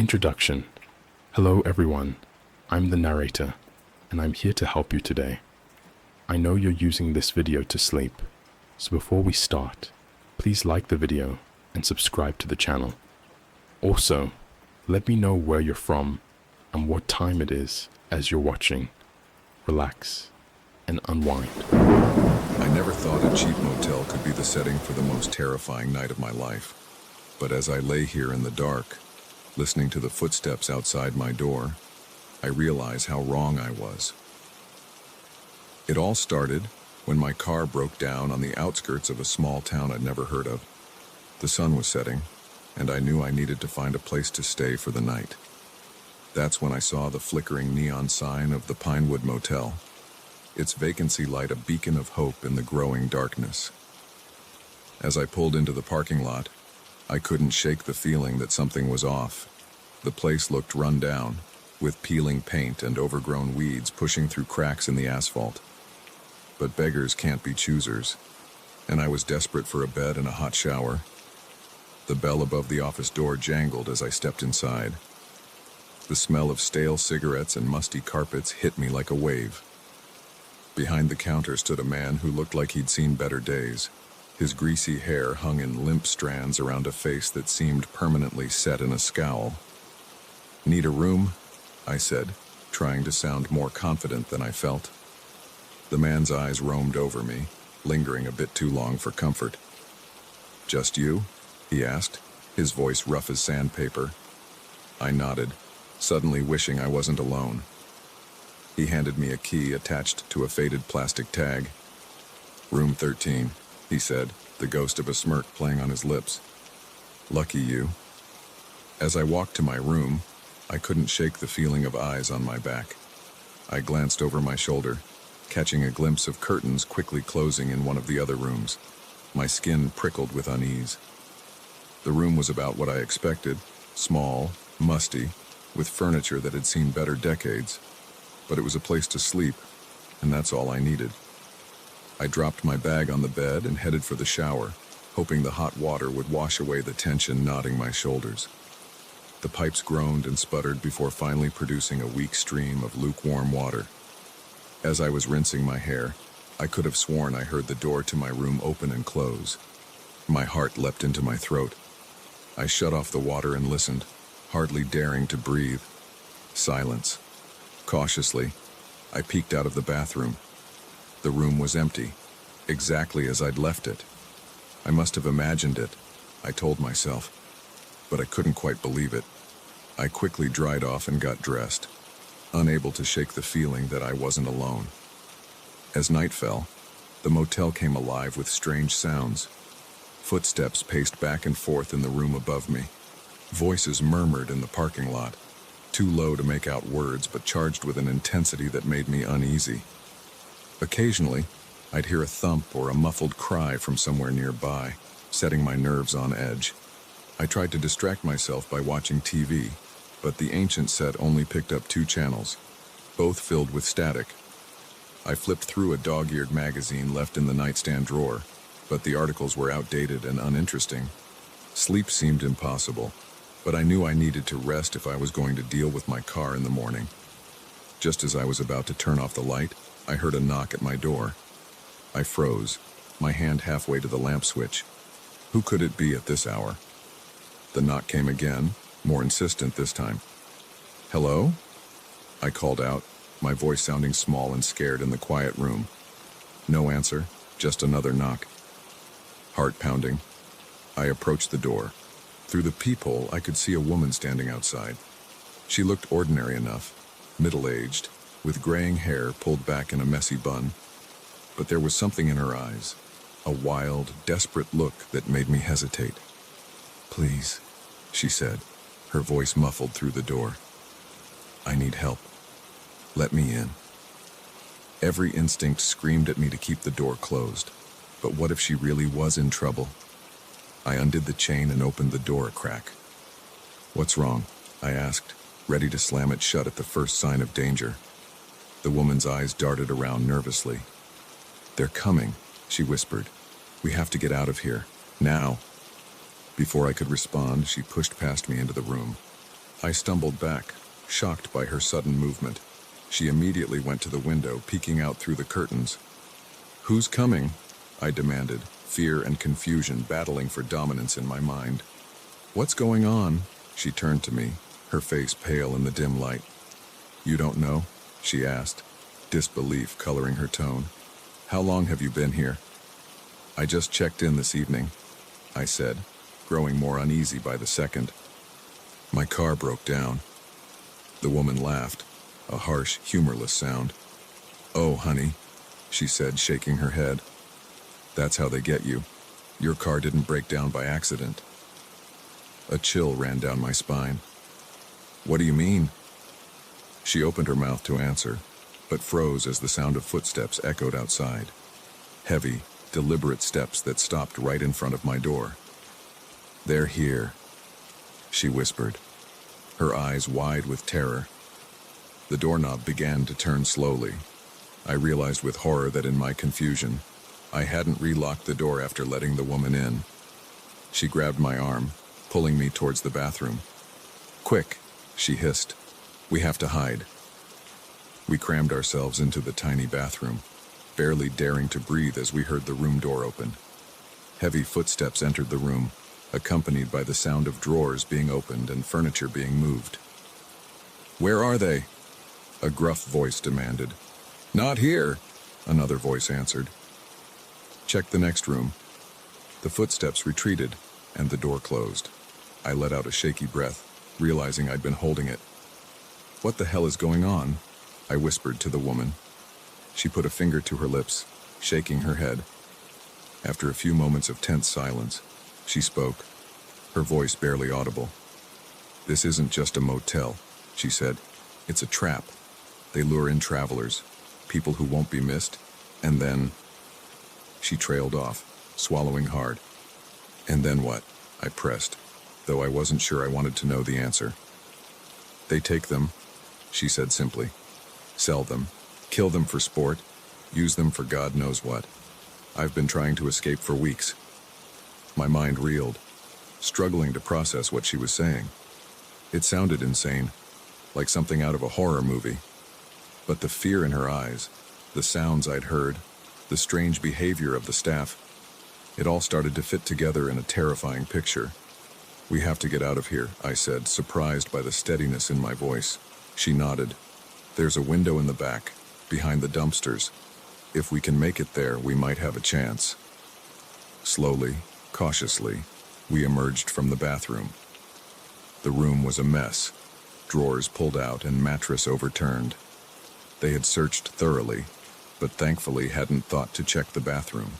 Introduction. Hello everyone, I'm the narrator, and I'm here to help you today. I know you're using this video to sleep, so before we start, please like the video and subscribe to the channel. Also, let me know where you're from and what time it is as you're watching. Relax and unwind. I never thought a cheap motel could be the setting for the most terrifying night of my life. But as I lay here in the dark, listening to the footsteps outside my door, I realize how wrong I was. It all started when my car broke down on the outskirts of a small town I'd never heard of. The sun was setting, and I knew I needed to find a place to stay for the night. That's when I saw the flickering neon sign of the Pinewood Motel, its vacancy light a beacon of hope in the growing darkness. As I pulled into the parking lot, I couldn't shake the feeling that something was off. The place looked run down, with peeling paint and overgrown weeds pushing through cracks in the asphalt. But beggars can't be choosers, and I was desperate for a bed and a hot shower. The bell above the office door jangled as I stepped inside. The smell of stale cigarettes and musty carpets hit me like a wave. Behind the counter stood a man who looked like he'd seen better days. His greasy hair hung in limp strands around a face that seemed permanently set in a scowl. "Need a room?" I said, trying to sound more confident than I felt. The man's eyes roamed over me, lingering a bit too long for comfort. "Just you?" he asked, his voice rough as sandpaper. I nodded, suddenly wishing I wasn't alone. He handed me a key attached to a faded plastic tag. "Room 13, he said, the ghost of a smirk playing on his lips. "Lucky you." As I walked to my room, I couldn't shake the feeling of eyes on my back. I glanced over my shoulder, catching a glimpse of curtains quickly closing in one of the other rooms. My skin prickled with unease. The room was about what I expected, small, musty, with furniture that had seen better decades. But it was a place to sleep, and that's all I needed. I dropped my bag on the bed and headed for the shower, hoping the hot water would wash away the tension knotting my shoulders. The pipes groaned and sputtered before finally producing a weak stream of lukewarm water. As I was rinsing my hair, I could have sworn I heard the door to my room open and close. My heart leapt into my throat. I shut off the water and listened, hardly daring to breathe. Silence. Cautiously, I peeked out of the bathroom. The room was empty, exactly as I'd left it. I must have imagined it, I told myself, but I couldn't quite believe it. I quickly dried off and got dressed, unable to shake the feeling that I wasn't alone. As night fell, the motel came alive with strange sounds. Footsteps paced back and forth in the room above me. Voices murmured in the parking lot, too low to make out words but charged with an intensity that made me uneasy. Occasionally, I'd hear a thump or a muffled cry from somewhere nearby, setting my nerves on edge. I tried to distract myself by watching TV, but the ancient set only picked up 2 channels, both filled with static. I flipped through a dog-eared magazine left in the nightstand drawer, but the articles were outdated and uninteresting. Sleep seemed impossible, but I knew I needed to rest if I was going to deal with my car in the morning. Just as I was about to turn off the light, I heard a knock at my door. I froze, my hand halfway to the lamp switch. Who could it be at this hour? The knock came again, more insistent this time. "Hello?" I called out, my voice sounding small and scared in the quiet room. No answer, just another knock. Heart pounding, I approached the door. Through the peephole, I could see a woman standing outside. She looked ordinary enough, middle-aged, with graying hair pulled back in a messy bun. But there was something in her eyes, a wild, desperate look that made me hesitate. "Please," she said, her voice muffled through the door. "I need help. Let me in." Every instinct screamed at me to keep the door closed. But what if she really was in trouble? I undid the chain and opened the door a crack. "What's wrong?" I asked, ready to slam it shut at the first sign of danger. The woman's eyes darted around nervously. "They're coming," she whispered. "We have to get out of here, now." Before I could respond, she pushed past me into the room. I stumbled back, shocked by her sudden movement. She immediately went to the window, peeking out through the curtains. "Who's coming?" I demanded, fear and confusion battling for dominance in my mind. "What's going on?" She turned to me, her face pale in the dim light. "You don't know?" she asked, disbelief coloring her tone. "How long have you been here?" "I just checked in this evening," I said, growing more uneasy by the second. "My car broke down." The woman laughed, a harsh, humorless sound. "Oh, honey," she said, shaking her head. "That's how they get you. Your car didn't break down by accident." A chill ran down my spine. "What do you mean?" She opened her mouth to answer, but froze as the sound of footsteps echoed outside. Heavy, deliberate steps that stopped right in front of my door. "They're here," she whispered, her eyes wide with terror. The doorknob began to turn slowly. I realized with horror that in my confusion, I hadn't relocked the door after letting the woman in. She grabbed my arm, pulling me towards the bathroom. "Quick," she hissed. "We have to hide." We crammed ourselves into the tiny bathroom, barely daring to breathe as we heard the room door open. Heavy footsteps entered the room, accompanied by the sound of drawers being opened and furniture being moved. "Where are they?" a gruff voice demanded. "Not here," another voice answered. "Check the next room." The footsteps retreated, and the door closed. I let out a shaky breath, realizing I'd been holding it. "What the hell is going on?" I whispered to the woman. She put a finger to her lips, shaking her head. After a few moments of tense silence, she spoke, her voice barely audible. "This isn't just a motel," she said. "It's a trap. They lure in travelers, people who won't be missed, and then..." She trailed off, swallowing hard. "And then what?" I pressed, though I wasn't sure I wanted to know the answer. "They take them," she said simply. "Sell them, kill them for sport, use them for God knows what. I've been trying to escape for weeks." My mind reeled, struggling to process what she was saying. It sounded insane, like something out of a horror movie. But the fear in her eyes, the sounds I'd heard, the strange behavior of the staff, it all started to fit together in a terrifying picture. "We have to get out of here," I said, surprised by the steadiness in my voice. She nodded. "There's a window in the back, behind the dumpsters. If we can make it there, we might have a chance." Slowly, cautiously, we emerged from the bathroom. The room was a mess, drawers pulled out and mattress overturned. They had searched thoroughly, but thankfully hadn't thought to check the bathroom.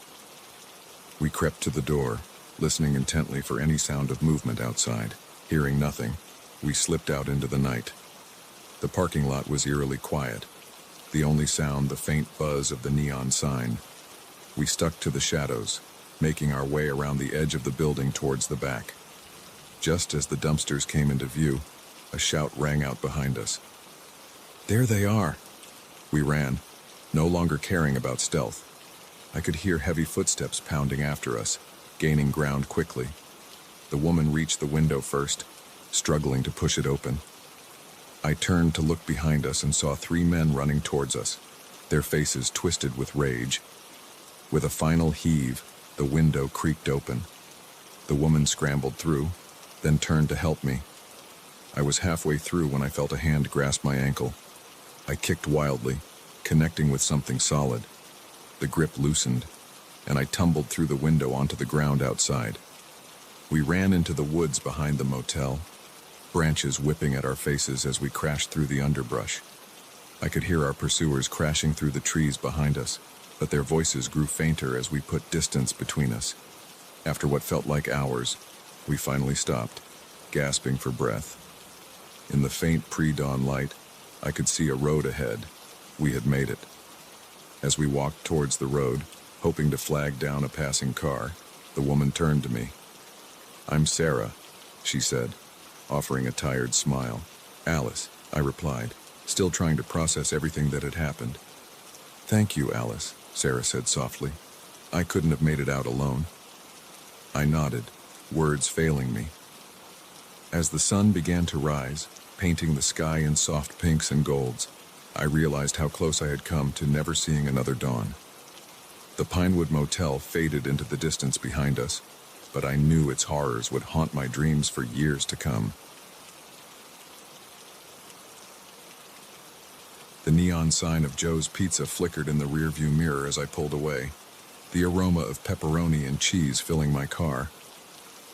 We crept to the door, listening intently for any sound of movement outside. Hearing nothing, we slipped out into the night. The parking lot was eerily quiet, the only sound the faint buzz of the neon sign. We stuck to the shadows, making our way around the edge of the building towards the back. Just as the dumpsters came into view, a shout rang out behind us. "There they are!" We ran, no longer caring about stealth. I could hear heavy footsteps pounding after us, gaining ground quickly. The woman reached the window first, struggling to push it open. I turned to look behind us and saw 3 men running towards us, their faces twisted with rage. With a final heave, the window creaked open. The woman scrambled through, then turned to help me. I was halfway through when I felt a hand grasp my ankle. I kicked wildly, connecting with something solid. The grip loosened, and I tumbled through the window onto the ground outside. We ran into the woods behind the motel, branches whipping at our faces as we crashed through the underbrush. I could hear our pursuers crashing through the trees behind us, but their voices grew fainter as we put distance between us. After what felt like hours, we finally stopped, gasping for breath. In the faint pre-dawn light, I could see a road ahead. We had made it. As we walked towards the road, hoping to flag down a passing car, the woman turned to me. "I'm Sarah," she said, offering a tired smile. "Alice," I replied, still trying to process everything that had happened. "Thank you, Alice," Sarah said softly. "I couldn't have made it out alone." I nodded, words failing me. As the sun began to rise, painting the sky in soft pinks and golds, I realized how close I had come to never seeing another dawn. The Pinewood Motel faded into the distance behind us, but I knew its horrors would haunt my dreams for years to come. The neon sign of Joe's Pizza flickered in the rearview mirror as I pulled away, the aroma of pepperoni and cheese filling my car.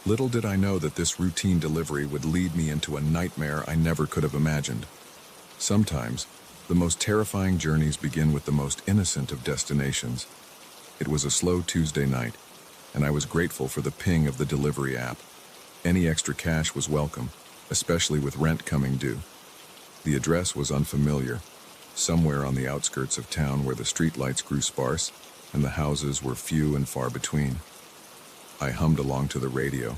Little did I know that this routine delivery would lead me into a nightmare I never could have imagined. Sometimes, the most terrifying journeys begin with the most innocent of destinations. It was a slow Tuesday night, and I was grateful for the ping of the delivery app. Any extra cash was welcome, especially with rent coming due. The address was unfamiliar, somewhere on the outskirts of town where the streetlights grew sparse and the houses were few and far between. I hummed along to the radio,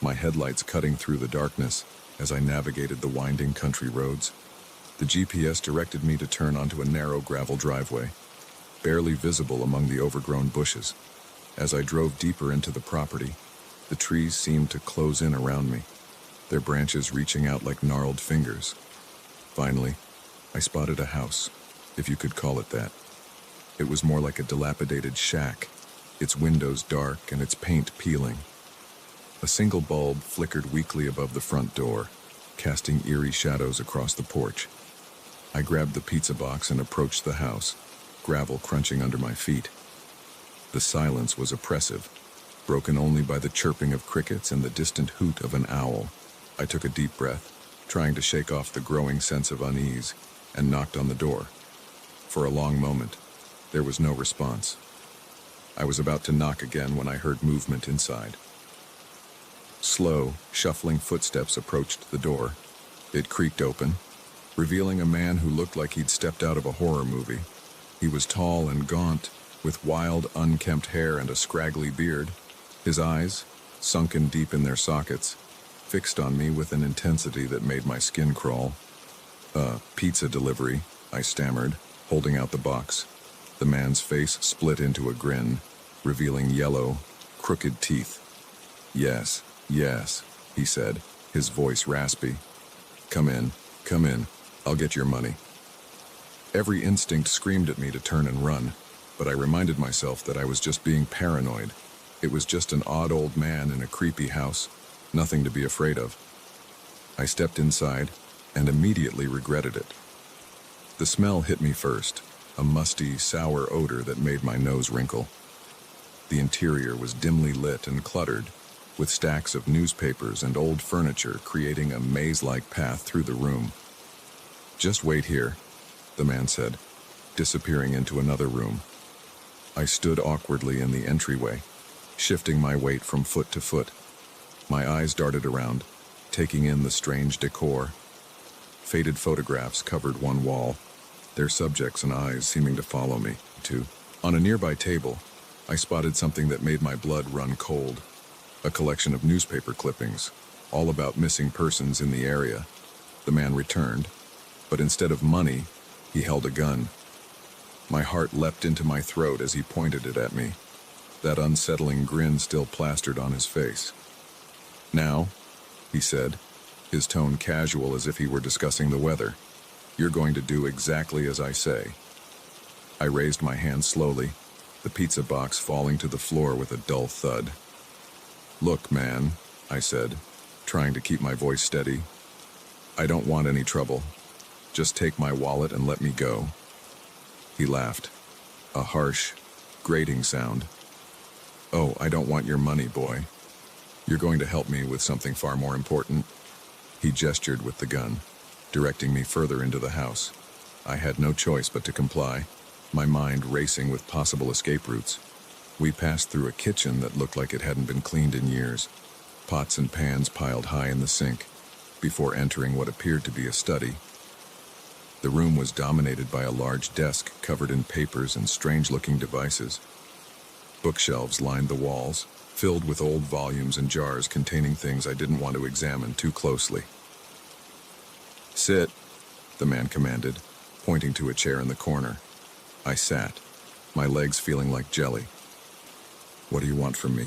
my headlights cutting through the darkness as I navigated the winding country roads. The GPS directed me to turn onto a narrow gravel driveway, barely visible among the overgrown bushes. As I drove deeper into the property, the trees seemed to close in around me, their branches reaching out like gnarled fingers. Finally, I spotted a house, if you could call it that. It was more like a dilapidated shack, its windows dark and its paint peeling. A single bulb flickered weakly above the front door, casting eerie shadows across the porch. I grabbed the pizza box and approached the house, gravel crunching under my feet. The silence was oppressive, broken only by the chirping of crickets and the distant hoot of an owl. I took a deep breath, trying to shake off the growing sense of unease, and knocked on the door. For a long moment, there was no response. I was about to knock again when I heard movement inside. Slow, shuffling footsteps approached the door. It creaked open, revealing a man who looked like he'd stepped out of a horror movie. He was tall and gaunt, with wild, unkempt hair and a scraggly beard. His eyes, sunken deep in their sockets, fixed on me with an intensity that made my skin crawl. Pizza delivery, I stammered, holding out the box. The man's face split into a grin, revealing yellow, crooked teeth. Yes, he said, his voice raspy. Come in, I'll get your money. Every instinct screamed at me to turn and run, but I reminded myself that I was just being paranoid. It was just an odd old man in a creepy house, nothing to be afraid of. I stepped inside and immediately regretted it. The smell hit me first, a musty, sour odor that made my nose wrinkle. The interior was dimly lit and cluttered, with stacks of newspapers and old furniture creating a maze-like path through the room. Just wait here, the man said, disappearing into another room. I stood awkwardly in the entryway, shifting my weight from foot to foot. My eyes darted around, taking in the strange decor. Faded photographs covered one wall, their subjects and eyes seeming to follow me, too. On a nearby table, I spotted something that made my blood run cold. A collection of newspaper clippings, all about missing persons in the area. The man returned, but instead of money, he held a gun. My heart leapt into my throat as he pointed it at me, that unsettling grin still plastered on his face. Now, he said, his tone casual as if he were discussing the weather, you're going to do exactly as I say. I raised my hand slowly, the pizza box falling to the floor with a dull thud. Look, man, I said, trying to keep my voice steady. I don't want any trouble. Just take my wallet and let me go. He laughed, a harsh, grating sound. Oh, I don't want your money, boy. You're going to help me with something far more important. He gestured with the gun, directing me further into the house. I had no choice but to comply, my mind racing with possible escape routes. We passed through a kitchen that looked like it hadn't been cleaned in years, pots and pans piled high in the sink, before entering what appeared to be a study. The room was dominated by a large desk covered in papers and strange-looking devices. Bookshelves lined the walls, filled with old volumes and jars containing things I didn't want to examine too closely. Sit, the man commanded, pointing to a chair in the corner. I sat, my legs feeling like jelly. What do you want from me?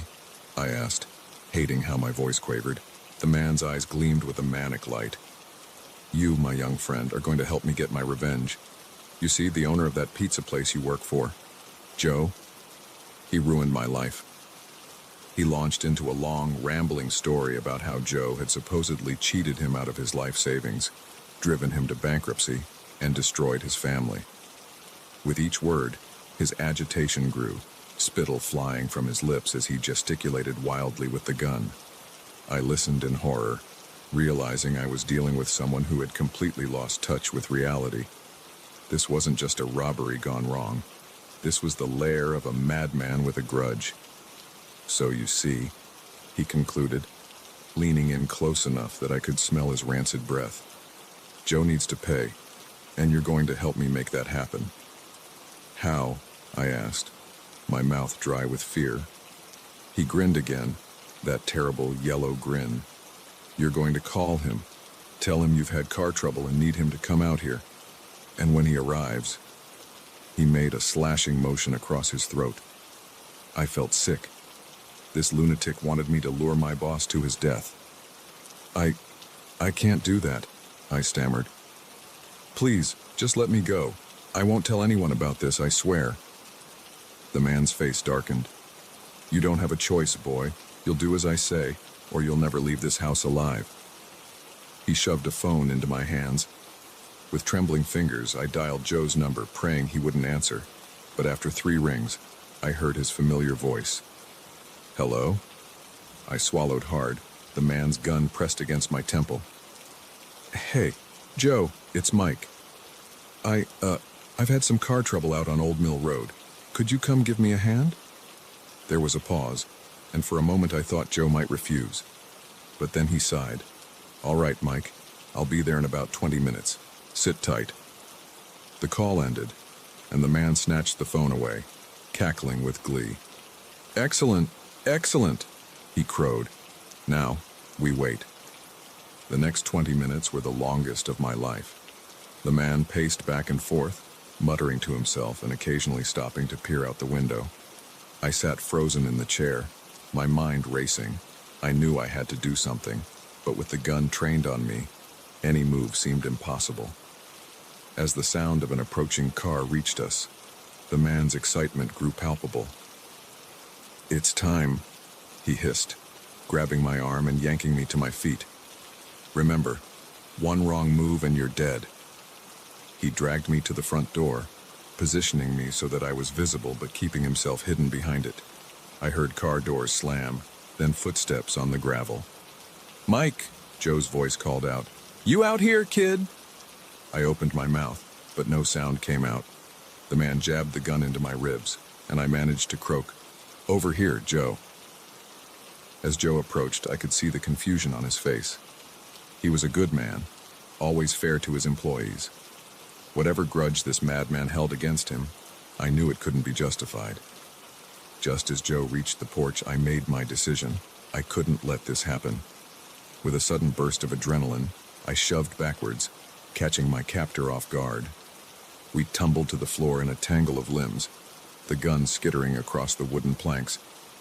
I asked, hating how my voice quavered. The man's eyes gleamed with a manic light. You, my young friend, are going to help me get my revenge. You see, the owner of that pizza place you work for, Joe, he ruined my life. He launched into a long, rambling story about how Joe had supposedly cheated him out of his life savings, driven him to bankruptcy, and destroyed his family. With each word, his agitation grew, spittle flying from his lips as he gesticulated wildly with the gun. I listened in horror, realizing I was dealing with someone who had completely lost touch with reality. This wasn't just a robbery gone wrong. This was the lair of a madman with a grudge. So you see, he concluded, leaning in close enough that I could smell his rancid breath. Joe needs to pay, and you're going to help me make that happen. How? I asked, my mouth dry with fear. He grinned again, that terrible yellow grin. You're going to call him, tell him you've had car trouble and need him to come out here. And when he arrives, he made a slashing motion across his throat. I felt sick. This lunatic wanted me to lure my boss to his death. I can't do that, I stammered. Please, just let me go. I won't tell anyone about this, I swear. The man's face darkened. You don't have a choice, boy. You'll do as I say, or you'll never leave this house alive. He shoved a phone into my hands. With trembling fingers, I dialed Joe's number, praying he wouldn't answer. But after 3 rings, I heard his familiar voice. Hello? I swallowed hard, the man's gun pressed against my temple. Hey, Joe, it's Mike. I've had some car trouble out on Old Mill Road. Could you come give me a hand? There was a pause, and for a moment I thought Joe might refuse. But then he sighed. All right, Mike, I'll be there in about 20 minutes. Sit tight. The call ended, and the man snatched the phone away, cackling with glee. Excellent, excellent, he crowed. Now, we wait. The next 20 minutes were the longest of my life. The man paced back and forth, muttering to himself and occasionally stopping to peer out the window. I sat frozen in the chair, my mind racing. I knew I had to do something, but with the gun trained on me, any move seemed impossible. As the sound of an approaching car reached us, the man's excitement grew palpable. It's time, he hissed, grabbing my arm and yanking me to my feet. Remember, one wrong move and you're dead. He dragged me to the front door, positioning me so that I was visible but keeping himself hidden behind it. I heard car doors slam, then footsteps on the gravel. Mike, Joe's voice called out. You out here, kid? I opened my mouth, but no sound came out. The man jabbed the gun into my ribs, and I managed to croak, Over here, Joe. As Joe approached, I could see the confusion on his face. He was a good man, always fair to his employees. Whatever grudge this madman held against him, I knew it couldn't be justified. Just as Joe reached the porch, I made my decision. I couldn't let this happen. With a sudden burst of adrenaline, I shoved backwards, catching my captor off guard. We tumbled to the floor in a tangle of limbs, the gun skittering across the wooden planks.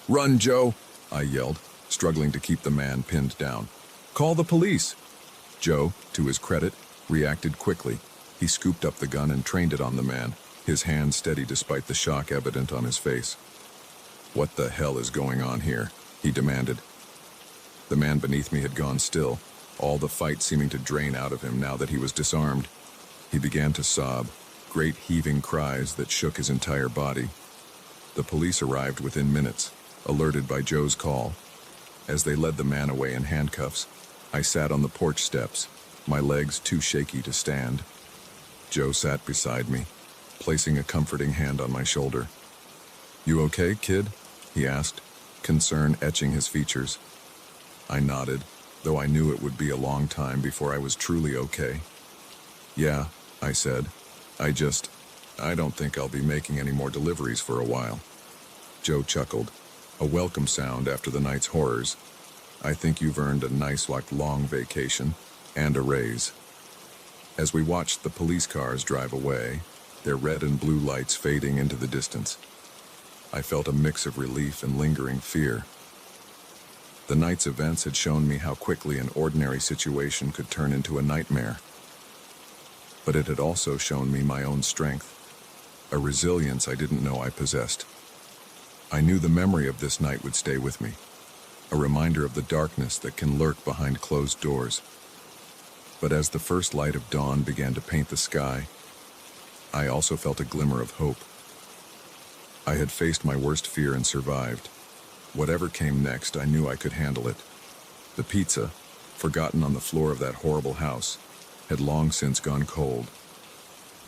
Run, Joe! I yelled, struggling to keep the man pinned down. Call the police! Joe, to his credit, reacted quickly. He scooped up the gun and trained it on the man, his hand steady despite the shock evident on his face. What the hell is going on here? He demanded. The man beneath me had gone still, all the fight seeming to drain out of him now that he was disarmed. He began to sob, great heaving cries that shook his entire body. The police arrived within minutes, alerted by Joe's call. As they led the man away in handcuffs, I sat on the porch steps, my legs too shaky to stand. Joe sat beside me, placing a comforting hand on my shoulder. You okay, kid? He asked, concern etching his features. I nodded, though I knew it would be a long time before I was truly okay. Yeah, I said. I don't think I'll be making any more deliveries for a while. Joe chuckled, a welcome sound after the night's horrors. I think you've earned a nice, long vacation and a raise. As we watched the police cars drive away, their red and blue lights fading into the distance, I felt a mix of relief and lingering fear. The night's events had shown me how quickly an ordinary situation could turn into a nightmare. But it had also shown me my own strength, a resilience I didn't know I possessed. I knew the memory of this night would stay with me, a reminder of the darkness that can lurk behind closed doors. But as the first light of dawn began to paint the sky, I also felt a glimmer of hope. I had faced my worst fear and survived. Whatever came next, I knew I could handle it. The pizza, forgotten on the floor of that horrible house, had long since gone cold.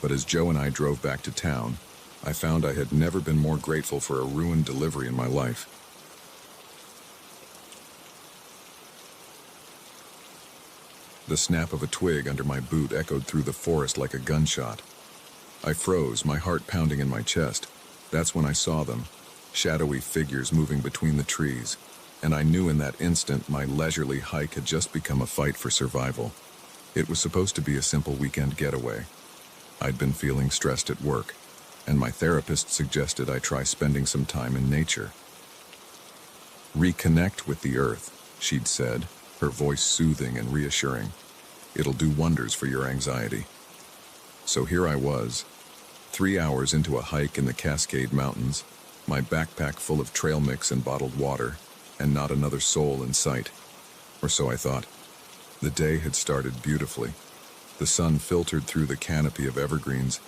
But as Joe and I drove back to town, I found I had never been more grateful for a ruined delivery in my life. The snap of a twig under my boot echoed through the forest like a gunshot. I froze, my heart pounding in my chest. That's when I saw them, shadowy figures moving between the trees, and I knew in that instant my leisurely hike had just become a fight for survival. It was supposed to be a simple weekend getaway. I'd been feeling stressed at work, and my therapist suggested I try spending some time in nature. Reconnect with the earth, she'd said, her voice soothing and reassuring. It'll do wonders for your anxiety. So here I was, 3 hours into a hike in the Cascade Mountains, my backpack full of trail mix and bottled water, and not another soul in sight. Or so I thought. The day had started beautifully. The sun filtered through the canopy of evergreens,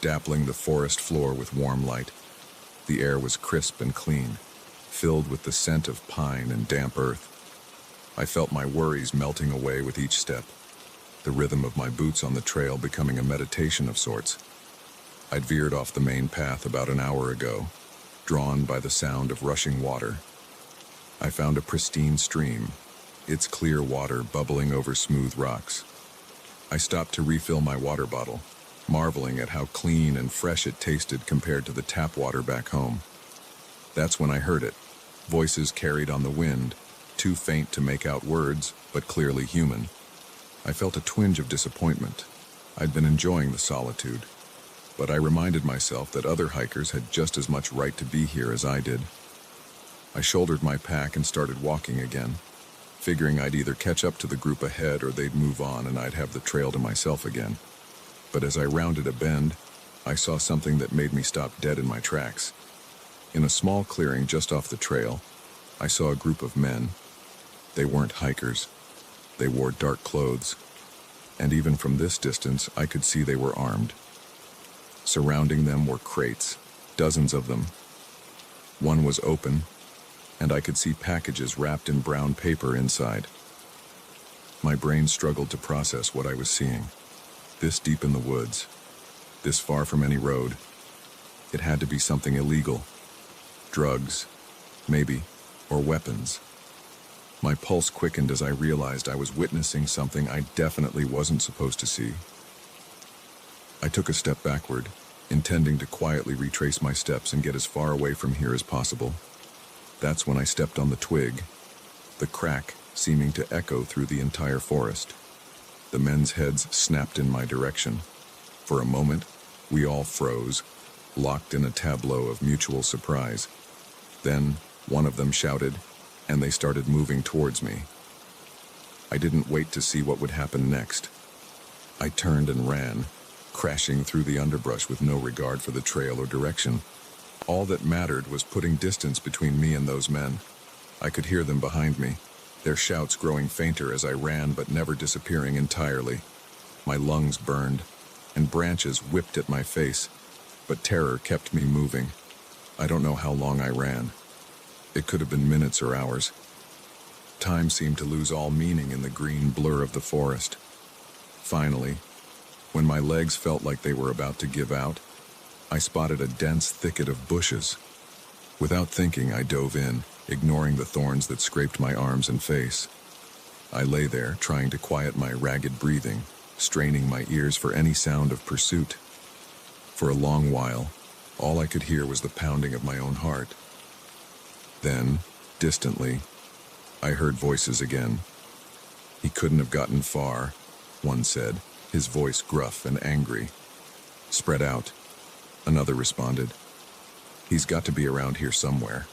dappling the forest floor with warm light. The air was crisp and clean, filled with the scent of pine and damp earth. I felt my worries melting away with each step, the rhythm of my boots on the trail becoming a meditation of sorts. I'd veered off the main path about an hour ago, drawn by the sound of rushing water. I found a pristine stream, its clear water bubbling over smooth rocks. I stopped to refill my water bottle, marveling at how clean and fresh it tasted compared to the tap water back home. That's when I heard it, voices carried on the wind, too faint to make out words, but clearly human. I felt a twinge of disappointment. I'd been enjoying the solitude, but I reminded myself that other hikers had just as much right to be here as I did. I shouldered my pack and started walking again, figuring I'd either catch up to the group ahead or they'd move on and I'd have the trail to myself again. But as I rounded a bend, I saw something that made me stop dead in my tracks. In a small clearing just off the trail, I saw a group of men. They weren't hikers. They wore dark clothes, and even from this distance, I could see they were armed. Surrounding them were crates, dozens of them. One was open, and I could see packages wrapped in brown paper inside. My brain struggled to process what I was seeing. This deep in the woods, this far from any road, it had to be something illegal. Drugs, maybe, or weapons. My pulse quickened as I realized I was witnessing something I definitely wasn't supposed to see. I took a step backward, intending to quietly retrace my steps and get as far away from here as possible. That's when I stepped on the twig, the crack seeming to echo through the entire forest. The men's heads snapped in my direction. For a moment, we all froze, locked in a tableau of mutual surprise. Then, one of them shouted, and they started moving towards me. I didn't wait to see what would happen next. I turned and ran, crashing through the underbrush with no regard for the trail or direction. All that mattered was putting distance between me and those men. I could hear them behind me, their shouts growing fainter as I ran but never disappearing entirely. My lungs burned, and branches whipped at my face, but terror kept me moving. I don't know how long I ran. It could have been minutes or hours. Time seemed to lose all meaning in the green blur of the forest. Finally, when my legs felt like they were about to give out, I spotted a dense thicket of bushes. Without thinking, I dove in, ignoring the thorns that scraped my arms and face. I lay there, trying to quiet my ragged breathing, straining my ears for any sound of pursuit. For a long while, all I could hear was the pounding of my own heart. Then, distantly, I heard voices again. "He couldn't have gotten far," one said, his voice gruff and angry. "Spread out," another responded. "He's got to be around here somewhere."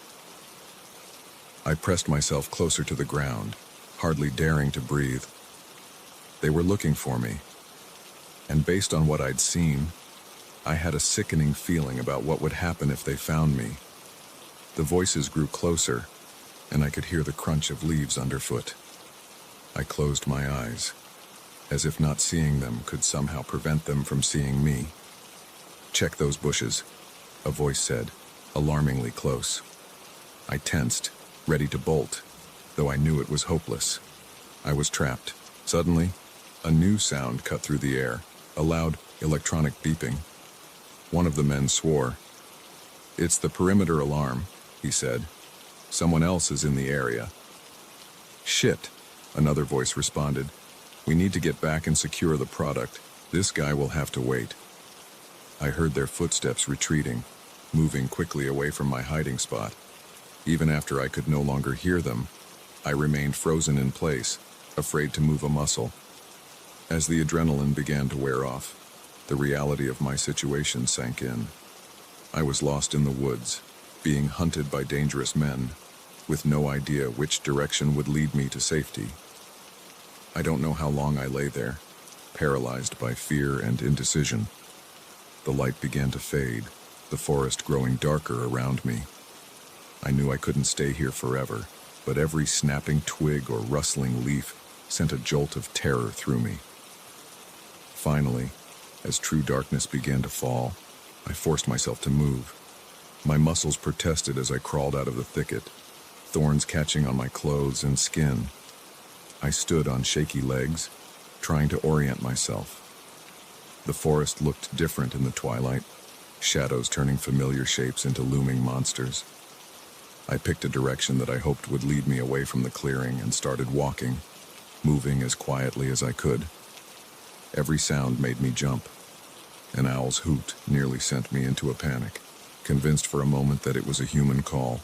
I pressed myself closer to the ground, hardly daring to breathe. They were looking for me, and based on what I'd seen, I had a sickening feeling about what would happen if they found me. The voices grew closer, and I could hear the crunch of leaves underfoot. I closed my eyes, as if not seeing them could somehow prevent them from seeing me. "Check those bushes," a voice said, alarmingly close. I tensed, ready to bolt, though I knew it was hopeless. I was trapped. Suddenly, a new sound cut through the air, a loud, electronic beeping. One of the men swore. "It's the perimeter alarm," he said. "Someone else is in the area." "Shit," another voice responded. "We need to get back and secure the product. This guy will have to wait." I heard their footsteps retreating, moving quickly away from my hiding spot. Even after I could no longer hear them, I remained frozen in place, afraid to move a muscle. As the adrenaline began to wear off, the reality of my situation sank in. I was lost in the woods, being hunted by dangerous men, with no idea which direction would lead me to safety. I don't know how long I lay there, paralyzed by fear and indecision. The light began to fade, the forest growing darker around me. I knew I couldn't stay here forever, but every snapping twig or rustling leaf sent a jolt of terror through me. Finally, as true darkness began to fall, I forced myself to move. My muscles protested as I crawled out of the thicket, thorns catching on my clothes and skin. I stood on shaky legs, trying to orient myself. The forest looked different in the twilight, shadows turning familiar shapes into looming monsters. I picked a direction that I hoped would lead me away from the clearing and started walking, moving as quietly as I could. Every sound made me jump. An owl's hoot nearly sent me into a panic, convinced for a moment that it was a human call.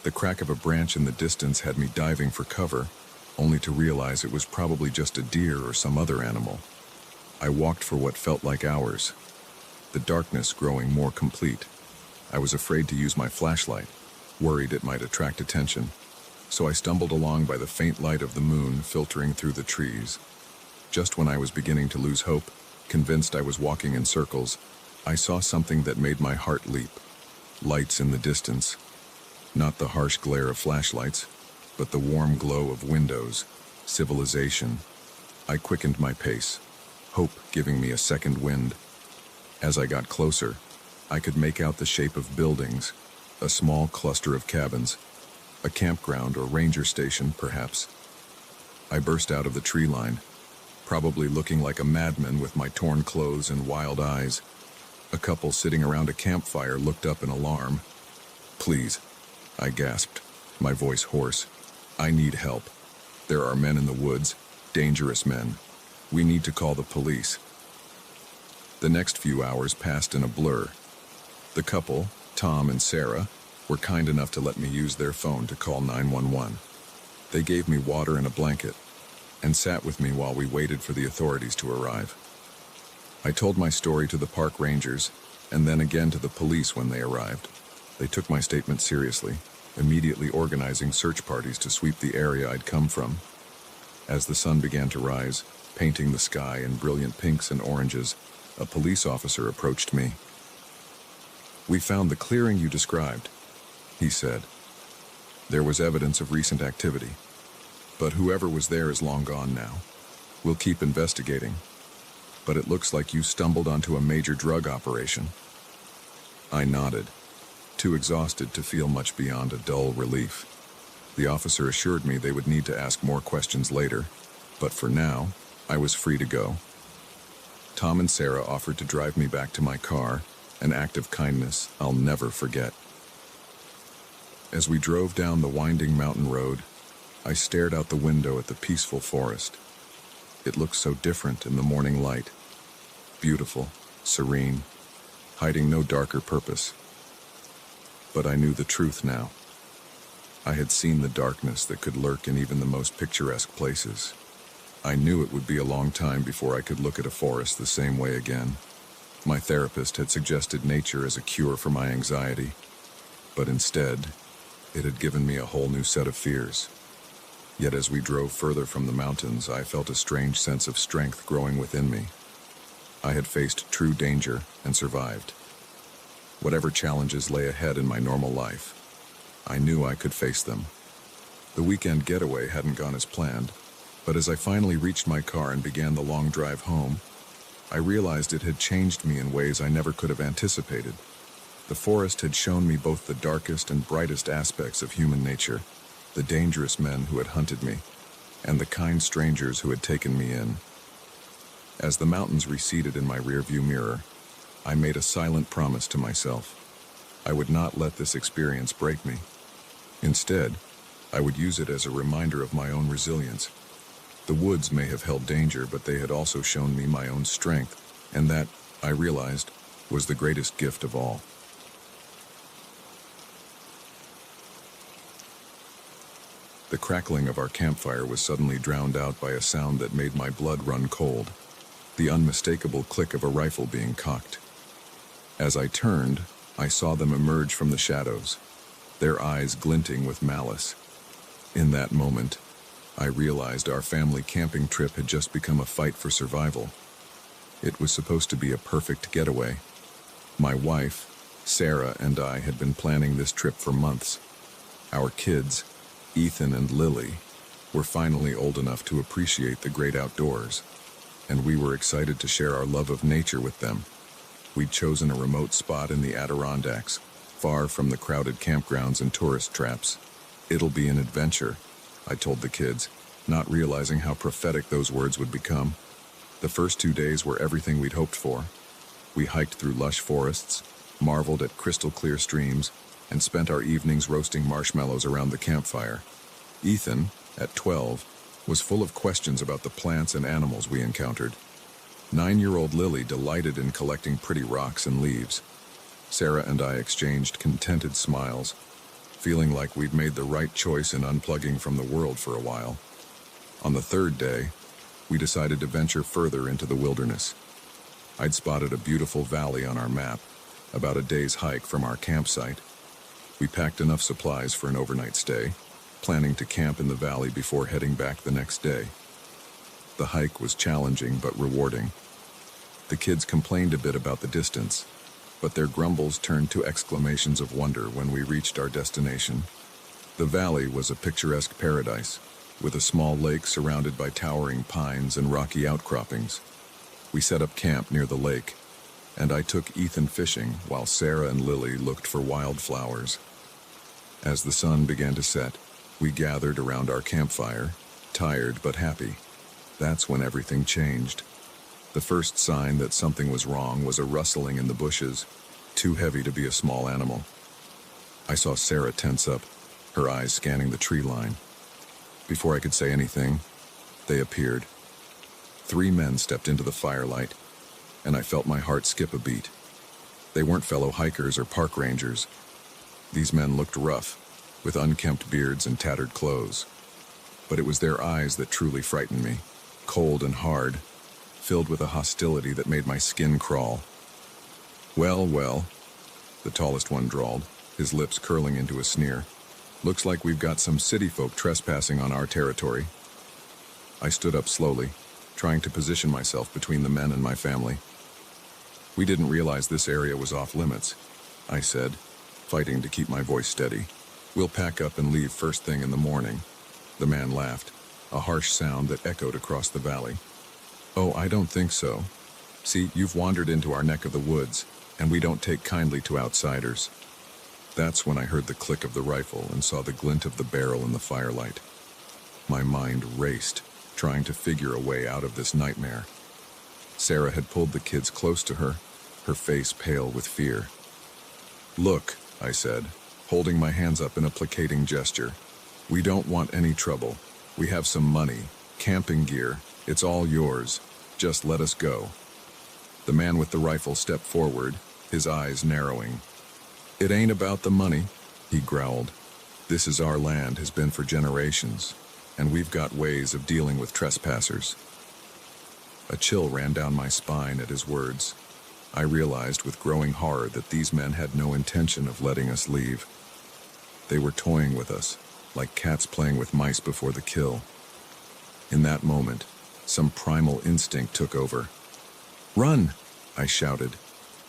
The crack of a branch in the distance had me diving for cover, only to realize it was probably just a deer or some other animal. I walked for what felt like hours, the darkness growing more complete. I was afraid to use my flashlight, worried it might attract attention, so I stumbled along by the faint light of the moon filtering through the trees. Just when I was beginning to lose hope, convinced I was walking in circles, I saw something that made my heart leap. Lights in the distance. Not the harsh glare of flashlights, but the warm glow of windows, civilization. I quickened my pace, hope giving me a second wind. As I got closer, I could make out the shape of buildings, a small cluster of cabins, a campground or ranger station, perhaps. I burst out of the tree line, probably looking like a madman with my torn clothes and wild eyes. A couple sitting around a campfire looked up in alarm. "Please," I gasped, my voice hoarse. "I need help. There are men in the woods, dangerous men. We need to call the police." The next few hours passed in a blur. The couple, Tom and Sarah, were kind enough to let me use their phone to call 911. They gave me water and a blanket, and sat with me while we waited for the authorities to arrive. I told my story to the park rangers, and then again to the police when they arrived. They took my statement seriously, immediately organizing search parties to sweep the area I'd come from. As the sun began to rise, painting the sky in brilliant pinks and oranges, a police officer approached me. "We found the clearing you described," he said. "There was evidence of recent activity, but whoever was there is long gone now. We'll keep investigating, but it looks like you stumbled onto a major drug operation." I nodded, too exhausted to feel much beyond a dull relief. The officer assured me they would need to ask more questions later, but for now, I was free to go. Tom and Sarah offered to drive me back to my car, an act of kindness I'll never forget. As we drove down the winding mountain road, I stared out the window at the peaceful forest. It looked so different in the morning light. Beautiful, serene, hiding no darker purpose. But I knew the truth now. I had seen the darkness that could lurk in even the most picturesque places. I knew it would be a long time before I could look at a forest the same way again. My therapist had suggested nature as a cure for my anxiety, but instead, It had given me a whole new set of fears. Yet as we drove further from the mountains, I felt a strange sense of strength growing within me. I had faced true danger and survived. Whatever challenges lay ahead in my normal life, I knew I could face them. The weekend getaway hadn't gone as planned, but as I finally reached my car and began the long drive home, I realized it had changed me in ways I never could have anticipated. The forest had shown me both the darkest and brightest aspects of human nature, the dangerous men who had hunted me, and the kind strangers who had taken me in. As the mountains receded in my rearview mirror, I made a silent promise to myself. I would not let this experience break me. Instead, I would use it as a reminder of my own resilience. The woods may have held danger, but they had also shown me my own strength, and that, I realized, was the greatest gift of all. The crackling of our campfire was suddenly drowned out by a sound that made my blood run cold, the unmistakable click of a rifle being cocked. As I turned, I saw them emerge from the shadows, their eyes glinting with malice. In that moment, I realized our family camping trip had just become a fight for survival. It was supposed to be a perfect getaway. My wife, Sarah, and I had been planning this trip for months. Our kids, Ethan and Lily, were finally old enough to appreciate the great outdoors, and we were excited to share our love of nature with them. We'd chosen a remote spot in the Adirondacks, far from the crowded campgrounds and tourist traps. "It'll be an adventure," I told the kids, not realizing how prophetic those words would become. The first 2 days were everything we'd hoped for. We hiked through lush forests, marveled at crystal-clear streams, and spent our evenings roasting marshmallows around the campfire. Ethan, at 12, was full of questions about the plants and animals we encountered. 9-year-old Lily delighted in collecting pretty rocks and leaves. Sarah and I exchanged contented smiles, feeling like we'd made the right choice in unplugging from the world for a while. On the third day, we decided to venture further into the wilderness. I'd spotted a beautiful valley on our map, about a day's hike from our campsite. We packed enough supplies for an overnight stay, planning to camp in the valley before heading back the next day. The hike was challenging but rewarding. The kids complained a bit about the distance, but their grumbles turned to exclamations of wonder when we reached our destination. The valley was a picturesque paradise, with a small lake surrounded by towering pines and rocky outcroppings. We set up camp near the lake, and I took Ethan fishing while Sarah and Lily looked for wildflowers. As the sun began to set, we gathered around our campfire, tired but happy. That's when everything changed. The first sign that something was wrong was a rustling in the bushes, too heavy to be a small animal. I saw Sarah tense up, her eyes scanning the tree line. Before I could say anything, they appeared. 3 men stepped into the firelight, and I felt my heart skip a beat. They weren't fellow hikers or park rangers. These men looked rough, with unkempt beards and tattered clothes. But it was their eyes that truly frightened me, cold and hard, filled with a hostility that made my skin crawl. Well, the tallest one drawled, his lips curling into a sneer. "Looks like we've got some city folk trespassing on our territory." I stood up slowly, trying to position myself between the men and my family. "We didn't realize this area was off limits," I said, fighting to keep my voice steady. "We'll pack up and leave first thing in the morning." The man laughed, a harsh sound that echoed across the valley. "Oh, I don't think so. See, you've wandered into our neck of the woods, and we don't take kindly to outsiders." That's when I heard the click of the rifle and saw the glint of the barrel in the firelight. My mind raced, trying to figure a way out of this nightmare. Sarah had pulled the kids close to her, her face pale with fear. "Look," I said, holding my hands up in a placating gesture. "We don't want any trouble. We have some money, camping gear. It's all yours. Just let us go." The man with the rifle stepped forward, his eyes narrowing. "It ain't about the money," he growled. "This is our land, has been for generations, and we've got ways of dealing with trespassers." A chill ran down my spine at his words. I realized with growing horror that these men had no intention of letting us leave. They were toying with us, like cats playing with mice before the kill. In that moment, some primal instinct took over. "Run!" I shouted,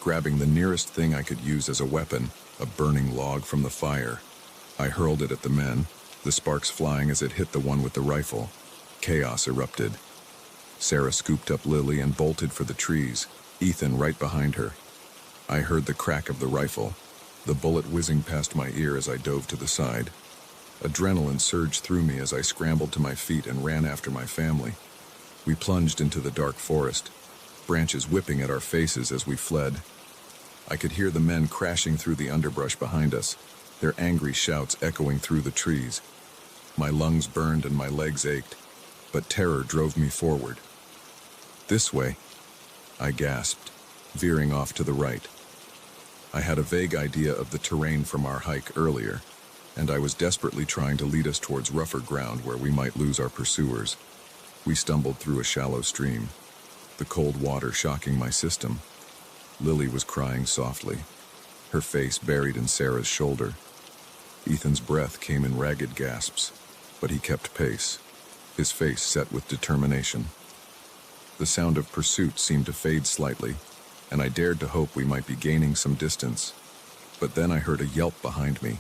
grabbing the nearest thing I could use as a weapon, a burning log from the fire. I hurled it at the men, the sparks flying as it hit the one with the rifle. Chaos erupted. Sarah scooped up Lily and bolted for the trees, Ethan right behind her. I heard the crack of the rifle, the bullet whizzing past my ear as I dove to the side. Adrenaline surged through me as I scrambled to my feet and ran after my family. We plunged into the dark forest, branches whipping at our faces as we fled. I could hear the men crashing through the underbrush behind us, their angry shouts echoing through the trees. My lungs burned and my legs ached, but terror drove me forward. "This way," I gasped, veering off to the right. I had a vague idea of the terrain from our hike earlier, and I was desperately trying to lead us towards rougher ground where we might lose our pursuers. We stumbled through a shallow stream, the cold water shocking my system. Lily was crying softly, her face buried in Sarah's shoulder. Ethan's breath came in ragged gasps, but he kept pace, his face set with determination. The sound of pursuit seemed to fade slightly, and I dared to hope we might be gaining some distance. But then I heard a yelp behind me,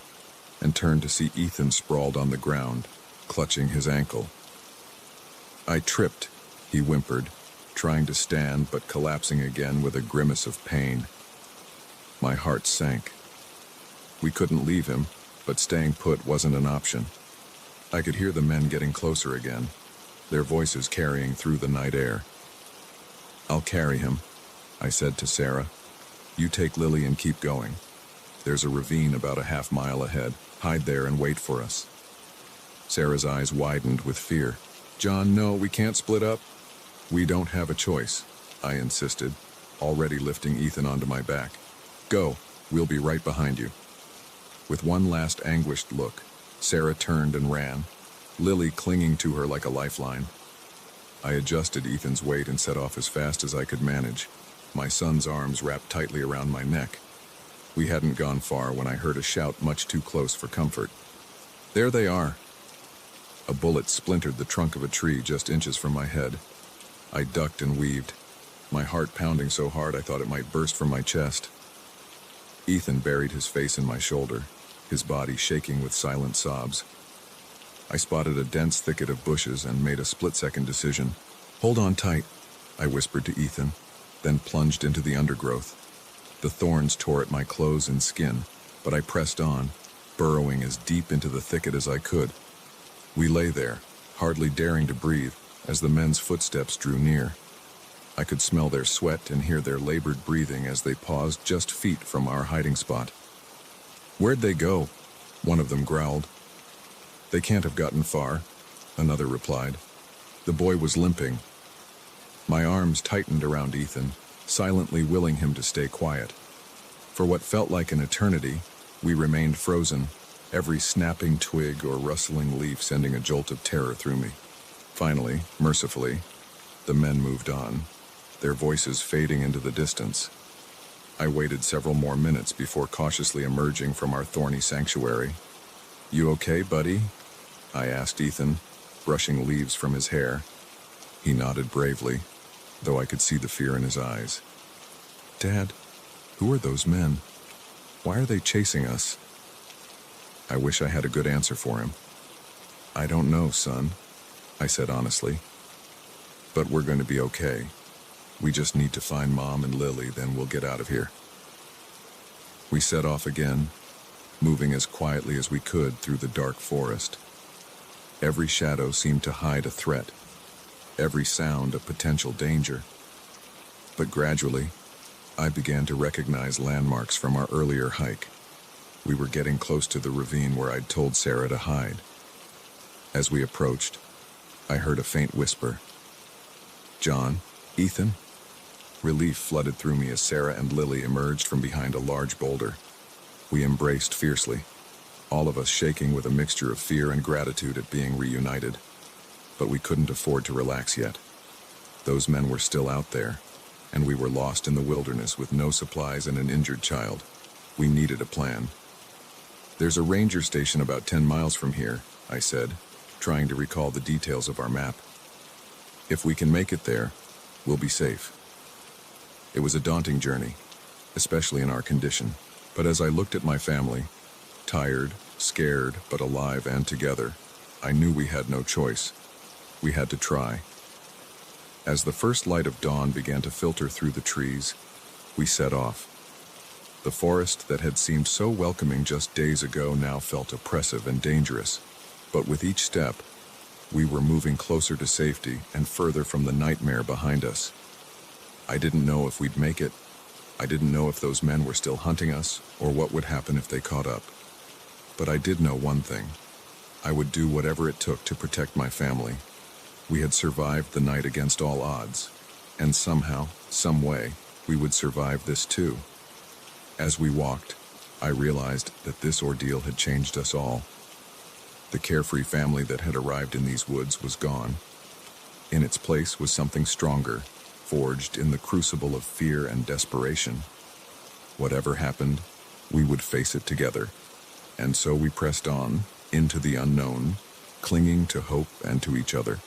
and turned to see Ethan sprawled on the ground, clutching his ankle. "I tripped," he whimpered, trying to stand but collapsing again with a grimace of pain. My heart sank. We couldn't leave him, but staying put wasn't an option. I could hear the men getting closer again, their voices carrying through the night air. "I'll carry him," I said to Sarah. "You take Lily and keep going. There's a ravine about a half-mile ahead. Hide there and wait for us." Sarah's eyes widened with fear. "John, no, we can't split up." "We don't have a choice," I insisted, already lifting Ethan onto my back. "Go, we'll be right behind you." With one last anguished look, Sarah turned and ran, Lily clinging to her like a lifeline. I adjusted Ethan's weight and set off as fast as I could manage, my son's arms wrapped tightly around my neck. We hadn't gone far when I heard a shout much too close for comfort. "There they are!" A bullet splintered the trunk of a tree just inches from my head. I ducked and weaved, my heart pounding so hard I thought it might burst from my chest. Ethan buried his face in my shoulder, his body shaking with silent sobs. I spotted a dense thicket of bushes and made a split-second decision. "Hold on tight," I whispered to Ethan, then plunged into the undergrowth. The thorns tore at my clothes and skin, but I pressed on, burrowing as deep into the thicket as I could. We lay there, hardly daring to breathe, as the men's footsteps drew near. I could smell their sweat and hear their labored breathing as they paused just feet from our hiding spot. "Where'd they go?" one of them growled. "They can't have gotten far," another replied. The boy was limping. My arms tightened around Ethan, silently willing him to stay quiet. For what felt like an eternity, we remained frozen, every snapping twig or rustling leaf sending a jolt of terror through me. Finally, mercifully, the men moved on, their voices fading into the distance. I waited several more minutes before cautiously emerging from our thorny sanctuary. "You okay, buddy?" I asked Ethan, brushing leaves from his hair. He nodded bravely, though I could see the fear in his eyes. "Dad, who are those men? Why are they chasing us?" I wish I had a good answer for him. "I don't know, son," I said honestly. "But we're going to be okay. We just need to find Mom and Lily, then we'll get out of here." We set off again, moving as quietly as we could through the dark forest. Every shadow seemed to hide a threat, every sound a potential danger. But gradually, I began to recognize landmarks from our earlier hike. We were getting close to the ravine where I'd told Sarah to hide. As we approached, I heard a faint whisper. "John? Ethan?" Relief flooded through me as Sarah and Lily emerged from behind a large boulder. We embraced fiercely, all of us shaking with a mixture of fear and gratitude at being reunited. But we couldn't afford to relax yet. Those men were still out there, and we were lost in the wilderness with no supplies and an injured child. We needed a plan. There's a ranger station about 10 miles from here, I said, trying to recall the details of our map. If we can make it there, we'll be safe. It was a daunting journey, especially in our condition, but as I looked at my family, tired, scared, but alive and together, I knew we had no choice. We had to try. As the first light of dawn began to filter through the trees, we set off. The forest that had seemed so welcoming just days ago now felt oppressive and dangerous, but with each step, we were moving closer to safety and further from the nightmare behind us. I didn't know if we'd make it. I didn't know if those men were still hunting us or what would happen if they caught up. But I did know one thing. I would do whatever it took to protect my family. We had survived the night against all odds, and somehow, some way, we would survive this too. As we walked, I realized that this ordeal had changed us all. The carefree family that had arrived in these woods was gone. In its place was something stronger, forged in the crucible of fear and desperation. Whatever happened, we would face it together. And so we pressed on, into the unknown, clinging to hope and to each other.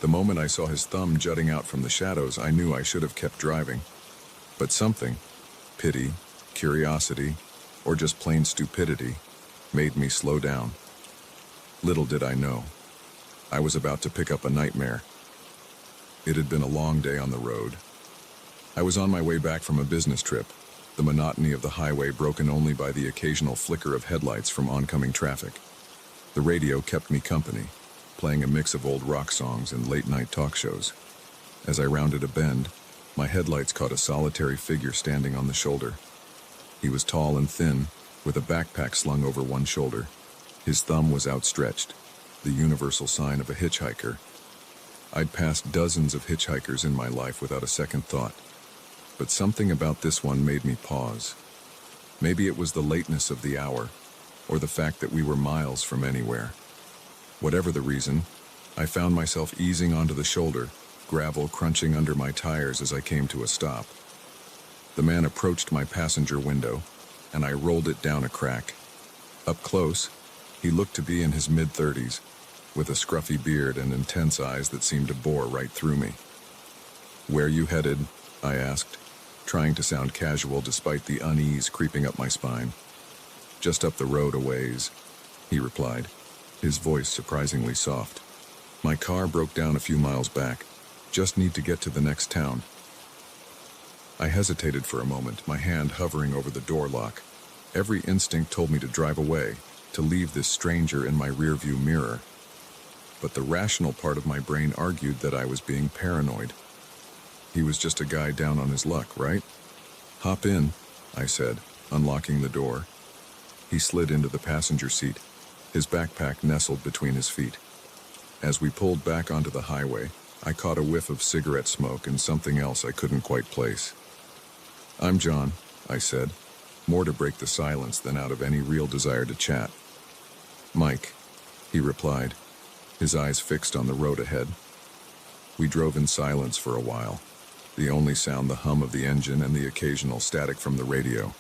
The moment I saw his thumb jutting out from the shadows, I knew I should have kept driving. But something, pity, curiosity, or just plain stupidity, made me slow down. Little did I know, I was about to pick up a nightmare. It had been a long day on the road. I was on my way back from a business trip, the monotony of the highway broken only by the occasional flicker of headlights from oncoming traffic. The radio kept me company, playing a mix of old rock songs and late-night talk shows. As I rounded a bend, my headlights caught a solitary figure standing on the shoulder. He was tall and thin, with a backpack slung over one shoulder. His thumb was outstretched, the universal sign of a hitchhiker. I'd passed dozens of hitchhikers in my life without a second thought, but something about this one made me pause. Maybe it was the lateness of the hour, or the fact that we were miles from anywhere. Whatever the reason, I found myself easing onto the shoulder, gravel crunching under my tires as I came to a stop. The man approached my passenger window, and I rolled it down a crack. Up close, he looked to be in his mid-30s, with a scruffy beard and intense eyes that seemed to bore right through me. "Where you headed?" I asked, trying to sound casual despite the unease creeping up my spine. "Just up the road a ways," he replied, his voice surprisingly soft. "My car broke down a few miles back. Just need to get to the next town." I hesitated for a moment, my hand hovering over the door lock. Every instinct told me to drive away, to leave this stranger in my rearview mirror. But the rational part of my brain argued that I was being paranoid. He was just a guy down on his luck, right? "Hop in," I said, unlocking the door. He slid into the passenger seat, his backpack nestled between his feet. As we pulled back onto the highway, I caught a whiff of cigarette smoke and something else I couldn't quite place. "I'm John," I said, more to break the silence than out of any real desire to chat. "Mike," he replied, his eyes fixed on the road ahead. We drove in silence for a while, the only sound the hum of the engine and the occasional static from the radio.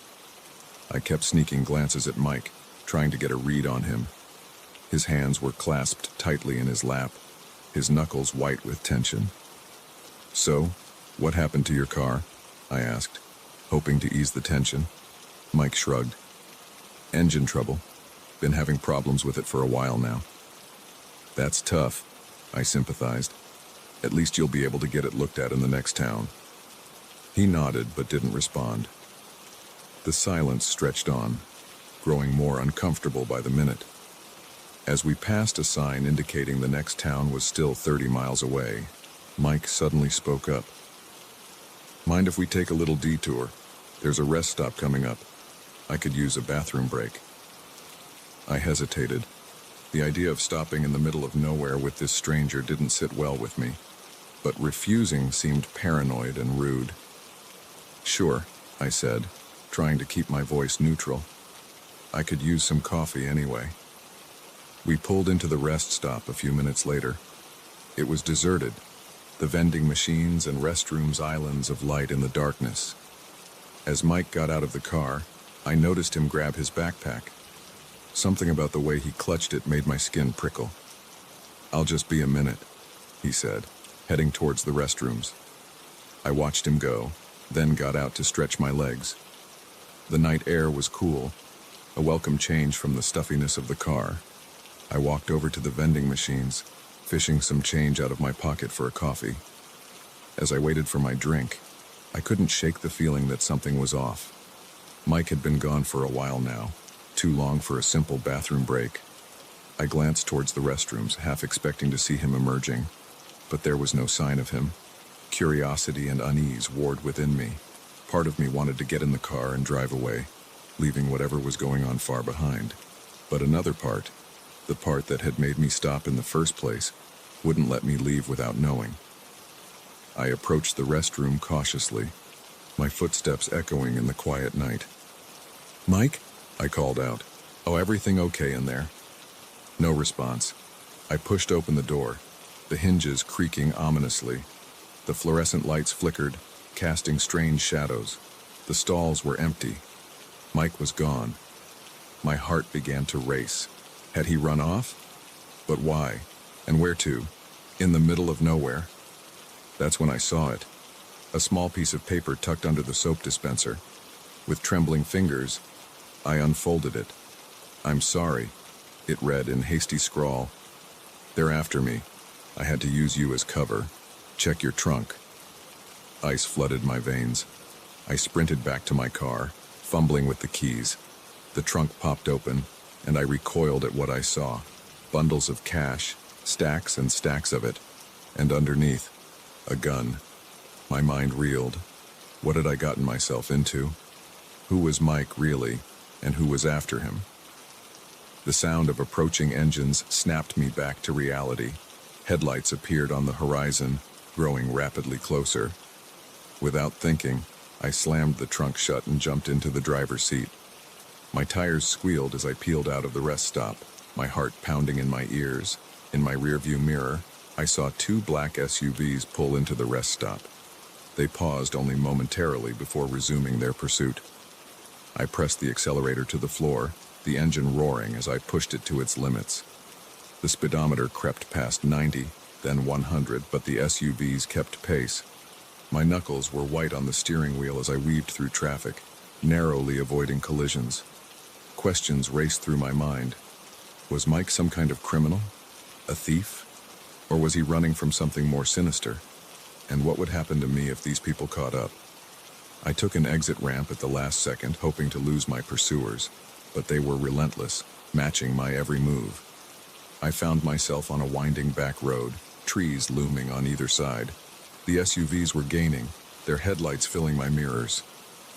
I kept sneaking glances at Mike, trying to get a read on him. His hands were clasped tightly in his lap, his knuckles white with tension. "So, what happened to your car?" I asked, hoping to ease the tension. Mike shrugged. "Engine trouble. Been having problems with it for a while now." "That's tough," I sympathized. "At least you'll be able to get it looked at in the next town." He nodded but didn't respond. The silence stretched on, growing more uncomfortable by the minute. As we passed a sign indicating the next town was still 30 miles away, Mike suddenly spoke up. "Mind if we take a little detour? There's a rest stop coming up. I could use a bathroom break." I hesitated. The idea of stopping in the middle of nowhere with this stranger didn't sit well with me, but refusing seemed paranoid and rude. "Sure," I said, trying to keep my voice neutral. I could use some coffee anyway. We pulled into the rest stop a few minutes later. It was deserted, the vending machines and restrooms islands of light in the darkness. As Mike got out of the car, I noticed him grab his backpack. Something about the way he clutched it made my skin prickle. "I'll just be a minute," he said, heading towards the restrooms. I watched him go, then got out to stretch my legs. The night air was cool, a welcome change from the stuffiness of the car. I walked over to the vending machines, fishing some change out of my pocket for a coffee. As I waited for my drink, I couldn't shake the feeling that something was off. Mike had been gone for a while now, too long for a simple bathroom break. I glanced towards the restrooms, half expecting to see him emerging, but there was no sign of him. Curiosity and unease warred within me. Part of me wanted to get in the car and drive away, leaving whatever was going on far behind. But another part, the part that had made me stop in the first place, wouldn't let me leave without knowing. I approached the restroom cautiously, my footsteps echoing in the quiet night. "Mike?" I called out. "Oh, everything okay in there?" No response. I pushed open the door, the hinges creaking ominously. The fluorescent lights flickered, casting strange shadows. The stalls were empty. Mike was gone. My heart began to race. Had he run off? But why? And where to? In the middle of nowhere? That's when I saw it. A small piece of paper tucked under the soap dispenser. With trembling fingers, I unfolded it. "I'm sorry," it read in hasty scrawl. "They're after me. I had to use you as cover. Check your trunk." Ice flooded my veins. I sprinted back to my car, fumbling with the keys. The trunk popped open, and I recoiled at what I saw. Bundles of cash, stacks and stacks of it, and underneath, a gun. My mind reeled. What had I gotten myself into? Who was Mike really, and who was after him? The sound of approaching engines snapped me back to reality. Headlights appeared on the horizon, growing rapidly closer. Without thinking, I slammed the trunk shut and jumped into the driver's seat. My tires squealed as I peeled out of the rest stop, my heart pounding in my ears. In my rearview mirror, I saw two black SUVs pull into the rest stop. They paused only momentarily before resuming their pursuit. I pressed the accelerator to the floor, the engine roaring as I pushed it to its limits. The speedometer crept past 90, then 100, but the SUVs kept pace. My knuckles were white on the steering wheel as I weaved through traffic, narrowly avoiding collisions. Questions raced through my mind. Was Mike some kind of criminal? A thief? Or was he running from something more sinister? And what would happen to me if these people caught up? I took an exit ramp at the last second, hoping to lose my pursuers, but they were relentless, matching my every move. I found myself on a winding back road, trees looming on either side. The SUVs were gaining, their headlights filling my mirrors.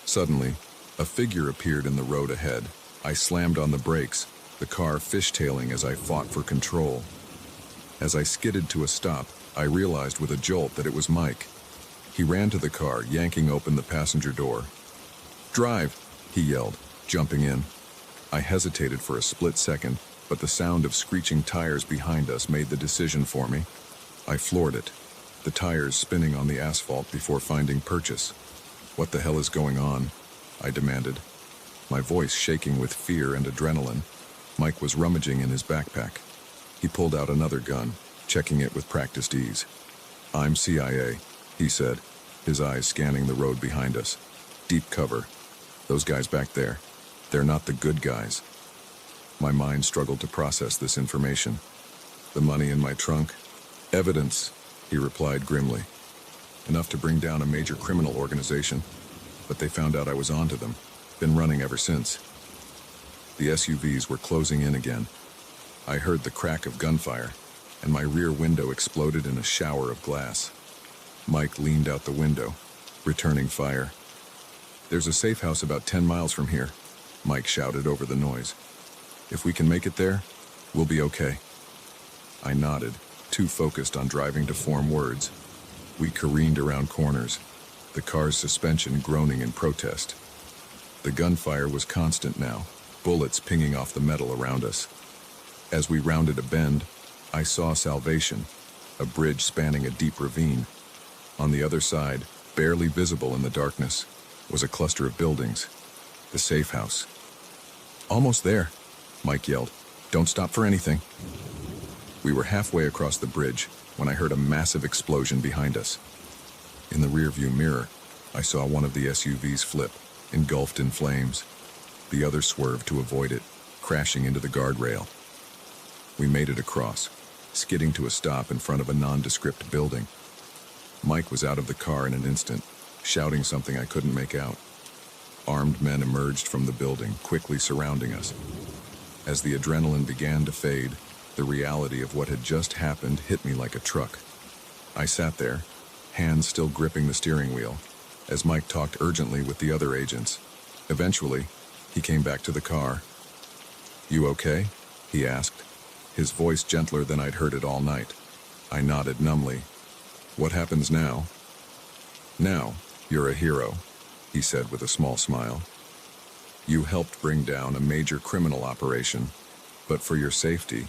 Suddenly, a figure appeared in the road ahead. I slammed on the brakes, the car fishtailing as I fought for control. As I skidded to a stop, I realized with a jolt that it was Mike. He ran to the car, yanking open the passenger door. "Drive," he yelled, jumping in. I hesitated for a split second, but the sound of screeching tires behind us made the decision for me. I floored it, the tires spinning on the asphalt before finding purchase. "What the hell is going on?" I demanded, my voice shaking with fear and adrenaline. Mike was rummaging in his backpack. He pulled out another gun, checking it with practiced ease. "I'm CIA," he said, his eyes scanning the road behind us. "Deep cover. Those guys back there, they're not the good guys." My mind struggled to process this information. The money in my trunk? "Evidence," he replied grimly. "Enough to bring down a major criminal organization. But they found out I was onto them. Been running ever since." The SUVs were closing in again. I heard the crack of gunfire, and my rear window exploded in a shower of glass. Mike leaned out the window, returning fire. "There's a safe house about 10 miles from here," Mike shouted over the noise. "If we can make it there, we'll be okay." I nodded, too focused on driving to form words. We careened around corners, the car's suspension groaning in protest. The gunfire was constant now, bullets pinging off the metal around us. As we rounded a bend, I saw Salvation, a bridge spanning a deep ravine. On the other side, barely visible in the darkness, was a cluster of buildings. The safe house. "Almost there," Mike yelled. "Don't stop for anything." We were halfway across the bridge when I heard a massive explosion behind us. In the rearview mirror, I saw one of the SUVs flip, engulfed in flames. The other swerved to avoid it, crashing into the guardrail. We made it across, skidding to a stop in front of a nondescript building. Mike was out of the car in an instant, shouting something I couldn't make out. Armed men emerged from the building, quickly surrounding us. As the adrenaline began to fade, the reality of what had just happened hit me like a truck. I sat there, hands still gripping the steering wheel, as Mike talked urgently with the other agents. Eventually, he came back to the car. "You okay?" he asked, his voice gentler than I'd heard it all night. I nodded numbly. "What happens now?" "Now, you're a hero," he said with a small smile. "You helped bring down a major criminal operation, but for your safety,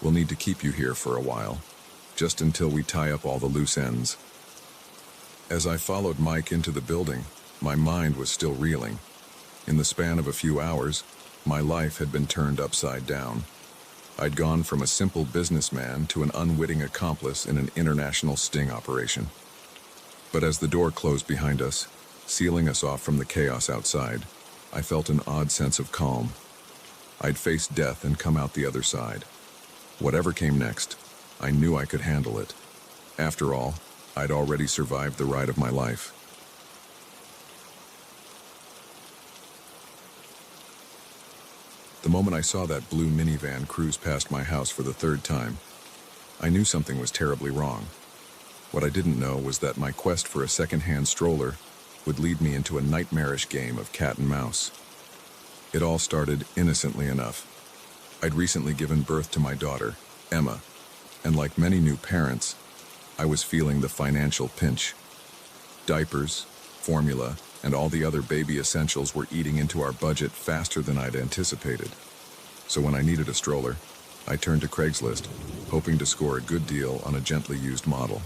we'll need to keep you here for a while, just until we tie up all the loose ends." As I followed Mike into the building, my mind was still reeling. In the span of a few hours, my life had been turned upside down. I'd gone from a simple businessman to an unwitting accomplice in an international sting operation. But as the door closed behind us, sealing us off from the chaos outside, I felt an odd sense of calm. I'd faced death and come out the other side. Whatever came next, I knew I could handle it. After all, I'd already survived the ride of my life. The moment I saw that blue minivan cruise past my house for the third time, I knew something was terribly wrong. What I didn't know was that my quest for a second-hand stroller would lead me into a nightmarish game of cat and mouse. It all started innocently enough. I'd recently given birth to my daughter, Emma, and like many new parents, I was feeling the financial pinch. Diapers, formula, and all the other baby essentials were eating into our budget faster than I'd anticipated. So when I needed a stroller, I turned to Craigslist, hoping to score a good deal on a gently used model.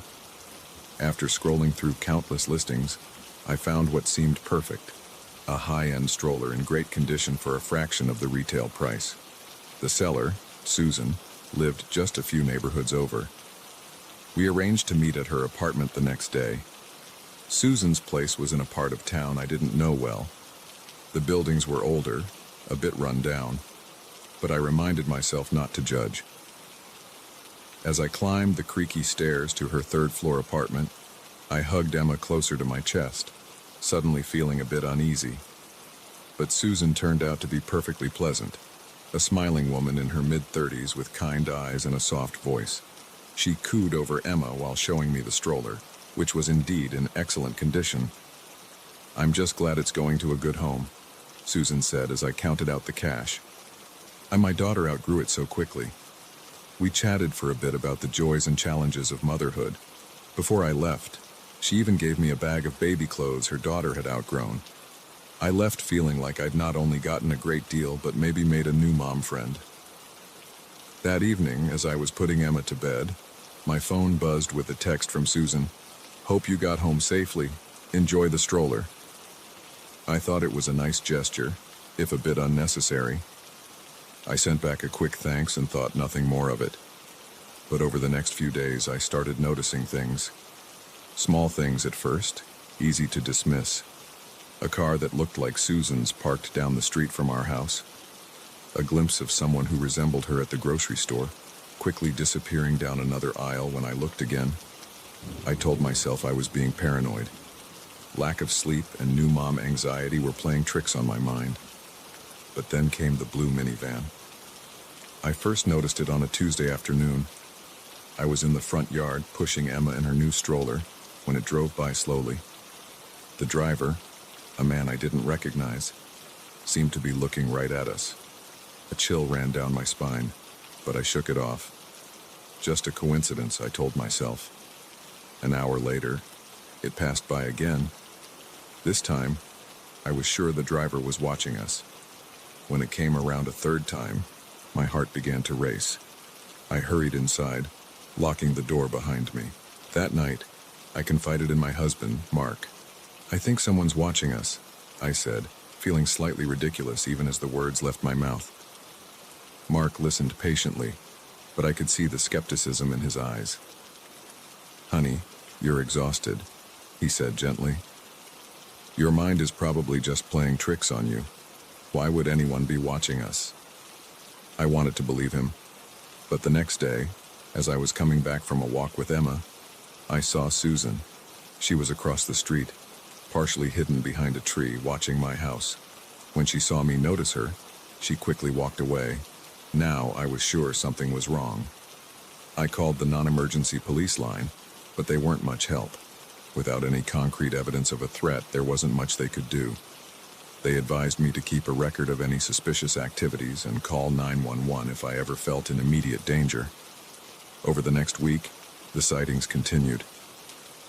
After scrolling through countless listings, I found what seemed perfect, a high-end stroller in great condition for a fraction of the retail price. The seller, Susan, lived just a few neighborhoods over. We arranged to meet at her apartment the next day. Susan's place was in a part of town I didn't know well. The buildings were older, a bit run down, but I reminded myself not to judge. As I climbed the creaky stairs to her third-floor apartment, I hugged Emma closer to my chest, suddenly feeling a bit uneasy. But Susan turned out to be perfectly pleasant, a smiling woman in her mid-30s with kind eyes and a soft voice. She cooed over Emma while showing me the stroller, which was indeed in excellent condition. "I'm just glad it's going to a good home," Susan said as I counted out the cash. My daughter outgrew it so quickly. We chatted for a bit about the joys and challenges of motherhood. Before I left, she even gave me a bag of baby clothes her daughter had outgrown. I left feeling like I'd not only gotten a great deal, but maybe made a new mom friend. That evening, as I was putting Emma to bed, my phone buzzed with a text from Susan. "Hope you got home safely. Enjoy the stroller." I thought it was a nice gesture, if a bit unnecessary. I sent back a quick thanks and thought nothing more of it. But over the next few days, I started noticing things. Small things at first, easy to dismiss. A car that looked like Susan's parked down the street from our house. A glimpse of someone who resembled her at the grocery store, quickly disappearing down another aisle when I looked again. I told myself I was being paranoid. Lack of sleep and new mom anxiety were playing tricks on my mind. But then came the blue minivan. I first noticed it on a Tuesday afternoon. I was in the front yard pushing Emma in her new stroller when it drove by slowly. The driver, a man I didn't recognize, seemed to be looking right at us. A chill ran down my spine, but I shook it off. Just a coincidence, I told myself. An hour later, it passed by again. This time, I was sure the driver was watching us. When it came around a third time, my heart began to race. I hurried inside, locking the door behind me. That night, I confided in my husband, Mark. "I think someone's watching us," I said, feeling slightly ridiculous even as the words left my mouth. Mark listened patiently, but I could see the skepticism in his eyes. "Honey, you're exhausted," he said gently. "Your mind is probably just playing tricks on you. Why would anyone be watching us?" I wanted to believe him, but the next day, as I was coming back from a walk with Emma, I saw Susan. She was across the street, partially hidden behind a tree, watching my house. When she saw me notice her, she quickly walked away. Now I was sure something was wrong. I called the non-emergency police line, but they weren't much help. Without any concrete evidence of a threat, there wasn't much they could do. They advised me to keep a record of any suspicious activities and call 911 if I ever felt in immediate danger. Over the next week, the sightings continued.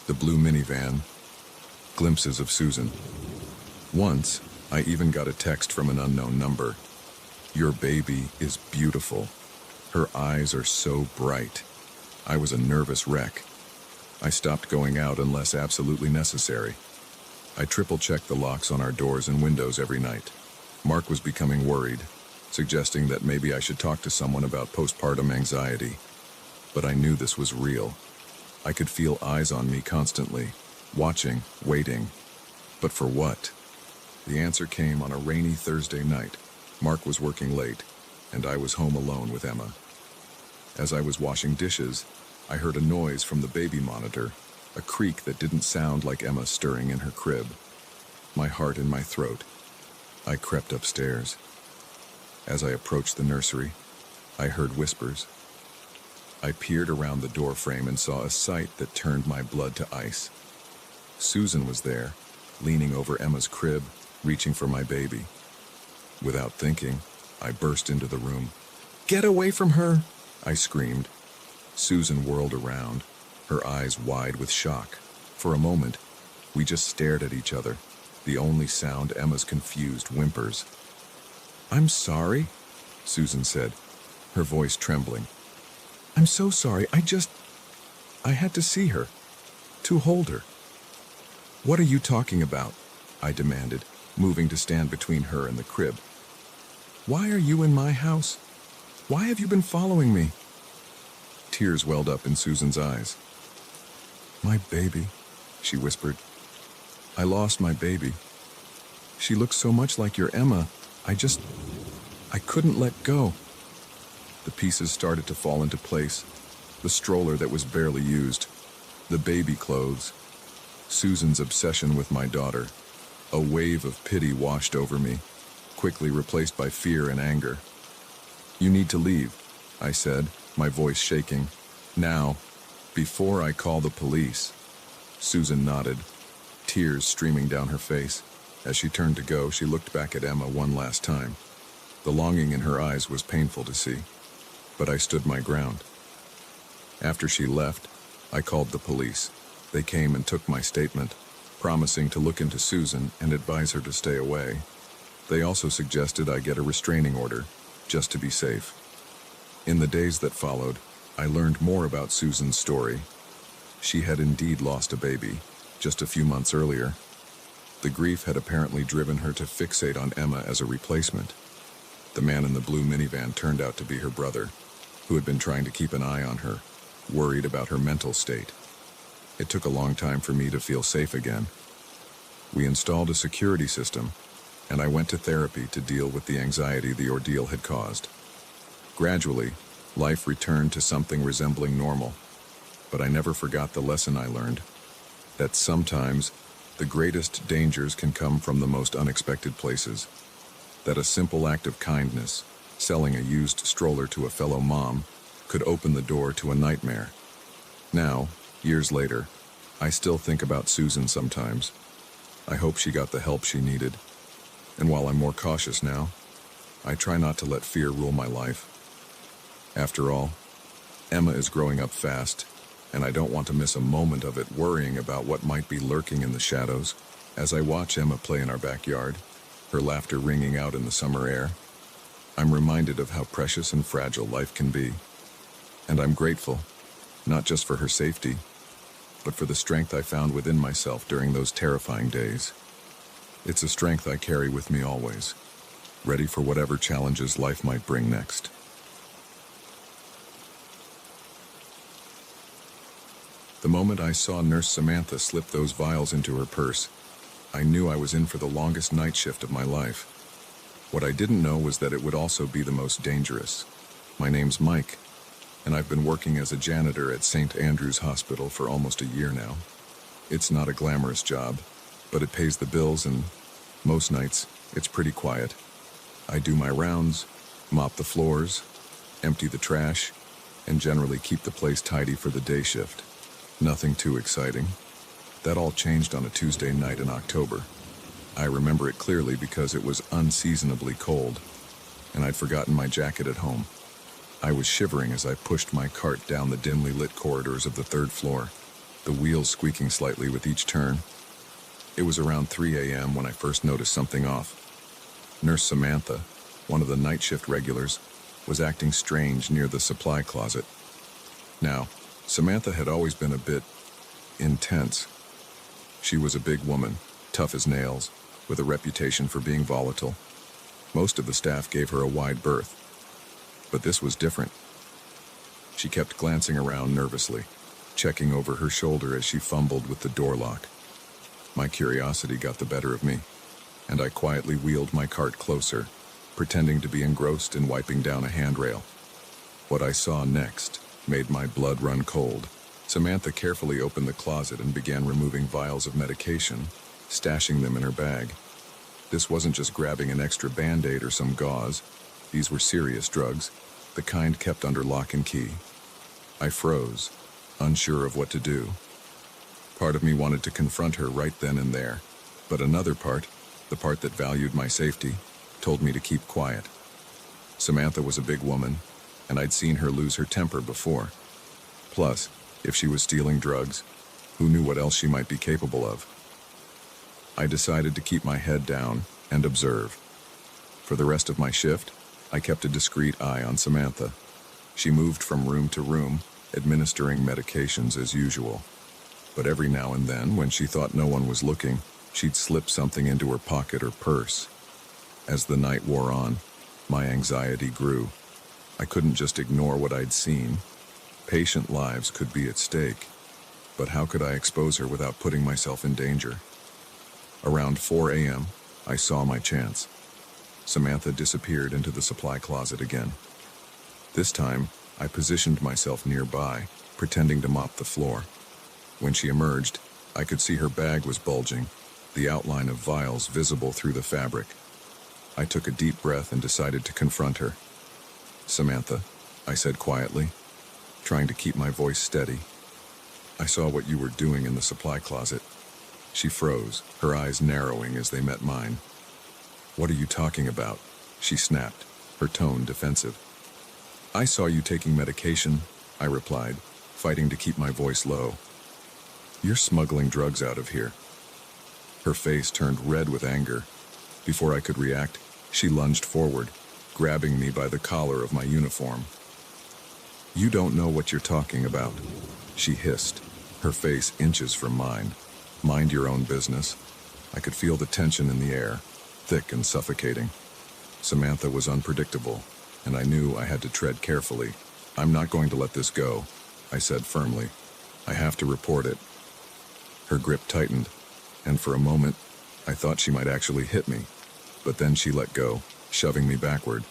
The blue minivan, glimpses of Susan. Once, I even got a text from an unknown number. "Your baby is beautiful. Her eyes are so bright." I was a nervous wreck. I stopped going out unless absolutely necessary. I triple-checked the locks on our doors and windows every night. Mark was becoming worried, suggesting that maybe I should talk to someone about postpartum anxiety. But I knew this was real. I could feel eyes on me constantly, watching, waiting. But for what? The answer came on a rainy Thursday night. Mark was working late, and I was home alone with Emma. As I was washing dishes, I heard a noise from the baby monitor, a creak that didn't sound like Emma stirring in her crib. My heart in my throat. I crept upstairs. As I approached the nursery, I heard whispers. I peered around the doorframe and saw a sight that turned my blood to ice. Susan was there, leaning over Emma's crib, reaching for my baby. Without thinking, I burst into the room. "Get away from her!" I screamed. Susan whirled around, her eyes wide with shock. For a moment, we just stared at each other, the only sound Emma's confused whimpers. "I'm sorry," Susan said, her voice trembling. "I'm so sorry. I had to see her, to hold her." "What are you talking about?" I demanded, moving to stand between her and the crib. "Why are you in my house? Why have you been following me?" Tears welled up in Susan's eyes. "My baby," she whispered. "I lost my baby. She looks so much like your Emma. I couldn't let go." The pieces started to fall into place. The stroller that was barely used, the baby clothes, Susan's obsession with my daughter. A wave of pity washed over me, quickly replaced by fear and anger. "You need to leave," I said, my voice shaking. "Now, before I call the police." Susan nodded, tears streaming down her face. As she turned to go, she looked back at Emma one last time. The longing in her eyes was painful to see, but I stood my ground. After she left, I called the police. They came and took my statement, promising to look into Susan and advise her to stay away. They also suggested I get a restraining order, just to be safe. In the days that followed, I learned more about Susan's story. She had indeed lost a baby, just a few months earlier. The grief had apparently driven her to fixate on Emma as a replacement. The man in the blue minivan turned out to be her brother, who had been trying to keep an eye on her, worried about her mental state. It took a long time for me to feel safe again. We installed a security system, and I went to therapy to deal with the anxiety the ordeal had caused. Gradually, life returned to something resembling normal, but I never forgot the lesson I learned, that sometimes the greatest dangers can come from the most unexpected places, that a simple act of kindness, selling a used stroller to a fellow mom, could open the door to a nightmare. Now, years later, I still think about Susan sometimes. I hope she got the help she needed, and while I'm more cautious now, I try not to let fear rule my life. After all, Emma is growing up fast, and I don't want to miss a moment of it worrying about what might be lurking in the shadows. As I watch Emma play in our backyard, her laughter ringing out in the summer air, I'm reminded of how precious and fragile life can be. And I'm grateful, not just for her safety, but for the strength I found within myself during those terrifying days. It's a strength I carry with me always, ready for whatever challenges life might bring next. The moment I saw Nurse Samantha slip those vials into her purse, I knew I was in for the longest night shift of my life. What I didn't know was that it would also be the most dangerous. My name's Mike, and I've been working as a janitor at St. Andrew's Hospital for almost a year now. It's not a glamorous job, but it pays the bills, and most nights, it's pretty quiet. I do my rounds, mop the floors, empty the trash, and generally keep the place tidy for the day shift. Nothing too exciting. That all changed on a Tuesday night in October. I remember it clearly because it was unseasonably cold, and I'd forgotten my jacket at home. I was shivering as I pushed my cart down the dimly lit corridors of the third floor, the wheels squeaking slightly with each turn. It was around 3 a.m. when I first noticed something off. Nurse Samantha, one of the night shift regulars, was acting strange near the supply closet. Now, Samantha had always been a bit intense. She was a big woman, tough as nails, with a reputation for being volatile. Most of the staff gave her a wide berth. But this was different. She kept glancing around nervously, checking over her shoulder as she fumbled with the door lock. My curiosity got the better of me, and I quietly wheeled my cart closer, pretending to be engrossed in wiping down a handrail. What I saw next made my blood run cold. Samantha carefully opened the closet and began removing vials of medication, stashing them in her bag. This wasn't just grabbing an extra Band-Aid or some gauze. These were serious drugs, the kind kept under lock and key. I froze, unsure of what to do. Part of me wanted to confront her right then and there, but another part, the part that valued my safety, told me to keep quiet. Samantha was a big woman, and I'd seen her lose her temper before. Plus, if she was stealing drugs, who knew what else she might be capable of? I decided to keep my head down and observe. For the rest of my shift, I kept a discreet eye on Samantha. She moved from room to room, administering medications as usual. But every now and then, when she thought no one was looking, she'd slip something into her pocket or purse. As the night wore on, my anxiety grew. I couldn't just ignore what I'd seen. Patient lives could be at stake. But how could I expose her without putting myself in danger? Around 4 a.m., I saw my chance. Samantha disappeared into the supply closet again. This time, I positioned myself nearby, pretending to mop the floor. When she emerged, I could see her bag was bulging, the outline of vials visible through the fabric. I took a deep breath and decided to confront her. "Samantha," I said quietly, trying to keep my voice steady. "I saw what you were doing in the supply closet." She froze, her eyes narrowing as they met mine. "What are you talking about?" she snapped, her tone defensive. "I saw you taking medication," I replied, fighting to keep my voice low. "You're smuggling drugs out of here." Her face turned red with anger. Before I could react, she lunged forward, grabbing me by the collar of my uniform. "You don't know what you're talking about," she hissed, her face inches from mine. "Mind your own business." I could feel the tension in the air, thick and suffocating. Samantha was unpredictable, and I knew I had to tread carefully. "I'm not going to let this go," I said firmly. "I have to report it." Her grip tightened, and for a moment, I thought she might actually hit me. But then she let go, shoving me backward.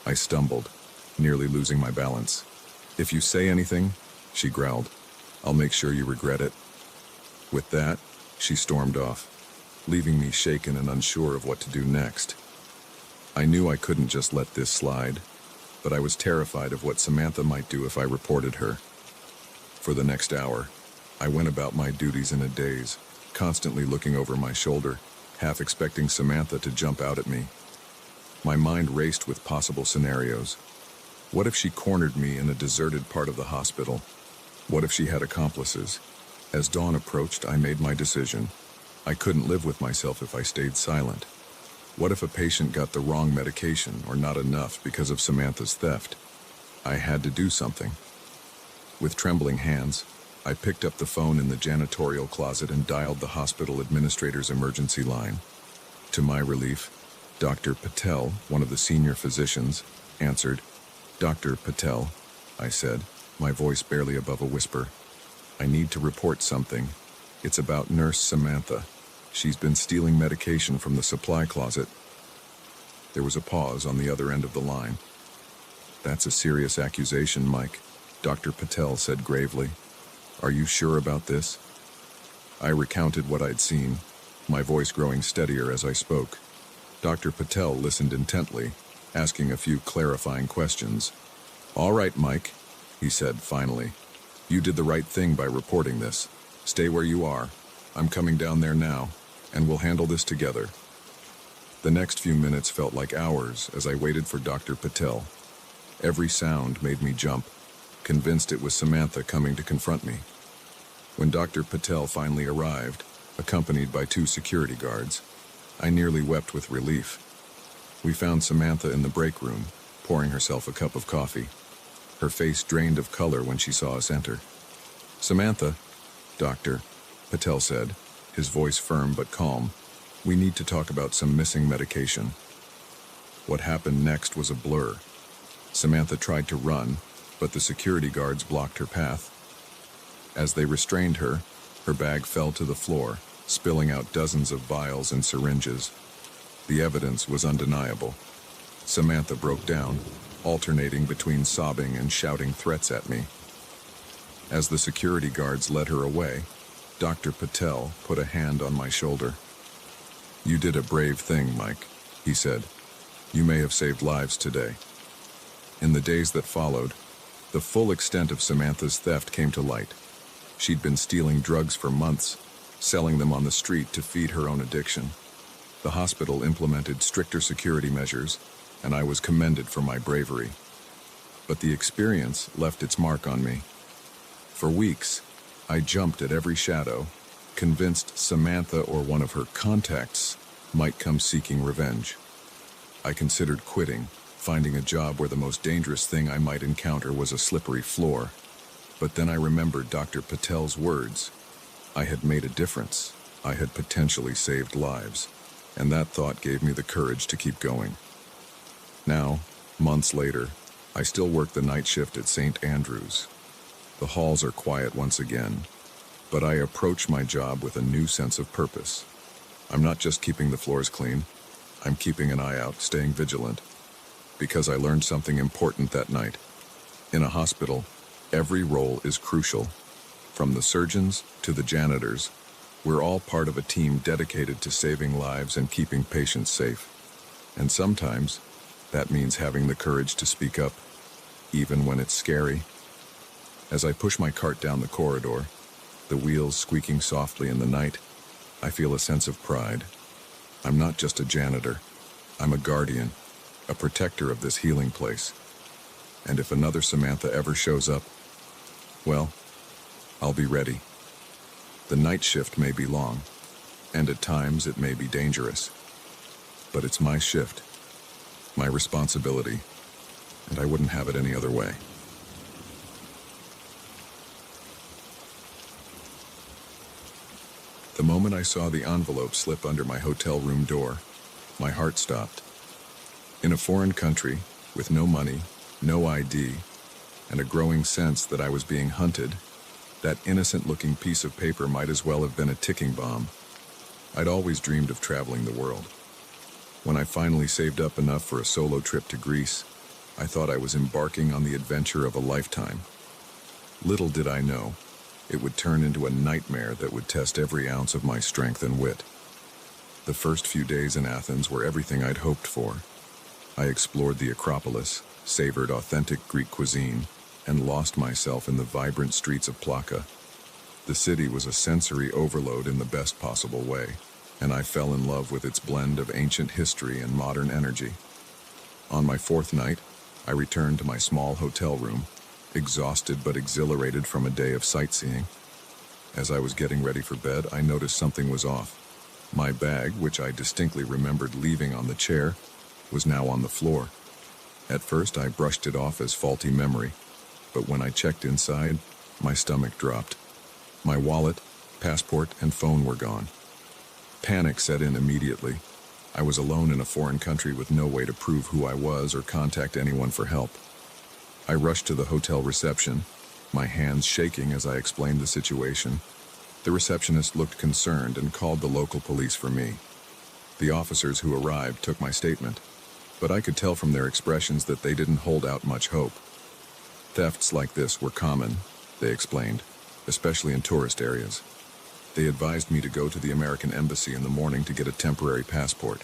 I stumbled, nearly losing my balance. "If you say anything," she growled, "I'll make sure you regret it." With that, she stormed off, leaving me shaken and unsure of what to do next. I knew I couldn't just let this slide, but I was terrified of what Samantha might do if I reported her. For the next hour, I went about my duties in a daze, constantly looking over my shoulder, half expecting Samantha to jump out at me. My mind raced with possible scenarios. What if she cornered me in a deserted part of the hospital? What if she had accomplices? As dawn approached, I made my decision. I couldn't live with myself if I stayed silent. What if a patient got the wrong medication or not enough because of Samantha's theft? I had to do something. With trembling hands, I picked up the phone in the janitorial closet and dialed the hospital administrator's emergency line. To my relief, Dr. Patel, one of the senior physicians, answered. "Dr. Patel," I said, my voice barely above a whisper. "I need to report something. It's about Nurse Samantha. She's been stealing medication from the supply closet." There was a pause on the other end of the line. "That's a serious accusation, Mike," Dr. Patel said gravely. "Are you sure about this?" I recounted what I'd seen, my voice growing steadier as I spoke. Dr. Patel listened intently, asking a few clarifying questions. "All right, Mike," he said finally. "You did the right thing by reporting this. Stay where you are. I'm coming down there now, and we'll handle this together." The next few minutes felt like hours as I waited for Dr. Patel. Every sound made me jump, convinced it was Samantha coming to confront me. When Dr. Patel finally arrived, accompanied by 2 security guards, I nearly wept with relief. We found Samantha in the break room, pouring herself a cup of coffee. Her face drained of color when she saw us enter. "Samantha," Dr. Patel said, his voice firm but calm, "we need to talk about some missing medication." What happened next was a blur. Samantha tried to run, but the security guards blocked her path. As they restrained her, her bag fell to the floor, spilling out dozens of vials and syringes. The evidence was undeniable. Samantha broke down, alternating between sobbing and shouting threats at me. As the security guards led her away, Dr. Patel put a hand on my shoulder. "You did a brave thing, Mike," he said. "You may have saved lives today." In the days that followed, the full extent of Samantha's theft came to light. She'd been stealing drugs for months, selling them on the street to feed her own addiction. The hospital implemented stricter security measures, and I was commended for my bravery. But the experience left its mark on me. For weeks, I jumped at every shadow, convinced Samantha or one of her contacts might come seeking revenge. I considered quitting, finding a job where the most dangerous thing I might encounter was a slippery floor. But then I remembered Dr. Patel's words. I had made a difference. I had potentially saved lives. And that thought gave me the courage to keep going. Now, months later, I still work the night shift at St. Andrews. The halls are quiet once again, but I approach my job with a new sense of purpose. I'm not just keeping the floors clean, I'm keeping an eye out, staying vigilant. Because I learned something important that night. In a hospital, every role is crucial. From the surgeons to the janitors, we're all part of a team dedicated to saving lives and keeping patients safe. And sometimes, that means having the courage to speak up, even when it's scary. As I push my cart down the corridor, the wheels squeaking softly in the night, I feel a sense of pride. I'm not just a janitor. I'm a guardian, a protector of this healing place. And if another Samantha ever shows up, well, I'll be ready. The night shift may be long, and at times it may be dangerous. But it's my shift, my responsibility, and I wouldn't have it any other way. The moment I saw the envelope slip under my hotel room door, my heart stopped. In a foreign country, with no money, no ID, and a growing sense that I was being hunted, that innocent-looking piece of paper might as well have been a ticking bomb. I'd always dreamed of traveling the world. When I finally saved up enough for a solo trip to Greece, I thought I was embarking on the adventure of a lifetime. Little did I know, it would turn into a nightmare that would test every ounce of my strength and wit. The first few days in Athens were everything I'd hoped for. I explored the Acropolis, savored authentic Greek cuisine, and lost myself in the vibrant streets of Plaka. The city was a sensory overload in the best possible way, and I fell in love with its blend of ancient history and modern energy. On my 4th night, I returned to my small hotel room, exhausted but exhilarated from a day of sightseeing. As I was getting ready for bed, I noticed something was off. My bag, which I distinctly remembered leaving on the chair, was now on the floor. At first, I brushed it off as faulty memory, but when I checked inside, my stomach dropped. My wallet, passport, and phone were gone. Panic set in immediately. I was alone in a foreign country with no way to prove who I was or contact anyone for help. I rushed to the hotel reception, my hands shaking as I explained the situation. The receptionist looked concerned and called the local police for me. The officers who arrived took my statement, but I could tell from their expressions that they didn't hold out much hope. Thefts like this were common, they explained, especially in tourist areas. They advised me to go to the American embassy in the morning to get a temporary passport.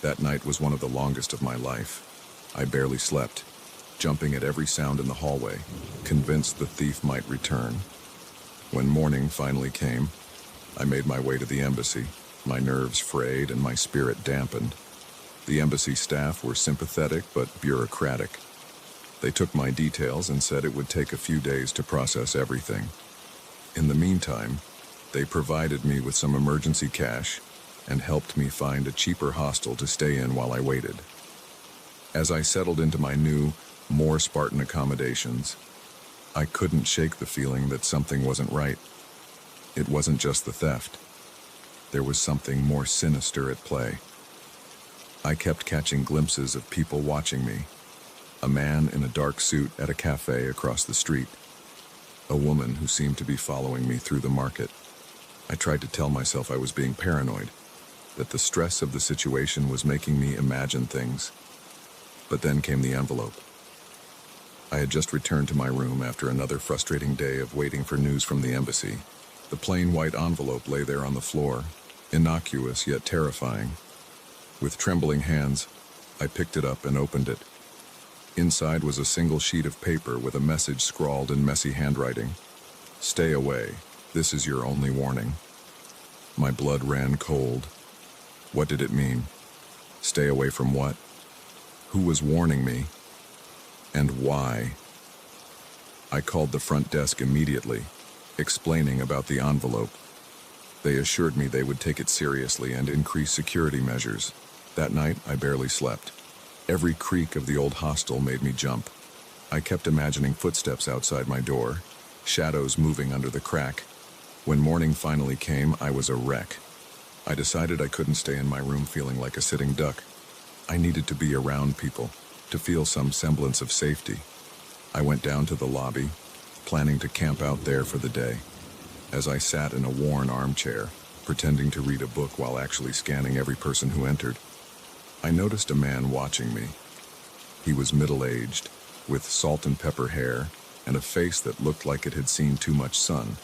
That night was one of the longest of my life. I barely slept, jumping at every sound in the hallway, convinced the thief might return. When morning finally came, I made my way to the embassy, my nerves frayed and my spirit dampened. The embassy staff were sympathetic but bureaucratic. They took my details and said it would take a few days to process everything. In the meantime, they provided me with some emergency cash and helped me find a cheaper hostel to stay in while I waited. As I settled into my new, more Spartan accommodations, I couldn't shake the feeling that something wasn't right. It wasn't just the theft. There was something more sinister at play. I kept catching glimpses of people watching me. A man in a dark suit at a cafe across the street. A woman who seemed to be following me through the market. I tried to tell myself I was being paranoid, that the stress of the situation was making me imagine things. But then came the envelope. I had just returned to my room after another frustrating day of waiting for news from the embassy. The plain white envelope lay there on the floor, innocuous yet terrifying. With trembling hands, I picked it up and opened it. Inside was a single sheet of paper with a message scrawled in messy handwriting. "Stay away. This is your only warning." My blood ran cold. What did it mean? Stay away from what? Who was warning me? And why? I called the front desk immediately, explaining about the envelope. They assured me they would take it seriously and increase security measures. That night, I barely slept. Every creak of the old hostel made me jump. I kept imagining footsteps outside my door, shadows moving under the crack. When morning finally came, I was a wreck. I decided I couldn't stay in my room feeling like a sitting duck. I needed to be around people, to feel some semblance of safety. I went down to the lobby, planning to camp out there for the day. As I sat in a worn armchair, pretending to read a book while actually scanning every person who entered, I noticed a man watching me. He was middle-aged, with salt and pepper hair, and a face that looked like it had seen too much sun.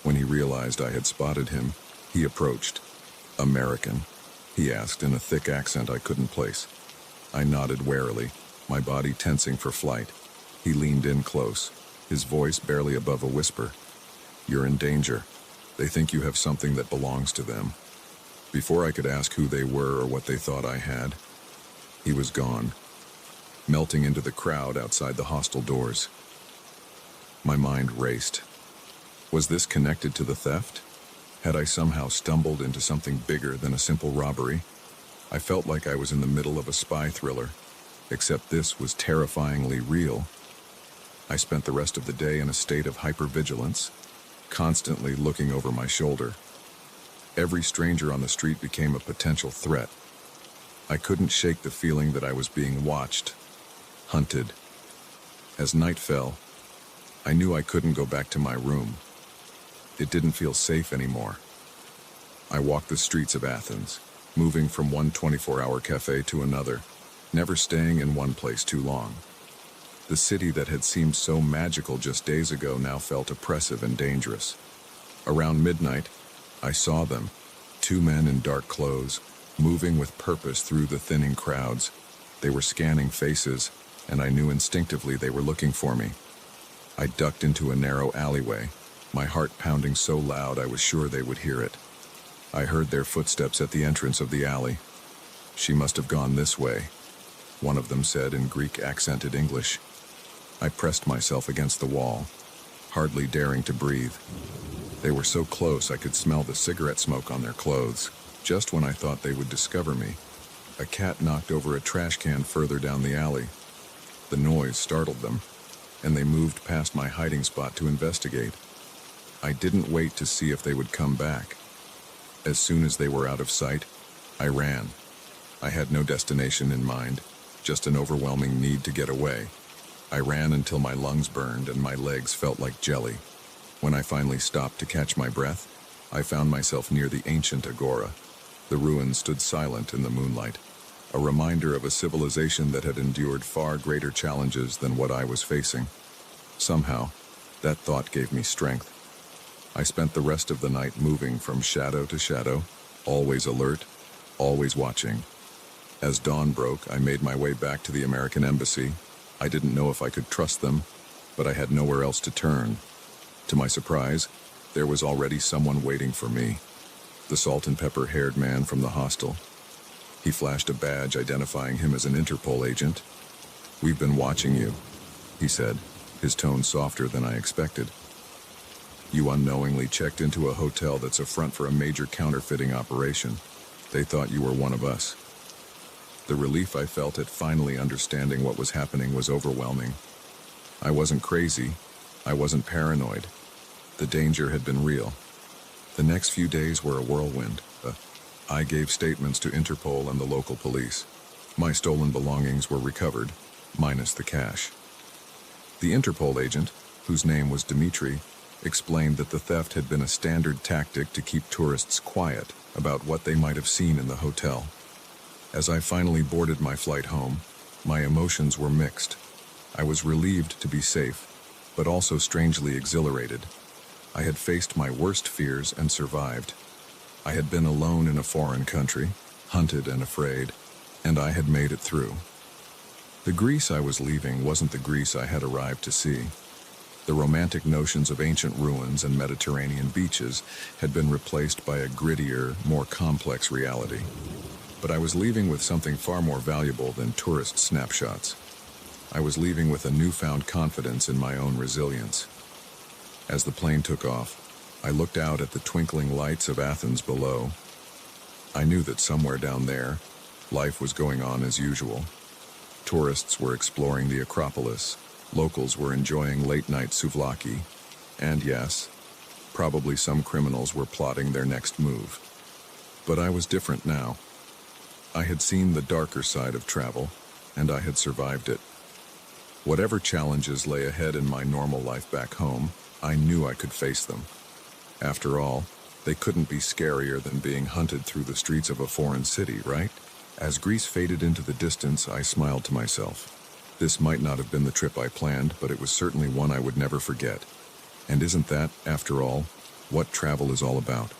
When he realized I had spotted him, he approached. "American?" he asked in a thick accent I couldn't place. I nodded warily, my body tensing for flight. He leaned in close, his voice barely above a whisper. "You're in danger. They think you have something that belongs to them." Before I could ask who they were or what they thought I had, he was gone, melting into the crowd outside the hostel doors. My mind raced. Was this connected to the theft? Had I somehow stumbled into something bigger than a simple robbery? I felt like I was in the middle of a spy thriller, except this was terrifyingly real. I spent the rest of the day in a state of hypervigilance, constantly looking over my shoulder. Every stranger on the street became a potential threat. I couldn't shake the feeling that I was being watched, hunted. As night fell, I knew I couldn't go back to my room. It didn't feel safe anymore. I walked the streets of Athens, moving from one 24-hour cafe to another, never staying in one place too long. The city that had seemed so magical just days ago now felt oppressive and dangerous. Around midnight, I saw them, two men in dark clothes, moving with purpose through the thinning crowds. They were scanning faces, and I knew instinctively they were looking for me. I ducked into a narrow alleyway, my heart pounding so loud I was sure they would hear it. I heard their footsteps at the entrance of the alley. "She must have gone this way," one of them said in Greek-accented English. I pressed myself against the wall, hardly daring to breathe. They were so close I could smell the cigarette smoke on their clothes. Just when I thought they would discover me, a cat knocked over a trash can further down the alley. The noise startled them, and they moved past my hiding spot to investigate. I didn't wait to see if they would come back. As soon as they were out of sight, I ran. I had no destination in mind, just an overwhelming need to get away. I ran until my lungs burned and my legs felt like jelly. When I finally stopped to catch my breath, I found myself near the ancient agora. The ruins stood silent in the moonlight, a reminder of a civilization that had endured far greater challenges than what I was facing. Somehow, that thought gave me strength. I spent the rest of the night moving from shadow to shadow, always alert, always watching. As dawn broke, I made my way back to the American embassy. I didn't know if I could trust them, but I had nowhere else to turn. To my surprise, there was already someone waiting for me. The salt and pepper haired man from the hostel. He flashed a badge identifying him as an Interpol agent. "We've been watching you," he said, his tone softer than I expected. "You unknowingly checked into a hotel that's a front for a major counterfeiting operation. They thought you were one of us." The relief I felt at finally understanding what was happening was overwhelming. I wasn't crazy. I wasn't paranoid. The danger had been real. The next few days were a whirlwind. I gave statements to Interpol and the local police. My stolen belongings were recovered, minus the cash. The Interpol agent, whose name was Dmitri, explained that the theft had been a standard tactic to keep tourists quiet about what they might have seen in the hotel. As I finally boarded my flight home, my emotions were mixed. I was relieved to be safe, but also strangely exhilarated. I had faced my worst fears and survived. I had been alone in a foreign country, hunted and afraid, and I had made it through. The Greece I was leaving wasn't the Greece I had arrived to see. The romantic notions of ancient ruins and Mediterranean beaches had been replaced by a grittier, more complex reality. But I was leaving with something far more valuable than tourist snapshots. I was leaving with a newfound confidence in my own resilience. As the plane took off, I looked out at the twinkling lights of Athens below. I knew that somewhere down there, life was going on as usual. Tourists were exploring the Acropolis, locals were enjoying late-night souvlaki, and yes, probably some criminals were plotting their next move. But I was different now. I had seen the darker side of travel, and I had survived it. Whatever challenges lay ahead in my normal life back home, I knew I could face them. After all, they couldn't be scarier than being hunted through the streets of a foreign city, right? As Greece faded into the distance, I smiled to myself. This might not have been the trip I planned, but it was certainly one I would never forget. And isn't that, after all, what travel is all about?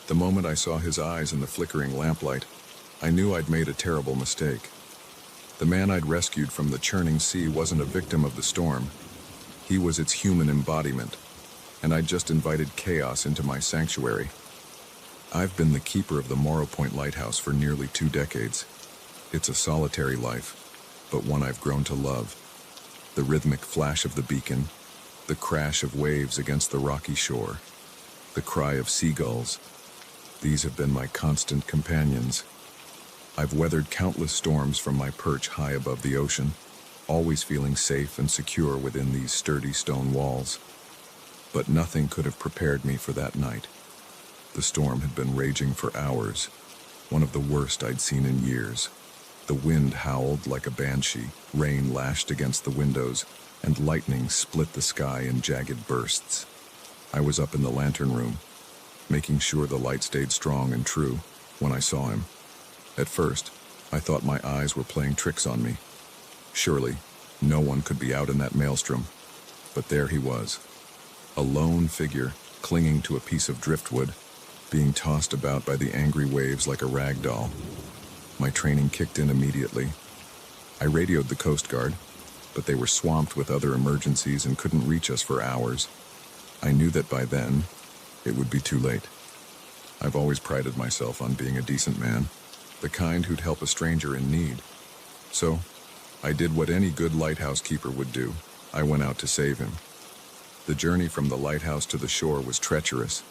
The moment I saw his eyes in the flickering lamplight, I knew I'd made a terrible mistake. The man I'd rescued from the churning sea wasn't a victim of the storm. He was its human embodiment, and I'd just invited chaos into my sanctuary. I've been the keeper of the Morro Point Lighthouse for nearly 2 decades. It's a solitary life, but one I've grown to love. The rhythmic flash of the beacon, the crash of waves against the rocky shore, the cry of seagulls. These have been my constant companions. I've weathered countless storms from my perch high above the ocean, always feeling safe and secure within these sturdy stone walls. But nothing could have prepared me for that night. The storm had been raging for hours, one of the worst I'd seen in years. The wind howled like a banshee, rain lashed against the windows, and lightning split the sky in jagged bursts. I was up in the lantern room, making sure the light stayed strong and true, when I saw him. At first, I thought my eyes were playing tricks on me. Surely, no one could be out in that maelstrom. But there he was, a lone figure clinging to a piece of driftwood, being tossed about by the angry waves like a rag doll. My training kicked in immediately. I radioed the Coast Guard, but they were swamped with other emergencies and couldn't reach us for hours. I knew that by then, it would be too late. I've always prided myself on being a decent man, the kind who'd help a stranger in need. So, I did what any good lighthouse keeper would do. I went out to save him. The journey from the lighthouse to the shore was treacherous.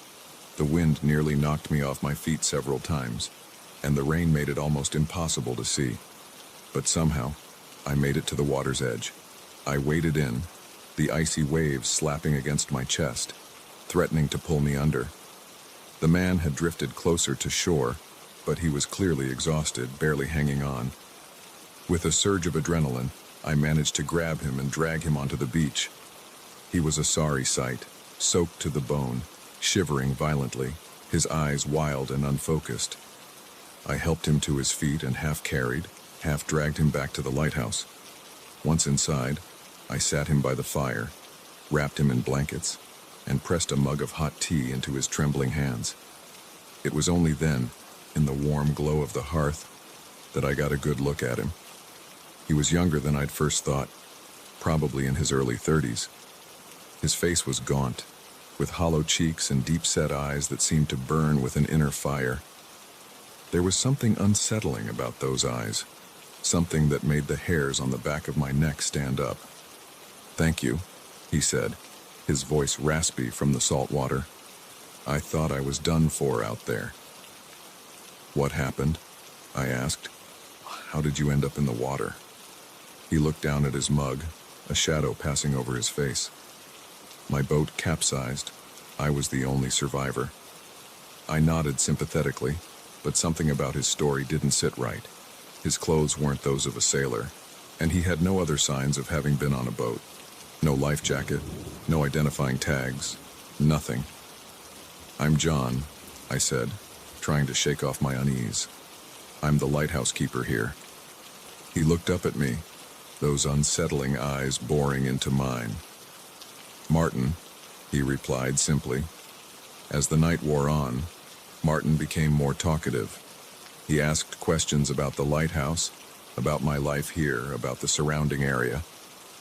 The wind nearly knocked me off my feet several times, and the rain made it almost impossible to see. But somehow, I made it to the water's edge. I waded in, the icy waves slapping against my chest, threatening to pull me under. The man had drifted closer to shore, but he was clearly exhausted, barely hanging on. With a surge of adrenaline, I managed to grab him and drag him onto the beach. He was a sorry sight, soaked to the bone, shivering violently, his eyes wild and unfocused. I helped him to his feet and half-carried, half-dragged him back to the lighthouse. Once inside, I sat him by the fire, wrapped him in blankets, and pressed a mug of hot tea into his trembling hands. It was only then, in the warm glow of the hearth, that I got a good look at him. He was younger than I'd first thought, probably in his early 30s. His face was gaunt, with hollow cheeks and deep-set eyes that seemed to burn with an inner fire. There was something unsettling about those eyes, something that made the hairs on the back of my neck stand up. "Thank you," he said, his voice raspy from the salt water. "I thought I was done for out there." "What happened?" I asked. "How did you end up in the water?" He looked down at his mug, a shadow passing over his face. "My boat capsized. I was the only survivor." I nodded sympathetically, but something about his story didn't sit right. His clothes weren't those of a sailor, and he had no other signs of having been on a boat. No life jacket, no identifying tags, nothing. "I'm John," I said, trying to shake off my unease. "I'm the lighthouse keeper here." He looked up at me, those unsettling eyes boring into mine. "Martin," he replied simply. As the night wore on, Martin became more talkative. He asked questions about the lighthouse, about my life here, about the surrounding area.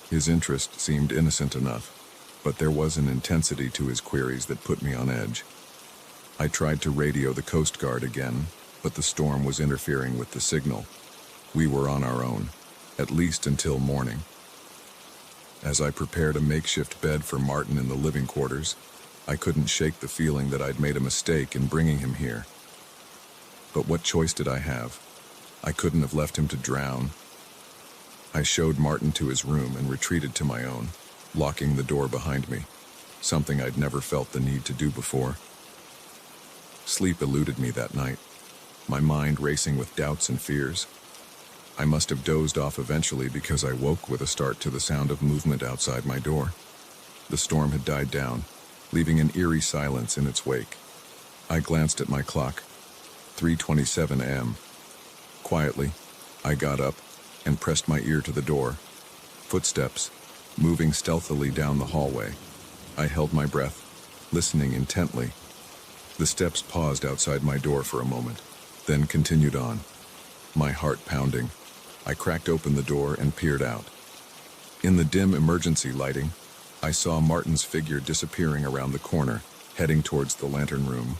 His interest seemed innocent enough, but there was an intensity to his queries that put me on edge. I tried to radio the Coast Guard again, but the storm was interfering with the signal. We were on our own, at least until morning. As I prepared a makeshift bed for Martin in the living quarters, I couldn't shake the feeling that I'd made a mistake in bringing him here. But what choice did I have? I couldn't have left him to drown. I showed Martin to his room and retreated to my own, locking the door behind me, something I'd never felt the need to do before. Sleep eluded me that night, my mind racing with doubts and fears. I must have dozed off eventually because I woke with a start to the sound of movement outside my door. The storm had died down, leaving an eerie silence in its wake. I glanced at my clock, 3:27 a.m. Quietly, I got up and pressed my ear to the door. Footsteps, moving stealthily down the hallway. I held my breath, listening intently. The steps paused outside my door for a moment, then continued on. My heart pounding, I cracked open the door and peered out. In the dim emergency lighting, I saw Martin's figure disappearing around the corner, heading towards the lantern room.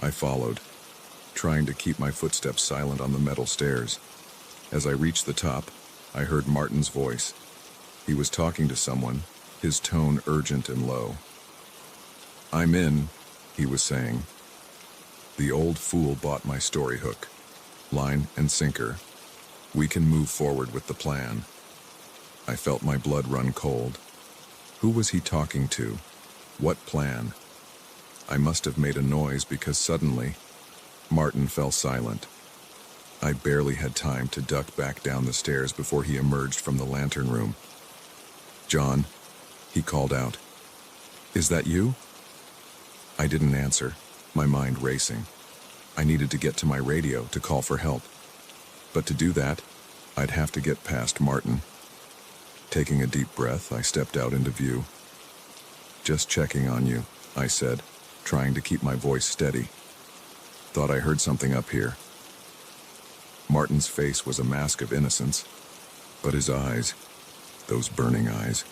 I followed, trying to keep my footsteps silent on the metal stairs. As I reached the top, I heard Martin's voice. He was talking to someone, his tone urgent and low. "I'm in," he was saying. The old fool bought my story hook. Line and sinker. We can move forward with the plan. I felt my blood run cold. Who was he talking to? What plan? I must have made a noise because suddenly, Martin fell silent. I barely had time to duck back down the stairs before he emerged from the lantern room. "John," he called out. "Is that you?" I didn't answer, my mind racing. I needed to get to my radio to call for help. But to do that, I'd have to get past Martin. Taking a deep breath, I stepped out into view. "Just checking on you," I said, trying to keep my voice steady. "Thought I heard something up here." Martin's face was a mask of innocence, but his eyes, those burning eyes,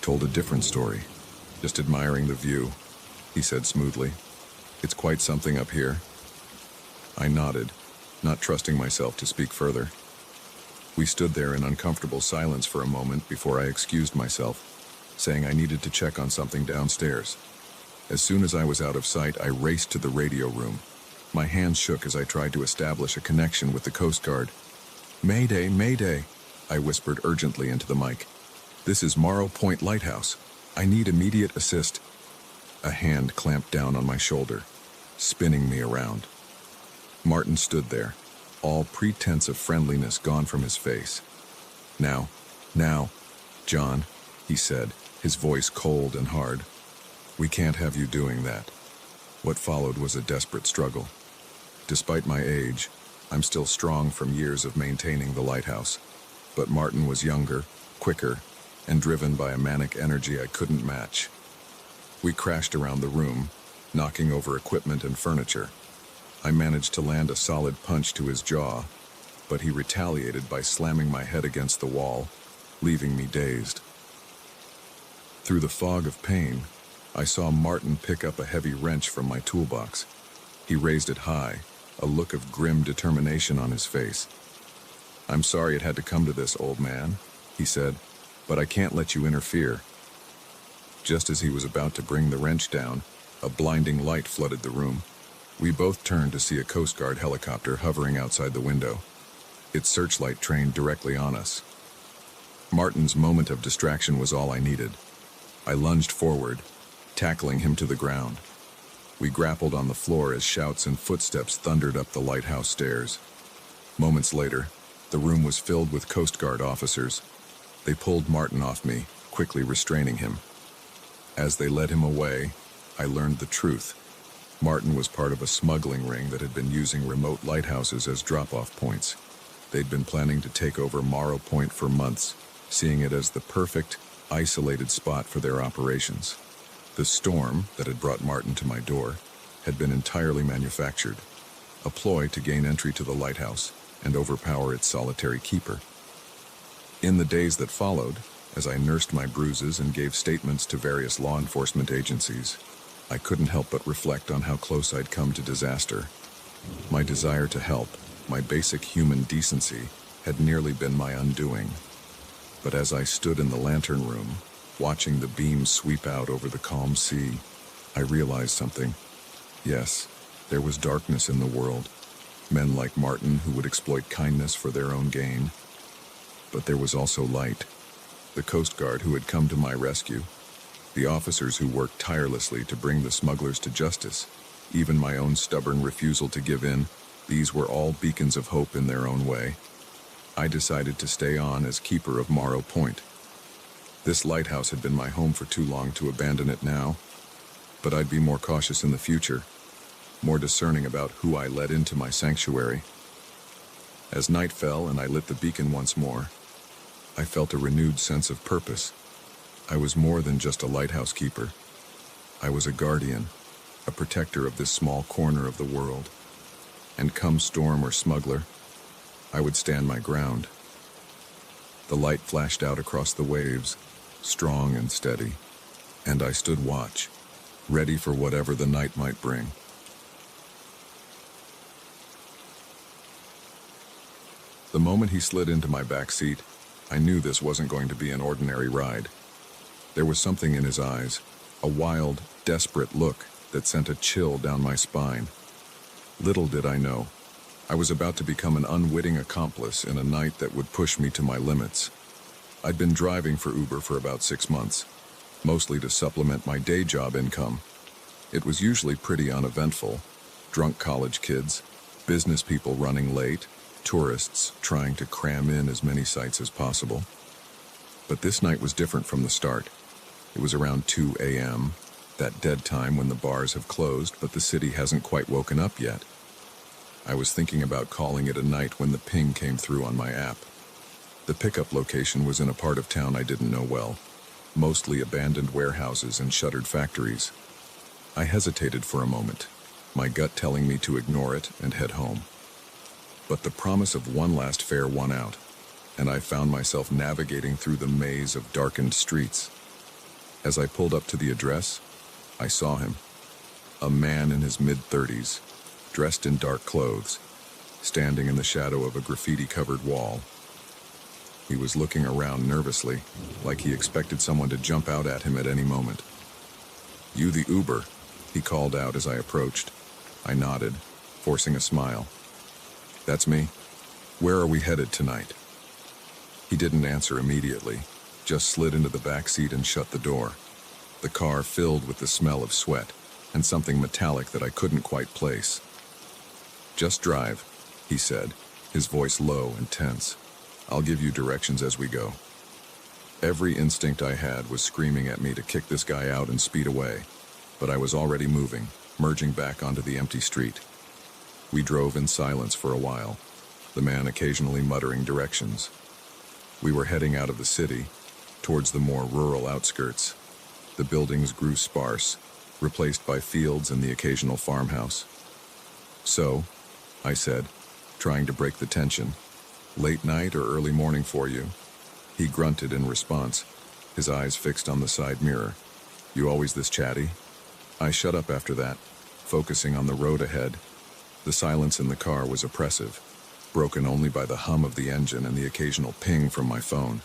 told a different story. "Just admiring the view," he said smoothly. "It's quite something up here." I nodded, not trusting myself to speak further. We stood there in uncomfortable silence for a moment before I excused myself, saying I needed to check on something downstairs. As soon as I was out of sight, I raced to the radio room. My hands shook as I tried to establish a connection with the Coast Guard. "Mayday, mayday," I whispered urgently into the mic. This is Morrow Point Lighthouse. I need immediate assist. A hand clamped down on my shoulder, spinning me around. Martin stood there, all pretense of friendliness gone from his face. Now, John, he said, his voice cold and hard. We can't have you doing that. What followed was a desperate struggle. Despite my age, I'm still strong from years of maintaining the lighthouse. But Martin was younger, quicker, and driven by a manic energy I couldn't match. We crashed around the room, knocking over equipment and furniture. I managed to land a solid punch to his jaw, but he retaliated by slamming my head against the wall, leaving me dazed. Through the fog of pain, I saw Martin pick up a heavy wrench from my toolbox. He raised it high, a look of grim determination on his face. I'm sorry it had to come to this, old man, he said, but I can't let you interfere. Just as he was about to bring the wrench down, a blinding light flooded the room. We both turned to see a Coast Guard helicopter hovering outside the window. Its searchlight trained directly on us. Martin's moment of distraction was all I needed. I lunged forward, tackling him to the ground. We grappled on the floor as shouts and footsteps thundered up the lighthouse stairs. Moments later, the room was filled with Coast Guard officers. They pulled Martin off me, quickly restraining him. As they led him away, I learned the truth. Martin was part of a smuggling ring that had been using remote lighthouses as drop-off points. They'd been planning to take over Morrow Point for months, seeing it as the perfect, isolated spot for their operations. The storm that had brought Martin to my door had been entirely manufactured, a ploy to gain entry to the lighthouse and overpower its solitary keeper. In the days that followed, as I nursed my bruises and gave statements to various law enforcement agencies, I couldn't help but reflect on how close I'd come to disaster. My desire to help, my basic human decency, had nearly been my undoing. But as I stood in the lantern room, watching the beams sweep out over the calm sea, I realized something. Yes, there was darkness in the world. Men like Martin who would exploit kindness for their own gain. But there was also light. The Coast Guard who had come to my rescue. The officers who worked tirelessly to bring the smugglers to justice. Even my own stubborn refusal to give in. These were all beacons of hope in their own way. I decided to stay on as keeper of Morrow Point. This lighthouse had been my home for too long to abandon it now, but I'd be more cautious in the future, more discerning about who I let into my sanctuary. As night fell and I lit the beacon once more, I felt a renewed sense of purpose. I was more than just a lighthouse keeper. I was a guardian, a protector of this small corner of the world. And come storm or smuggler, I would stand my ground. The light flashed out across the waves, strong and steady, and I stood watch, ready for whatever the night might bring. The moment he slid into my back seat, I knew this wasn't going to be an ordinary ride. There was something in his eyes, a wild, desperate look that sent a chill down my spine. Little did I know, I was about to become an unwitting accomplice in a night that would push me to my limits. I'd been driving for Uber for about 6 months, mostly to supplement my day job income. It was usually pretty uneventful. Drunk college kids, business people running late, tourists trying to cram in as many sights as possible. But this night was different from the start. It was around 2 a.m., that dead time when the bars have closed but the city hasn't quite woken up yet. I was thinking about calling it a night when the ping came through on my app. The pickup location was in a part of town I didn't know well, mostly abandoned warehouses and shuttered factories. I hesitated for a moment, my gut telling me to ignore it and head home. But the promise of one last fare won out, and I found myself navigating through the maze of darkened streets. As I pulled up to the address, I saw him, a man in his mid-30s, dressed in dark clothes, standing in the shadow of a graffiti-covered wall. He was looking around nervously, like he expected someone to jump out at him at any moment. "You the Uber?" he called out as I approached. I nodded, forcing a smile. "That's me. Where are we headed tonight?" He didn't answer immediately, just slid into the back seat and shut the door. The car filled with the smell of sweat and something metallic that I couldn't quite place. "Just drive," he said, his voice low and tense. "I'll give you directions as we go." Every instinct I had was screaming at me to kick this guy out and speed away, but I was already moving, merging back onto the empty street. We drove in silence for a while, the man occasionally muttering directions. We were heading out of the city, towards the more rural outskirts. The buildings grew sparse, replaced by fields and the occasional farmhouse. "So," I said, trying to break the tension, "late night or early morning for you?" He grunted in response, his eyes fixed on the side mirror. "You always this chatty?" I shut up after that, focusing on the road ahead. The silence in the car was oppressive, broken only by the hum of the engine and the occasional ping from my phone.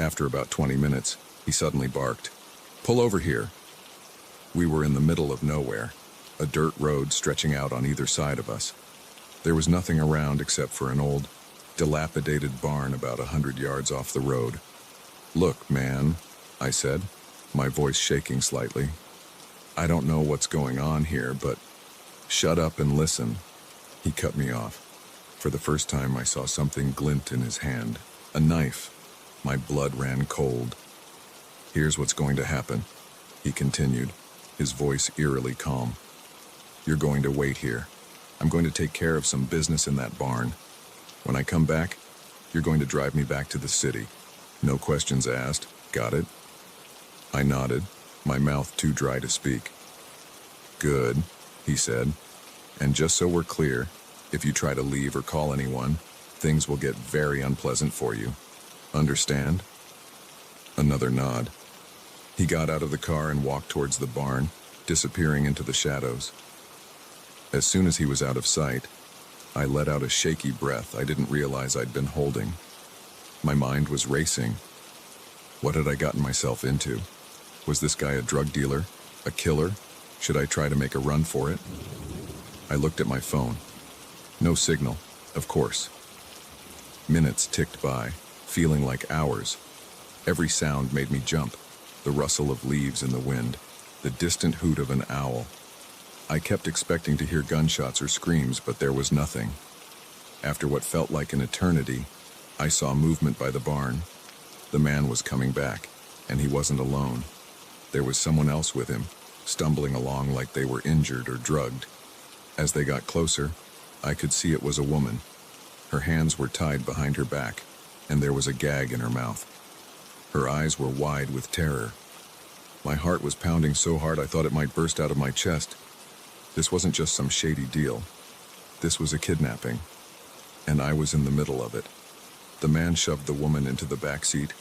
After about 20 minutes, he suddenly barked, "Pull over here." We were in the middle of nowhere, a dirt road stretching out on either side of us. There was nothing around except for an old, dilapidated barn about 100 yards off the road. "Look, man," I said, my voice shaking slightly. "I don't know what's going on here, but shut up and listen." He cut me off. For the first time, I saw something glint in his hand, a knife. My blood ran cold. "Here's what's going to happen," he continued, his voice eerily calm. "You're going to wait here. I'm going to take care of some business in that barn. When I come back, you're going to drive me back to the city. No questions asked. Got it?" I nodded, my mouth too dry to speak. "Good," he said. "And just so we're clear, if you try to leave or call anyone, things will get very unpleasant for you. Understand?" Another nod. He got out of the car and walked towards the barn, disappearing into the shadows. As soon as he was out of sight, I let out a shaky breath I didn't realize I'd been holding. My mind was racing. What had I gotten myself into? Was this guy a drug dealer? A killer? Should I try to make a run for it? I looked at my phone. No signal, of course. Minutes ticked by, feeling like hours. Every sound made me jump. The rustle of leaves in the wind, the distant hoot of an owl. I kept expecting to hear gunshots or screams, but there was nothing. After what felt like an eternity, I saw movement by the barn. The man was coming back, and he wasn't alone. There was someone else with him, stumbling along like they were injured or drugged. As they got closer, I could see it was a woman. Her hands were tied behind her back, and there was a gag in her mouth. Her eyes were wide with terror. My heart was pounding so hard I thought it might burst out of my chest. This wasn't just some shady deal. This was a kidnapping, and I was in the middle of it. The man shoved the woman into the back seat,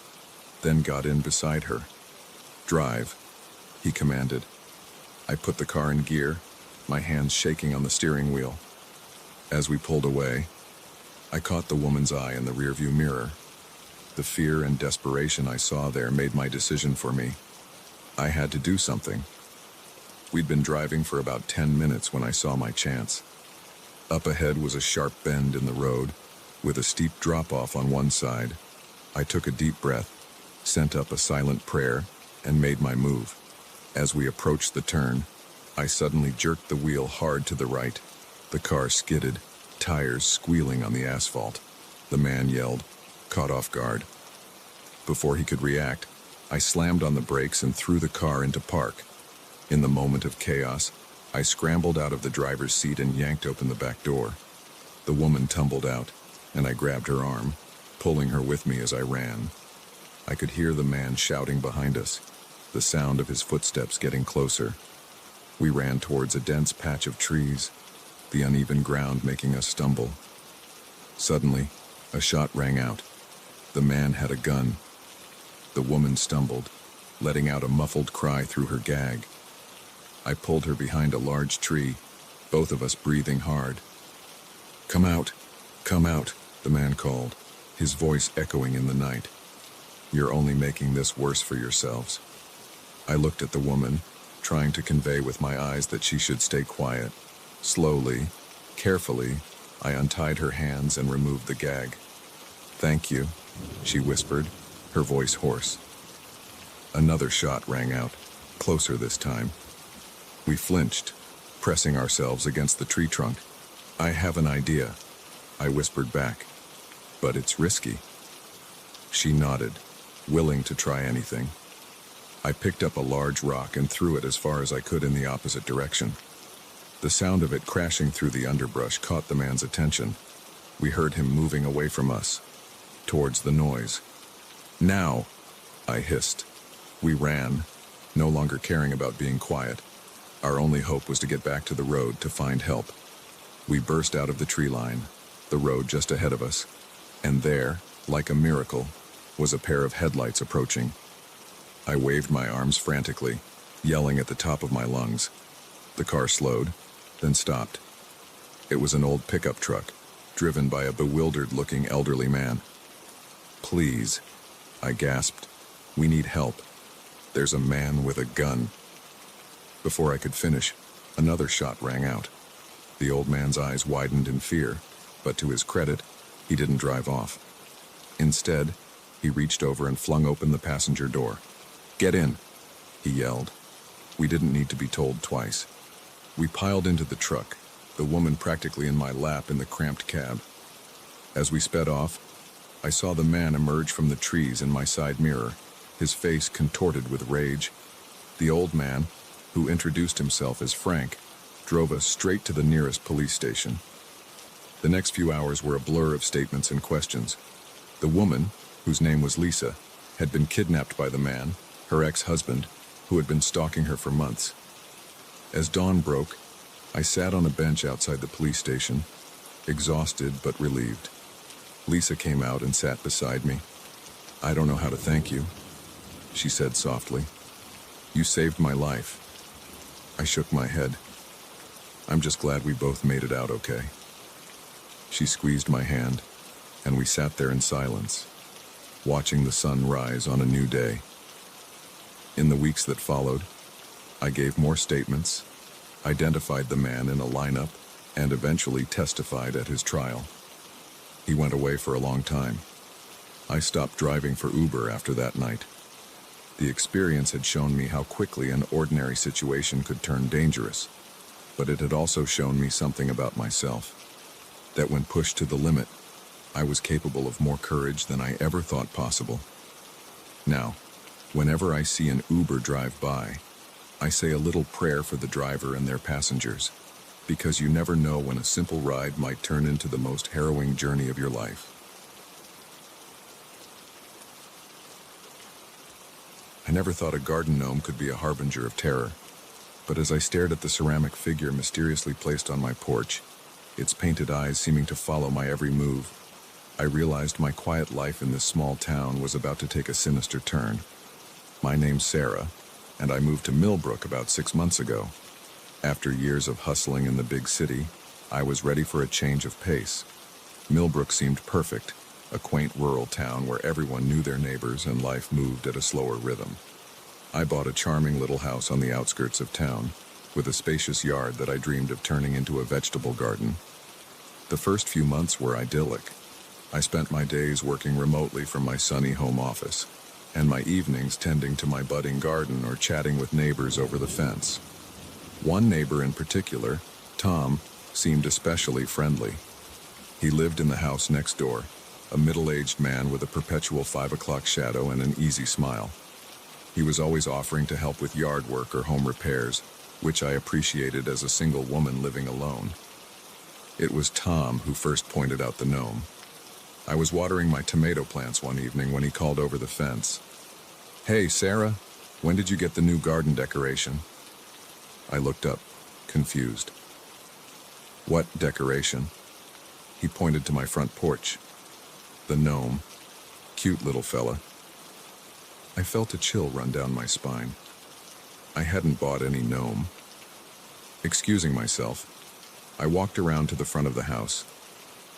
then got in beside her. "Drive," he commanded. I put the car in gear, my hands shaking on the steering wheel. As we pulled away, I caught the woman's eye in the rearview mirror. The fear and desperation I saw there made my decision for me. I had to do something. We'd been driving for about 10 minutes when I saw my chance. Up ahead was a sharp bend in the road, with a steep drop-off on one side. I took a deep breath, sent up a silent prayer, and made my move. As we approached the turn, I suddenly jerked the wheel hard to the right. The car skidded, tires squealing on the asphalt. The man yelled, caught off guard. Before he could react, I slammed on the brakes and threw the car into park. In the moment of chaos, I scrambled out of the driver's seat and yanked open the back door. The woman tumbled out, and I grabbed her arm, pulling her with me as I ran. I could hear the man shouting behind us, the sound of his footsteps getting closer. We ran towards a dense patch of trees, the uneven ground making us stumble. Suddenly, a shot rang out. The man had a gun. The woman stumbled, letting out a muffled cry through her gag. I pulled her behind a large tree, both of us breathing hard. Come out, the man called, his voice echoing in the night. "You're only making this worse for yourselves." I looked at the woman, trying to convey with my eyes that she should stay quiet. Slowly, carefully, I untied her hands and removed the gag. "Thank you," she whispered, her voice hoarse. Another shot rang out, closer this time. We flinched, pressing ourselves against the tree trunk. "I have an idea," I whispered back, "but it's risky." She nodded, willing to try anything. I picked up a large rock and threw it as far as I could in the opposite direction. The sound of it crashing through the underbrush caught the man's attention. We heard him moving away from us, towards the noise. "Now!" I hissed. We ran, no longer caring about being quiet. Our only hope was to get back to the road to find help. We burst out of the tree line, the road just ahead of us, and there, like a miracle, was a pair of headlights approaching. I waved my arms frantically, yelling at the top of my lungs. The car slowed, then stopped. It was an old pickup truck, driven by a bewildered-looking elderly man. "Please," I gasped, "we need help. There's a man with a gun." Before I could finish, another shot rang out. The old man's eyes widened in fear, but to his credit, he didn't drive off. Instead, he reached over and flung open the passenger door. "Get in," he yelled. We didn't need to be told twice. We piled into the truck, the woman practically in my lap in the cramped cab. As we sped off, I saw the man emerge from the trees in my side mirror, his face contorted with rage. The old man, who introduced himself as Frank, drove us straight to the nearest police station. The next few hours were a blur of statements and questions. The woman, whose name was Lisa, had been kidnapped by the man, her ex-husband, who had been stalking her for months. As dawn broke, I sat on a bench outside the police station, exhausted but relieved. Lisa came out and sat beside me. "I don't know how to thank you," she said softly. "You saved my life." I shook my head. "I'm just glad we both made it out okay." She squeezed my hand, and we sat there in silence, watching the sun rise on a new day. In the weeks that followed, I gave more statements, identified the man in a lineup, and eventually testified at his trial. He went away for a long time. I stopped driving for Uber after that night. The experience had shown me how quickly an ordinary situation could turn dangerous, but it had also shown me something about myself, that when pushed to the limit, I was capable of more courage than I ever thought possible. Now, whenever I see an Uber drive by, I say a little prayer for the driver and their passengers, because you never know when a simple ride might turn into the most harrowing journey of your life. I never thought a garden gnome could be a harbinger of terror, but as I stared at the ceramic figure mysteriously placed on my porch, its painted eyes seeming to follow my every move, I realized my quiet life in this small town was about to take a sinister turn. My name's Sarah, and I moved to Millbrook about 6 months ago. After years of hustling in the big city, I was ready for a change of pace. Millbrook seemed perfect, a quaint rural town where everyone knew their neighbors and life moved at a slower rhythm. I bought a charming little house on the outskirts of town, with a spacious yard that I dreamed of turning into a vegetable garden. The first few months were idyllic. I spent my days working remotely from my sunny home office, and my evenings tending to my budding garden or chatting with neighbors over the fence. One neighbor in particular, Tom, seemed especially friendly. He lived in the house next door, a middle-aged man with a perpetual 5 o'clock shadow and an easy smile. He was always offering to help with yard work or home repairs, which I appreciated as a single woman living alone. It was Tom who first pointed out the gnome. I was watering my tomato plants one evening when he called over the fence. "Hey, Sarah, when did you get the new garden decoration?" I looked up, confused. "What decoration?" He pointed to my front porch. "The gnome. Cute little fella." I felt a chill run down my spine. I hadn't bought any gnome. Excusing myself, I walked around to the front of the house.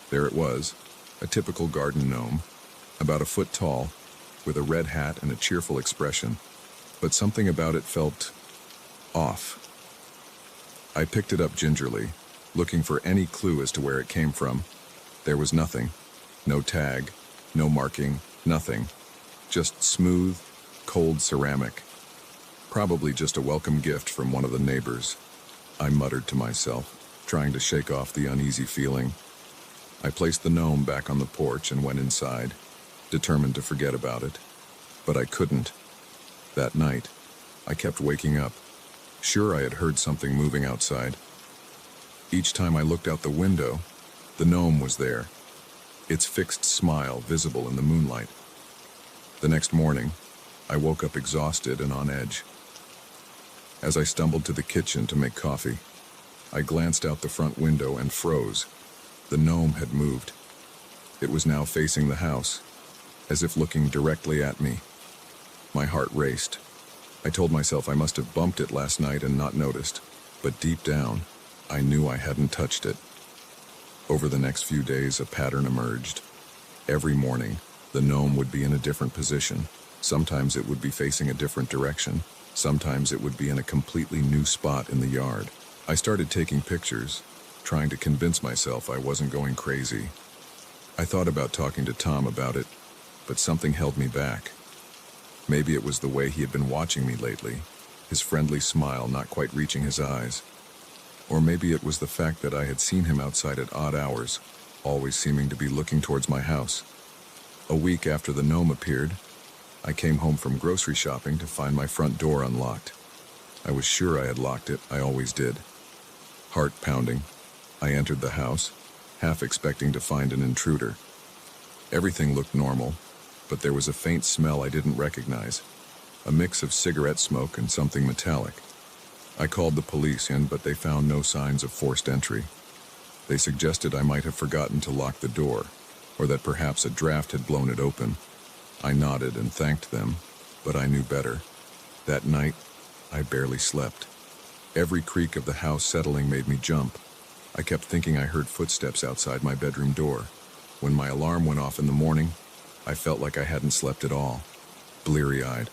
There it was, a typical garden gnome, about a foot tall, with a red hat and a cheerful expression, but something about it felt off. I picked it up gingerly, looking for any clue as to where it came from. There was nothing. No tag, no marking, nothing. Just smooth, cold ceramic. Probably just a welcome gift from one of the neighbors. I muttered to myself, trying to shake off the uneasy feeling. I placed the gnome back on the porch and went inside, determined to forget about it. But I couldn't. That night, I kept waking up, sure I had heard something moving outside. Each time I looked out the window, the gnome was there, its fixed smile visible in the moonlight. The next morning, I woke up exhausted and on edge. As I stumbled to the kitchen to make coffee, I glanced out the front window and froze. The gnome had moved. It was now facing the house, as if looking directly at me. My heart raced. I told myself I must have bumped it last night and not noticed, but deep down, I knew I hadn't touched it. Over the next few days, a pattern emerged. Every morning, the gnome would be in a different position. Sometimes it would be facing a different direction. Sometimes it would be in a completely new spot in the yard. I started taking pictures, trying to convince myself I wasn't going crazy. I thought about talking to Tom about it, but something held me back. Maybe it was the way he had been watching me lately, his friendly smile not quite reaching his eyes. Or maybe it was the fact that I had seen him outside at odd hours, always seeming to be looking towards my house. A week after the gnome appeared, I came home from grocery shopping to find my front door unlocked. I was sure I had locked it, I always did. Heart pounding, I entered the house, half expecting to find an intruder. Everything looked normal, but there was a faint smell I didn't recognize, a mix of cigarette smoke and something metallic. I called the police in, but they found no signs of forced entry. They suggested I might have forgotten to lock the door, or that perhaps a draft had blown it open. I nodded and thanked them, but I knew better. That night, I barely slept. Every creak of the house settling made me jump. I kept thinking I heard footsteps outside my bedroom door. When my alarm went off in the morning, I felt like I hadn't slept at all. Bleary-eyed,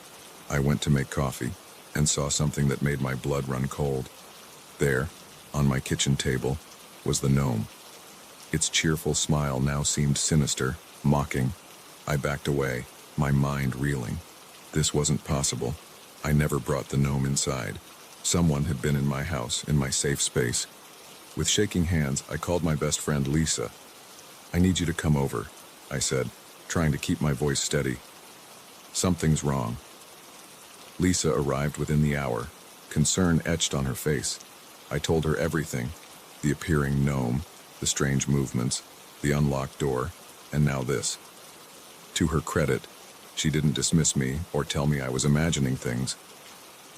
I went to make coffee and saw something that made my blood run cold. There, on my kitchen table, was the gnome. Its cheerful smile now seemed sinister, mocking. I backed away, my mind reeling. This wasn't possible. I never brought the gnome inside. Someone had been in my house, in my safe space. With shaking hands, I called my best friend Lisa. "I need you to come over," I said, trying to keep my voice steady. "Something's wrong." Lisa arrived within the hour, concern etched on her face. I told her everything, the appearing gnome, the strange movements, the unlocked door, and now this. To her credit, she didn't dismiss me or tell me I was imagining things.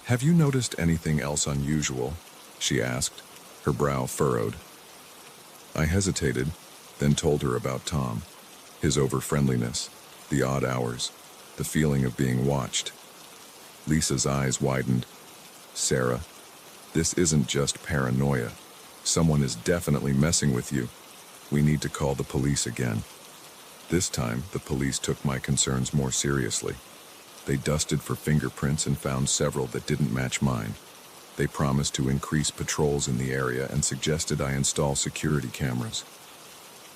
"Have you noticed anything else unusual?" she asked, her brow furrowed. I hesitated, then told her about Tom, his over-friendliness, the odd hours, the feeling of being watched. Lisa's eyes widened. "Sarah, this isn't just paranoia. Someone is definitely messing with you. We need to call the police again." This time, the police took my concerns more seriously. They dusted for fingerprints and found several that didn't match mine. They promised to increase patrols in the area and suggested I install security cameras.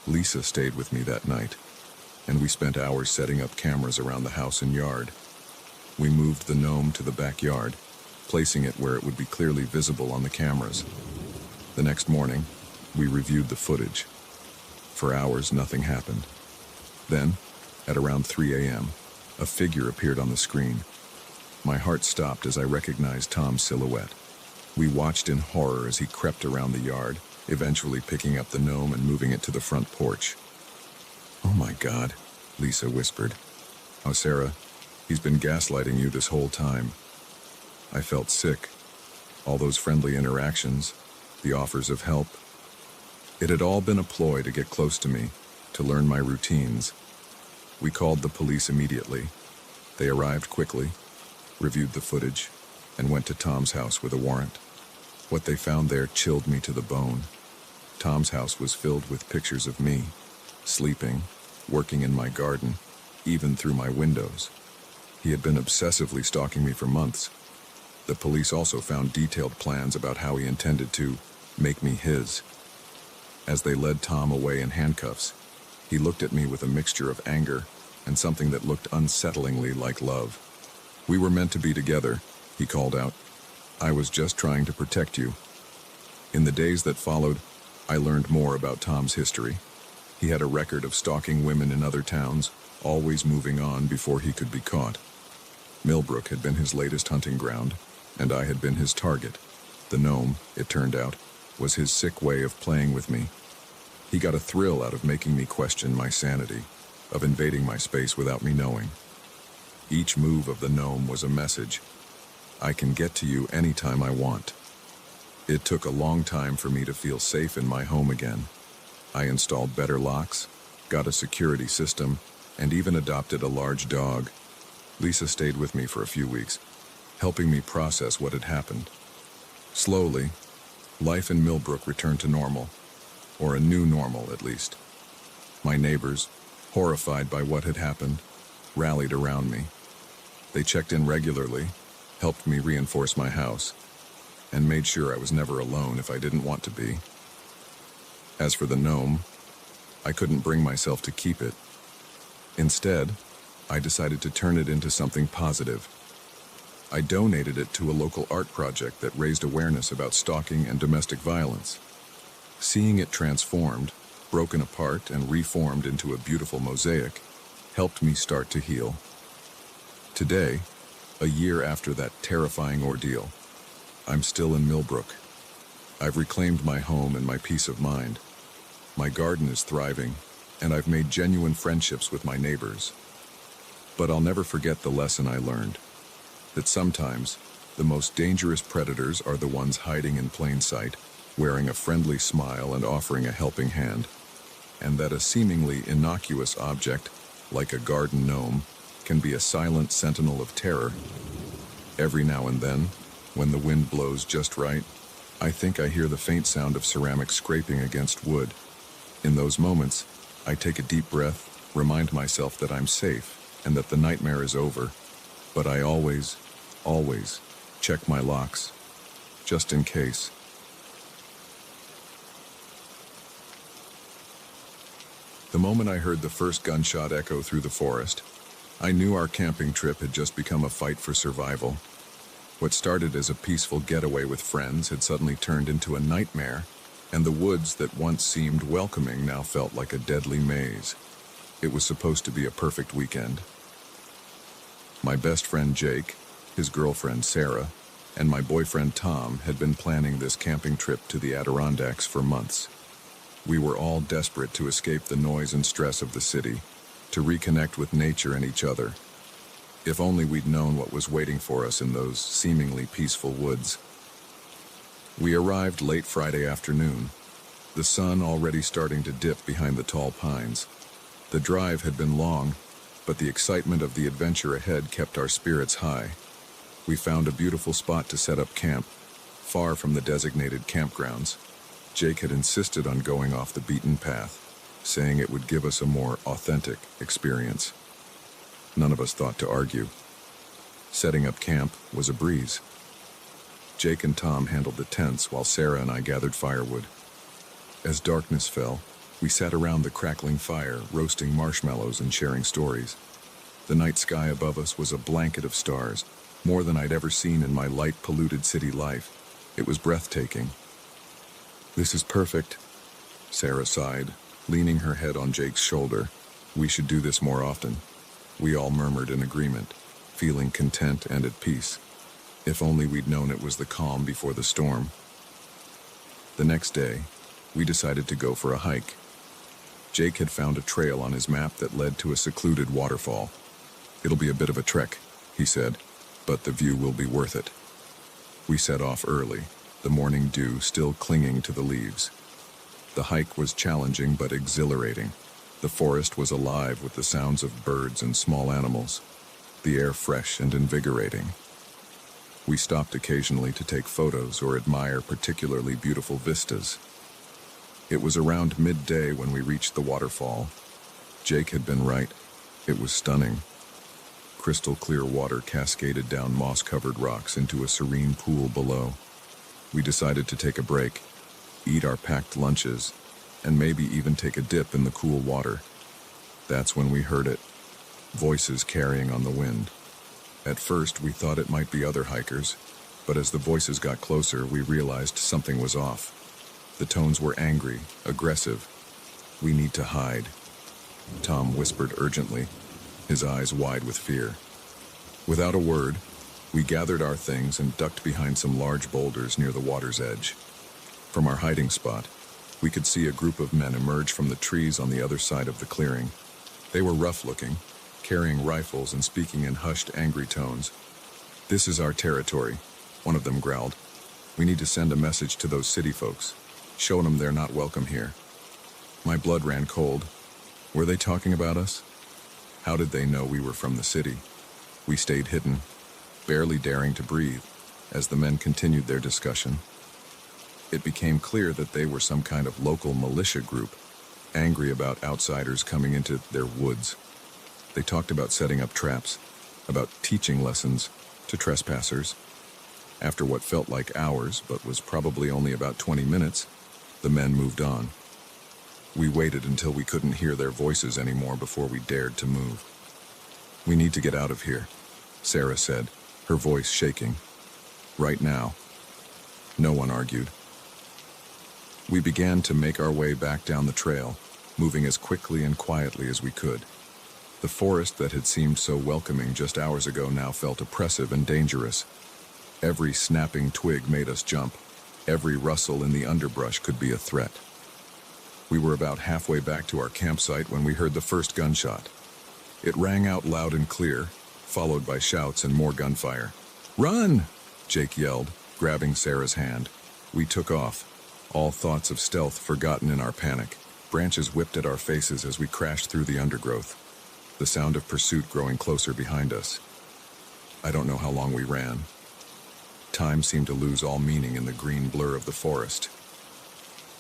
Lisa stayed with me that night, and we spent hours setting up cameras around the house and yard. We moved the gnome to the backyard, placing it where it would be clearly visible on the cameras. The next morning, we reviewed the footage. For hours, nothing happened. Then, at around 3 a.m., a figure appeared on the screen. My heart stopped as I recognized Tom's silhouette. We watched in horror as he crept around the yard, eventually picking up the gnome and moving it to the front porch. "Oh my God," Lisa whispered. "Oh, Sarah, he's been gaslighting you this whole time." I felt sick. All those friendly interactions, the offers of help. It had all been a ploy to get close to me, to learn my routines. We called the police immediately. They arrived quickly, reviewed the footage, and went to Tom's house with a warrant. What they found there chilled me to the bone. Tom's house was filled with pictures of me, sleeping, working in my garden, even through my windows. He had been obsessively stalking me for months. The police also found detailed plans about how he intended to make me his. As they led Tom away in handcuffs, he looked at me with a mixture of anger, and something that looked unsettlingly like love. "We were meant to be together," he called out. "I was just trying to protect you." In the days that followed, I learned more about Tom's history. He had a record of stalking women in other towns, always moving on before he could be caught. Millbrook had been his latest hunting ground, and I had been his target. The gnome, it turned out, was his sick way of playing with me. He got a thrill out of making me question my sanity, of invading my space without me knowing. Each move of the gnome was a message. I can get to you anytime I want. It took a long time for me to feel safe in my home again. I installed better locks, got a security system, and even adopted a large dog. Lisa stayed with me for a few weeks, helping me process what had happened. Slowly, life in Millbrook returned to normal, or a new normal at least. My neighbors, horrified by what had happened, rallied around me. They checked in regularly, helped me reinforce my house, and made sure I was never alone if I didn't want to be. As for the gnome, I couldn't bring myself to keep it. Instead, I decided to turn it into something positive. I donated it to a local art project that raised awareness about stalking and domestic violence. Seeing it transformed, broken apart, and reformed into a beautiful mosaic helped me start to heal. Today, a year after that terrifying ordeal, I'm still in Millbrook. I've reclaimed my home and my peace of mind. My garden is thriving, and I've made genuine friendships with my neighbors. But I'll never forget the lesson I learned, that sometimes the most dangerous predators are the ones hiding in plain sight, wearing a friendly smile and offering a helping hand, and that a seemingly innocuous object, like a garden gnome, can be a silent sentinel of terror. Every now and then, when the wind blows just right, I think I hear the faint sound of ceramic scraping against wood. In those moments, I take a deep breath, remind myself that I'm safe and that the nightmare is over. But I always check my locks, just in case. The moment I heard the first gunshot echo through the forest, I knew our camping trip had just become a fight for survival. What started as a peaceful getaway with friends had suddenly turned into a nightmare, and the woods that once seemed welcoming now felt like a deadly maze. It was supposed to be a perfect weekend. My best friend Jake, his girlfriend Sarah, and my boyfriend Tom had been planning this camping trip to the Adirondacks for months. We were all desperate to escape the noise and stress of the city, to reconnect with nature and each other. If only we'd known what was waiting for us in those seemingly peaceful woods. We arrived late Friday afternoon, the sun already starting to dip behind the tall pines. The drive had been long, but the excitement of the adventure ahead kept our spirits high. We found a beautiful spot to set up camp, far from the designated campgrounds. Jake had insisted on going off the beaten path, saying it would give us a more authentic experience. None of us thought to argue. Setting up camp was a breeze. Jake and Tom handled the tents while Sarah and I gathered firewood. As darkness fell, we sat around the crackling fire, roasting marshmallows and sharing stories. The night sky above us was a blanket of stars, more than I'd ever seen in my light-polluted city life. It was breathtaking. "This is perfect," Sarah sighed, leaning her head on Jake's shoulder. "We should do this more often." We all murmured in agreement, feeling content and at peace. If only we'd known it was the calm before the storm. The next day, we decided to go for a hike. Jake had found a trail on his map that led to a secluded waterfall. "It'll be a bit of a trek," he said, "but the view will be worth it." We set off early, the morning dew still clinging to the leaves. The hike was challenging but exhilarating. The forest was alive with the sounds of birds and small animals, the air fresh and invigorating. We stopped occasionally to take photos or admire particularly beautiful vistas. It was around midday when we reached the waterfall. Jake had been right. It was stunning. Crystal clear water cascaded down moss-covered rocks into a serene pool below. We decided to take a break, eat our packed lunches, and maybe even take a dip in the cool water. That's when we heard it. voices carrying on the wind. At first, we thought it might be other hikers, but as the voices got closer, we realized something was off. The tones were angry, aggressive. "We need to hide," Tom whispered urgently, his eyes wide with fear. Without a word, we gathered our things and ducked behind some large boulders near the water's edge. From our hiding spot, we could see a group of men emerge from the trees on the other side of the clearing. They were rough-looking, carrying rifles and speaking in hushed, angry tones. "This is our territory," one of them growled. "We need to send a message to those city folks, showing them they're not welcome here." My blood ran cold. Were they talking about us? How did they know we were from the city? We stayed hidden, barely daring to breathe, as the men continued their discussion. It became clear that they were some kind of local militia group, angry about outsiders coming into their woods. They talked about setting up traps, about teaching lessons to trespassers. After what felt like hours, but was probably only about 20 minutes, the men moved on. We waited until we couldn't hear their voices anymore before we dared to move. "We need to get out of here," Sarah said, her voice shaking. "Right now." No one argued. We began to make our way back down the trail, moving as quickly and quietly as we could. The forest that had seemed so welcoming just hours ago now felt oppressive and dangerous. Every snapping twig made us jump. Every rustle in the underbrush could be a threat. We were about halfway back to our campsite when we heard the first gunshot. It rang out loud and clear, followed by shouts and more gunfire. "Run!" Jake yelled, grabbing Sarah's hand. We took off, all thoughts of stealth forgotten in our panic. Branches whipped at our faces as we crashed through the undergrowth, the sound of pursuit growing closer behind us. I don't know how long we ran. Time seemed to lose all meaning in the green blur of the forest.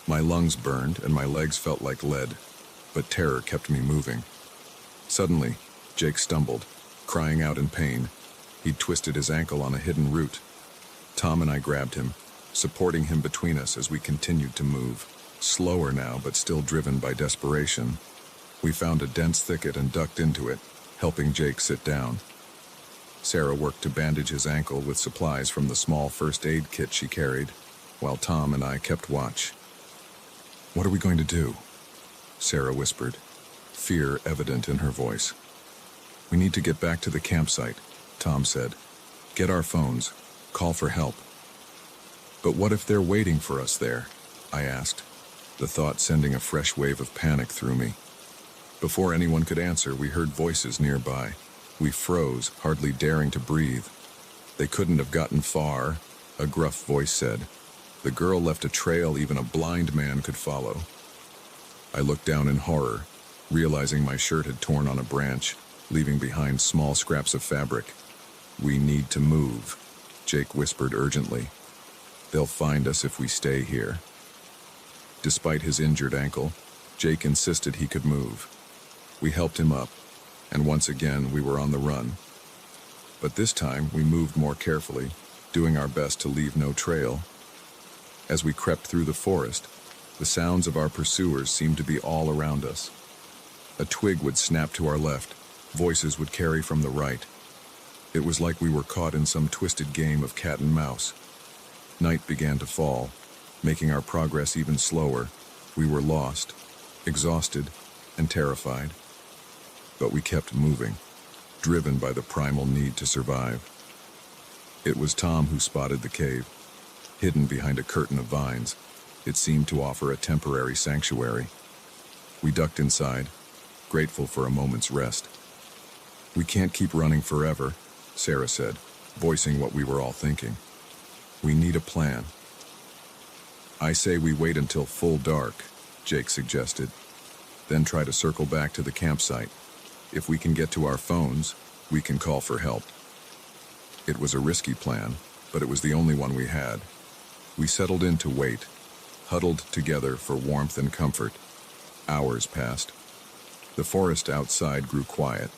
My lungs burned and my legs felt like lead, but terror kept me moving. Suddenly, Jake stumbled, crying out in pain. He'd twisted his ankle on a hidden root. Tom and I grabbed him, supporting him between us as we continued to move, slower now but still driven by desperation. We found a dense thicket and ducked into it, helping Jake sit down. Sarah worked to bandage his ankle with supplies from the small first aid kit she carried, while Tom and I kept watch. "What are we going to do?" Sarah whispered, fear evident in her voice. "We need to get back to the campsite," Tom said. "Get our phones, call for help." "But what if they're waiting for us there?" I asked, the thought sending a fresh wave of panic through me. Before anyone could answer, we heard voices nearby. We froze, hardly daring to breathe. "They couldn't have gotten far," a gruff voice said. "The girl left a trail even a blind man could follow." I looked down in horror, realizing my shirt had torn on a branch, leaving behind small scraps of fabric. "We need to move," Jake whispered urgently. "They'll find us if we stay here." Despite his injured ankle, Jake insisted he could move. We helped him up, and once again we were on the run. But this time we moved more carefully, doing our best to leave no trail. As we crept through the forest, the sounds of our pursuers seemed to be all around us. A twig would snap to our left, voices would carry from the right. It was like we were caught in some twisted game of cat and mouse. Night began to fall, making our progress even slower. We were lost, exhausted, and terrified. But we kept moving, driven by the primal need to survive. It was Tom who spotted the cave. Hidden behind a curtain of vines, it seemed to offer a temporary sanctuary. We ducked inside, grateful for a moment's rest. "We can't keep running forever," Sarah said, voicing what we were all thinking. "We need a plan." "I say we wait until full dark," Jake suggested, "then try to circle back to the campsite. If we can get to our phones, we can call for help." It was a risky plan, but it was the only one we had. We settled in to wait, huddled together for warmth and comfort. Hours passed. The forest outside grew quiet,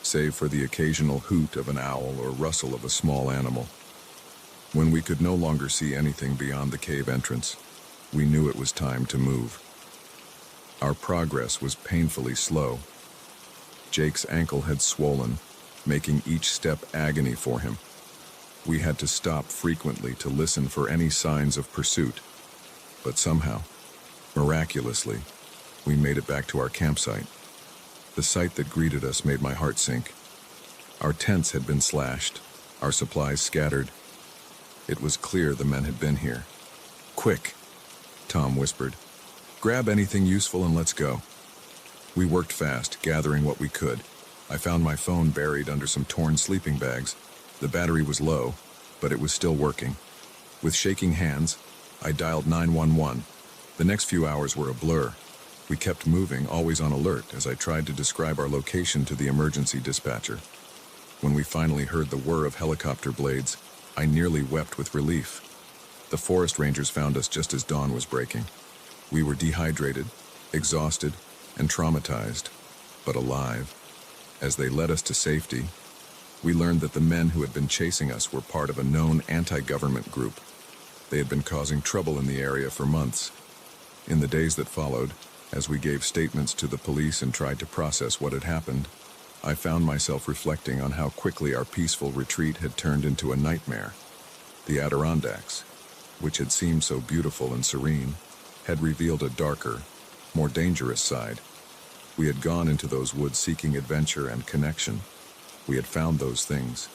save for the occasional hoot of an owl or rustle of a small animal. When we could no longer see anything beyond the cave entrance, we knew it was time to move. Our progress was painfully slow. Jake's ankle had swollen, making each step agony for him. We had to stop frequently to listen for any signs of pursuit. But somehow, miraculously, we made it back to our campsite. The sight that greeted us made my heart sink. Our tents had been slashed, our supplies scattered. It was clear the men had been here. "Quick," Tom whispered. "Grab anything useful and let's go." We worked fast, gathering what we could. I found my phone buried under some torn sleeping bags. The battery was low, but it was still working. With shaking hands, I dialed 911. The next few hours were a blur. We kept moving, always on alert, as I tried to describe our location to the emergency dispatcher. When we finally heard the whir of helicopter blades, I nearly wept with relief. The forest rangers found us just as dawn was breaking. We were dehydrated, exhausted, and traumatized, but alive. As they led us to safety, we learned that the men who had been chasing us were part of a known anti-government group. They had been causing trouble in the area for months. In the days that followed, as we gave statements to the police and tried to process what had happened, I found myself reflecting on how quickly our peaceful retreat had turned into a nightmare. The Adirondacks, which had seemed so beautiful and serene, had revealed a darker, more dangerous side. We had gone into those woods seeking adventure and connection. We had found those things,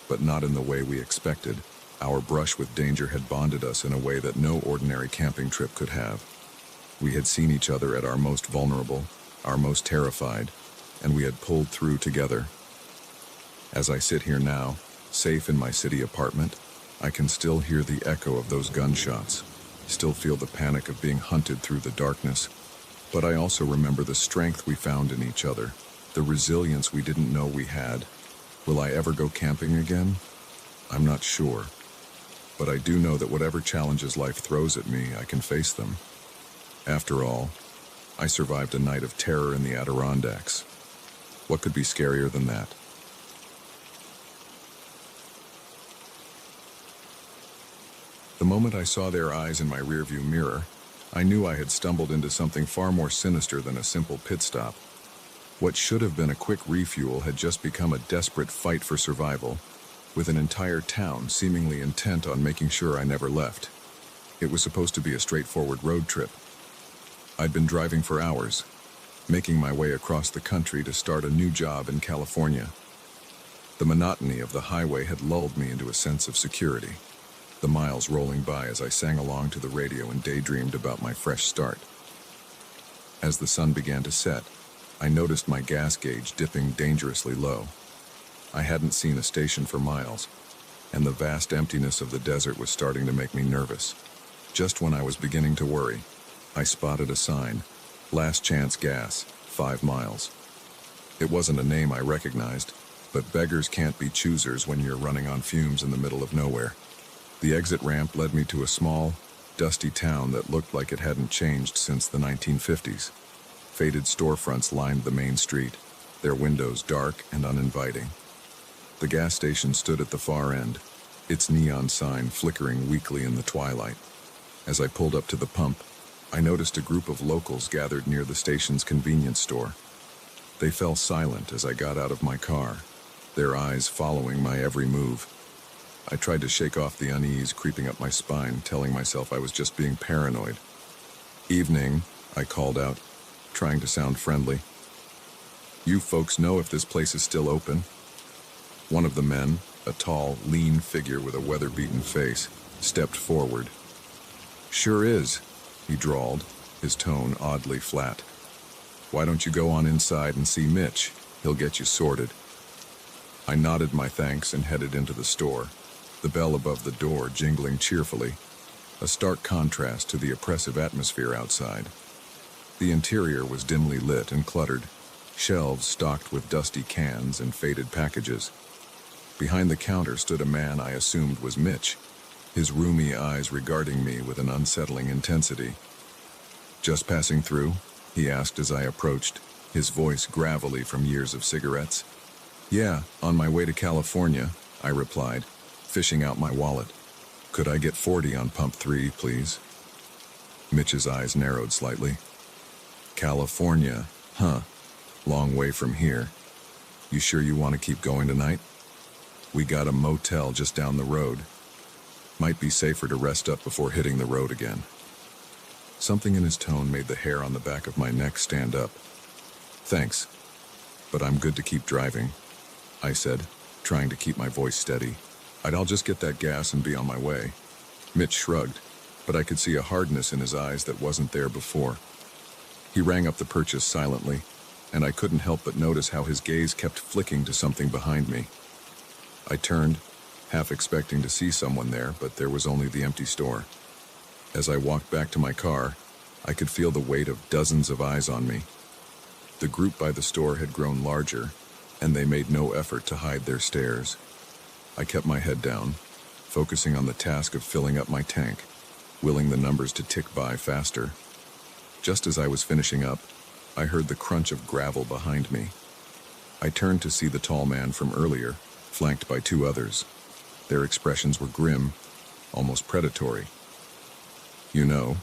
but not in the way we expected. Our brush with danger had bonded us in a way that no ordinary camping trip could have. We had seen each other at our most vulnerable, our most terrified, and we had pulled through together. As I sit here now, safe in my city apartment, I can still hear the echo of those gunshots, still feel the panic of being hunted through the darkness. But I also remember the strength we found in each other, the resilience we didn't know we had. Will I ever go camping again? I'm not sure. But I do know that whatever challenges life throws at me, I can face them. After all, I survived a night of terror in the Adirondacks. What could be scarier than that? The moment I saw their eyes in my rearview mirror, I knew I had stumbled into something far more sinister than a simple pit stop. What should have been a quick refuel had just become a desperate fight for survival, with an entire town seemingly intent on making sure I never left. It was supposed to be a straightforward road trip. I'd been driving for hours, making my way across the country to start a new job in California. The monotony of the highway had lulled me into a sense of security, the miles rolling by as I sang along to the radio and daydreamed about my fresh start. As the sun began to set, I noticed my gas gauge dipping dangerously low. I hadn't seen a station for miles, and the vast emptiness of the desert was starting to make me nervous. Just when I was beginning to worry, I spotted a sign, "Last Chance Gas, 5 miles." It wasn't a name I recognized, but beggars can't be choosers when you're running on fumes in the middle of nowhere. The exit ramp led me to a small, dusty town that looked like it hadn't changed since the 1950s. Faded storefronts lined the main street, their windows dark and uninviting. The gas station stood at the far end, its neon sign flickering weakly in the twilight. As I pulled up to the pump, I noticed a group of locals gathered near the station's convenience store. They fell silent as I got out of my car, their eyes following my every move. I tried to shake off the unease creeping up my spine, telling myself I was just being paranoid. "Evening," I called out, trying to sound friendly. "You folks know if this place is still open?" One of the men, a tall, lean figure with a weather-beaten face, stepped forward. "Sure is," he drawled, his tone oddly flat. "Why don't you go on inside and see Mitch? He'll get you sorted." I nodded my thanks and headed into the store, the bell above the door jingling cheerfully, a stark contrast to the oppressive atmosphere outside. The interior was dimly lit and cluttered, shelves stocked with dusty cans and faded packages. Behind the counter stood a man I assumed was Mitch, his rheumy eyes regarding me with an unsettling intensity. "Just passing through?" he asked as I approached, his voice gravelly from years of cigarettes. "Yeah, on my way to California," I replied, fishing out my wallet. "Could I get 40 on pump 3, please?" Mitch's eyes narrowed slightly. "California, huh? Long way from here. You sure you want to keep going tonight? We got a motel just down the road. Might be safer to rest up before hitting the road again. Something in his tone made the hair on the back of my neck stand up. Thanks, but I'm good to keep driving, I said, trying to keep my voice steady. I'll just get that gas and be on my way. Mitch shrugged, but I could see a hardness in his eyes that wasn't there before. He rang up the purchase silently, and I couldn't help but notice how his gaze kept flicking to something behind me. I turned, half expecting to see someone there, but there was only the empty store. As I walked back to my car, I could feel the weight of dozens of eyes on me. The group by the store had grown larger, and they made no effort to hide their stares. I kept my head down, focusing on the task of filling up my tank, willing the numbers to tick by faster. Just as I was finishing up, I heard the crunch of gravel behind me. I turned to see the tall man from earlier, flanked by two others. Their expressions were grim, almost predatory. "You know,"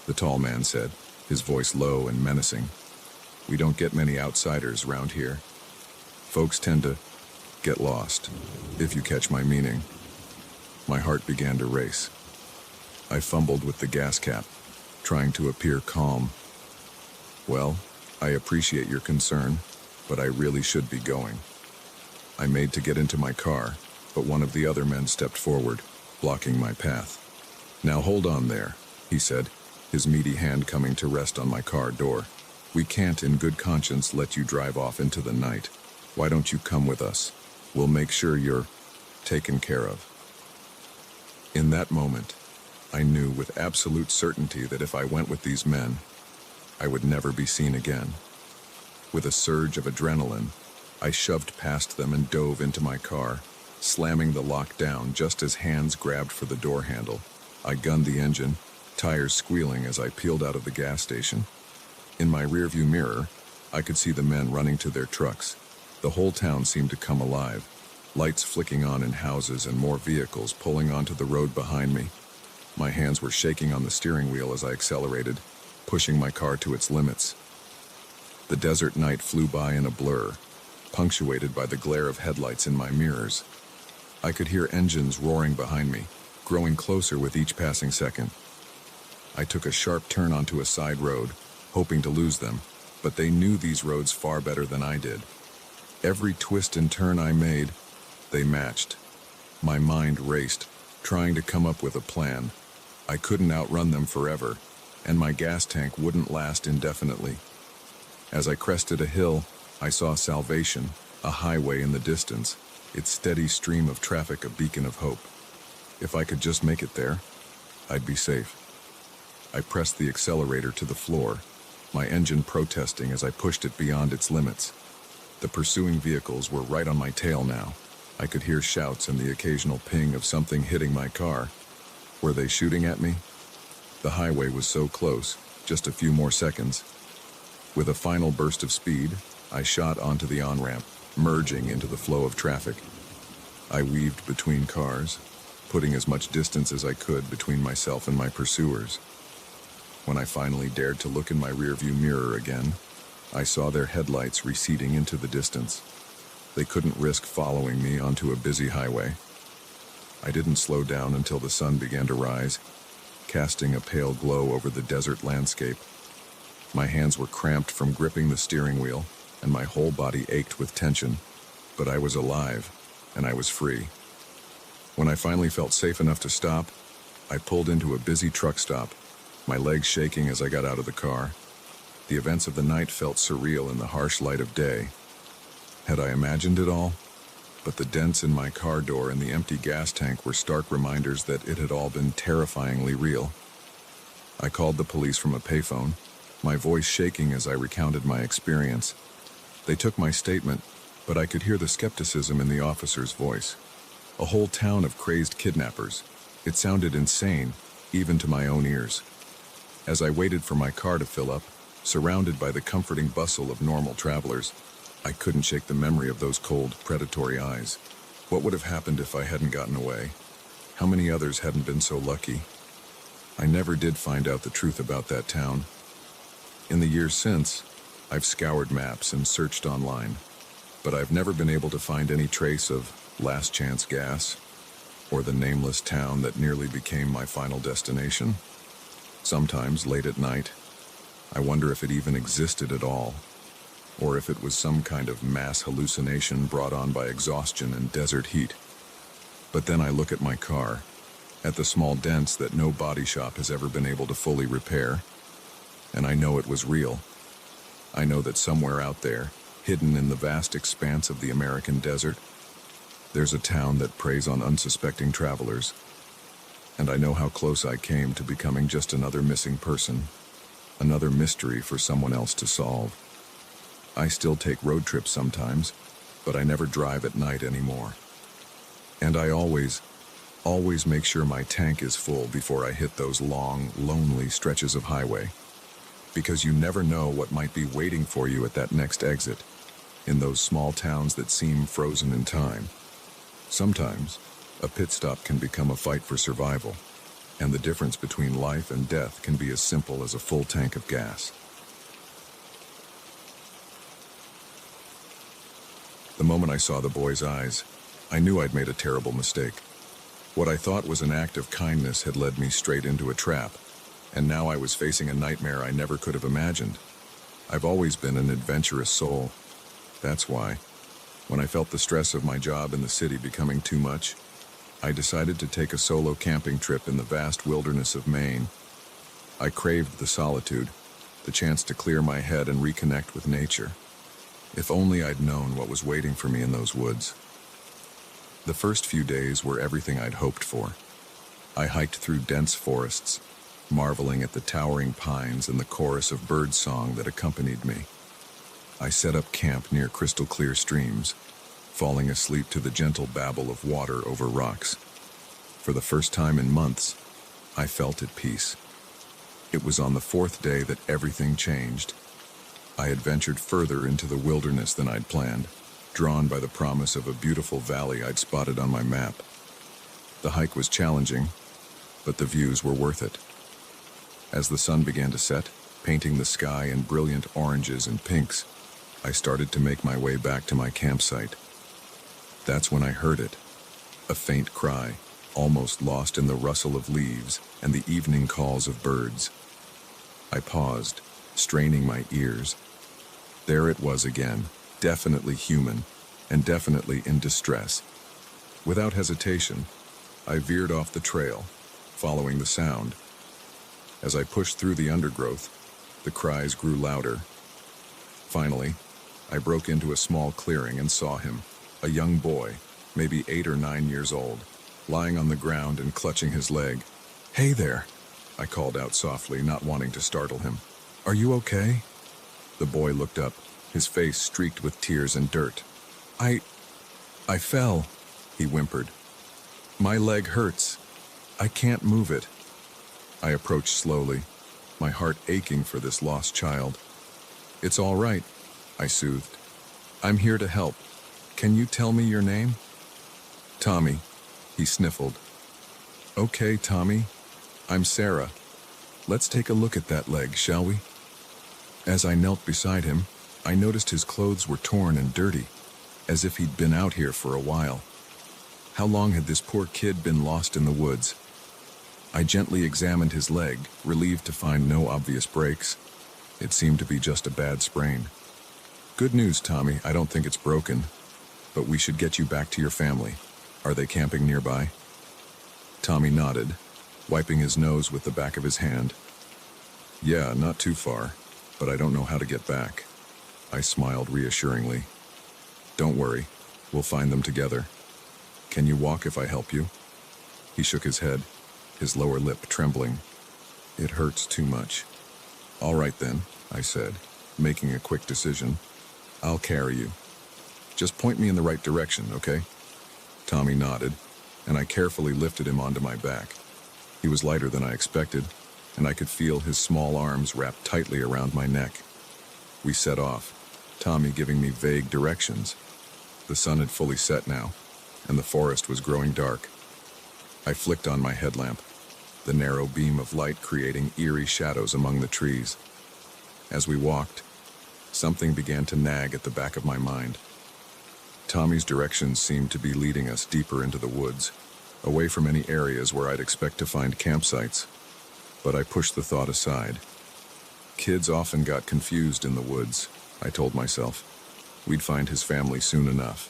the tall man said, his voice low and menacing, "we don't get many outsiders round here. Folks tend to get lost, if you catch my meaning." My heart began to race. I fumbled with the gas cap, trying to appear calm. "Well, I appreciate your concern, but I really should be going." I made to get into my car, but one of the other men stepped forward, blocking my path. "Now hold on there," he said, his meaty hand coming to rest on my car door. "We can't in good conscience let you drive off into the night. Why don't you come with us? We'll make sure you're taken care of." In that moment, I knew with absolute certainty that if I went with these men, I would never be seen again. With a surge of adrenaline, I shoved past them and dove into my car, slamming the lock down just as hands grabbed for the door handle. I gunned the engine, tires squealing as I peeled out of the gas station. In my rearview mirror, I could see the men running to their trucks. The whole town seemed to come alive, lights flicking on in houses and more vehicles pulling onto the road behind me. My hands were shaking on the steering wheel as I accelerated, pushing my car to its limits. The desert night flew by in a blur, punctuated by the glare of headlights in my mirrors. I could hear engines roaring behind me, growing closer with each passing second. I took a sharp turn onto a side road, hoping to lose them, but they knew these roads far better than I did. Every twist and turn I made, they matched. My mind raced, trying to come up with a plan. I couldn't outrun them forever, and my gas tank wouldn't last indefinitely. As I crested a hill, I saw salvation, a highway in the distance, its steady stream of traffic a beacon of hope. If I could just make it there, I'd be safe. I pressed the accelerator to the floor, my engine protesting as I pushed it beyond its limits. The pursuing vehicles were right on my tail now. I could hear shouts and the occasional ping of something hitting my car. Were they shooting at me? The highway was so close, just a few more seconds. With a final burst of speed, I shot onto the on-ramp, merging into the flow of traffic. I weaved between cars, putting as much distance as I could between myself and my pursuers. When I finally dared to look in my rearview mirror again, I saw their headlights receding into the distance. They couldn't risk following me onto a busy highway. I didn't slow down until the sun began to rise, casting a pale glow over the desert landscape. My hands were cramped from gripping the steering wheel, and my whole body ached with tension, but I was alive, and I was free. When I finally felt safe enough to stop, I pulled into a busy truck stop, my legs shaking as I got out of the car. The events of the night felt surreal in the harsh light of day. Had I imagined it all? But the dents in my car door and the empty gas tank were stark reminders that it had all been terrifyingly real. I called the police from a payphone, my voice shaking as I recounted my experience. They took my statement, but I could hear the skepticism in the officer's voice. A whole town of crazed kidnappers. It sounded insane, even to my own ears. As I waited for my car to fill up, surrounded by the comforting bustle of normal travelers, I couldn't shake the memory of those cold, predatory eyes. What would have happened if I hadn't gotten away? How many others hadn't been so lucky? I never did find out the truth about that town. In the years since, I've scoured maps and searched online. but I've never been able to find any trace of Last Chance Gas or the nameless town that nearly became my final destination. Sometimes, late at night, I wonder if it even existed at all, or if it was some kind of mass hallucination brought on by exhaustion and desert heat. But then I look at my car, at the small dents that no body shop has ever been able to fully repair, and I know it was real. I know that somewhere out there, hidden in the vast expanse of the American desert, there's a town that preys on unsuspecting travelers, and I know how close I came to becoming just another missing person, another mystery for someone else to solve. I still take road trips sometimes, but I never drive at night anymore. And I always make sure my tank is full before I hit those long, lonely stretches of highway. Because you never know what might be waiting for you at that next exit, in those small towns that seem frozen in time. Sometimes, a pit stop can become a fight for survival, and the difference between life and death can be as simple as a full tank of gas. The moment I saw the boy's eyes, I knew I'd made a terrible mistake. What I thought was an act of kindness had led me straight into a trap, and now I was facing a nightmare I never could have imagined. I've always been an adventurous soul. That's why, when I felt the stress of my job in the city becoming too much, I decided to take a solo camping trip in the vast wilderness of Maine. I craved the solitude, the chance to clear my head and reconnect with nature. If only I'd known what was waiting for me in those woods. The first few days were everything I'd hoped for. I hiked through dense forests, marveling at the towering pines and the chorus of birdsong that accompanied me. I set up camp near crystal-clear streams, falling asleep to the gentle babble of water over rocks. For the first time in months, I felt at peace. It was on the fourth day that everything changed. I had ventured further into the wilderness than I'd planned, drawn by the promise of a beautiful valley I'd spotted on my map. The hike was challenging, but the views were worth it. As the sun began to set, painting the sky in brilliant oranges and pinks, I started to make my way back to my campsite. That's when I heard it, a faint cry, almost lost in the rustle of leaves and the evening calls of birds. I paused, straining my ears. There it was again, definitely human, and definitely in distress. Without hesitation, I veered off the trail, following the sound. As I pushed through the undergrowth, the cries grew louder. Finally, I broke into a small clearing and saw him, a young boy, maybe 8 or 9 years old, lying on the ground and clutching his leg. "Hey there," I called out softly, not wanting to startle him. "Are you okay?" The boy looked up, his face streaked with tears and dirt. I fell," he whimpered. "My leg hurts. I can't move it." I approached slowly, my heart aching for this lost child. "It's all right," I soothed. "I'm here to help. Can you tell me your name?" "Tommy," he sniffled. "Okay, Tommy. I'm Sarah. Let's take a look at that leg, shall we?" As I knelt beside him, I noticed his clothes were torn and dirty, as if he'd been out here for a while. How long had this poor kid been lost in the woods? I gently examined his leg, relieved to find no obvious breaks. It seemed to be just a bad sprain. "Good news, Tommy. I don't think it's broken, but we should get you back to your family. Are they camping nearby?" Tommy nodded, wiping his nose with the back of his hand. "Yeah, not too far, but I don't know how to get back." I smiled reassuringly. "Don't worry, we'll find them together. Can you walk if I help you?" He shook his head, his lower lip trembling. "It hurts too much." "All right then," I said, making a quick decision. "I'll carry you. Just point me in the right direction, okay?" Tommy nodded, and I carefully lifted him onto my back. He was lighter than I expected, and I could feel his small arms wrapped tightly around my neck. We set off, Tommy giving me vague directions. The sun had fully set now, and the forest was growing dark. I flicked on my headlamp, the narrow beam of light creating eerie shadows among the trees. As we walked, something began to nag at the back of my mind. Tommy's directions seemed to be leading us deeper into the woods, away from any areas where I'd expect to find campsites. But I pushed the thought aside. Kids often got confused in the woods, I told myself. We'd find his family soon enough.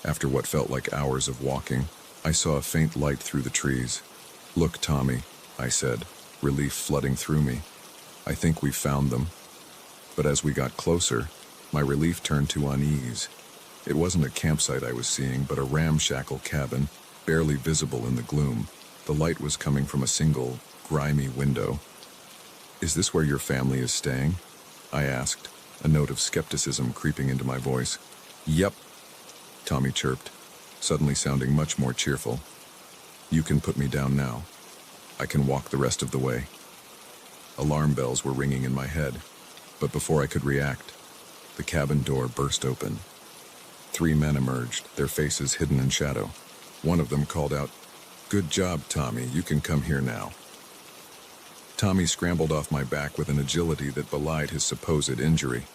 After what felt like hours of walking, I saw a faint light through the trees. "Look, Tommy," I said, relief flooding through me. "I think we've found them." But as we got closer, my relief turned to unease. It wasn't a campsite I was seeing, but a ramshackle cabin, barely visible in the gloom. The light was coming from a single, grimy window. "Is this where your family is staying?" I asked, a note of skepticism creeping into my voice. "Yep," Tommy chirped, suddenly sounding much more cheerful. "You can put me down now. I can walk the rest of the way." Alarm bells were ringing in my head, but before I could react, the cabin door burst open. 3 men emerged, their faces hidden in shadow. One of them called out, "Good job, Tommy, you can come here now." Tommy scrambled off my back with an agility that belied his supposed injury.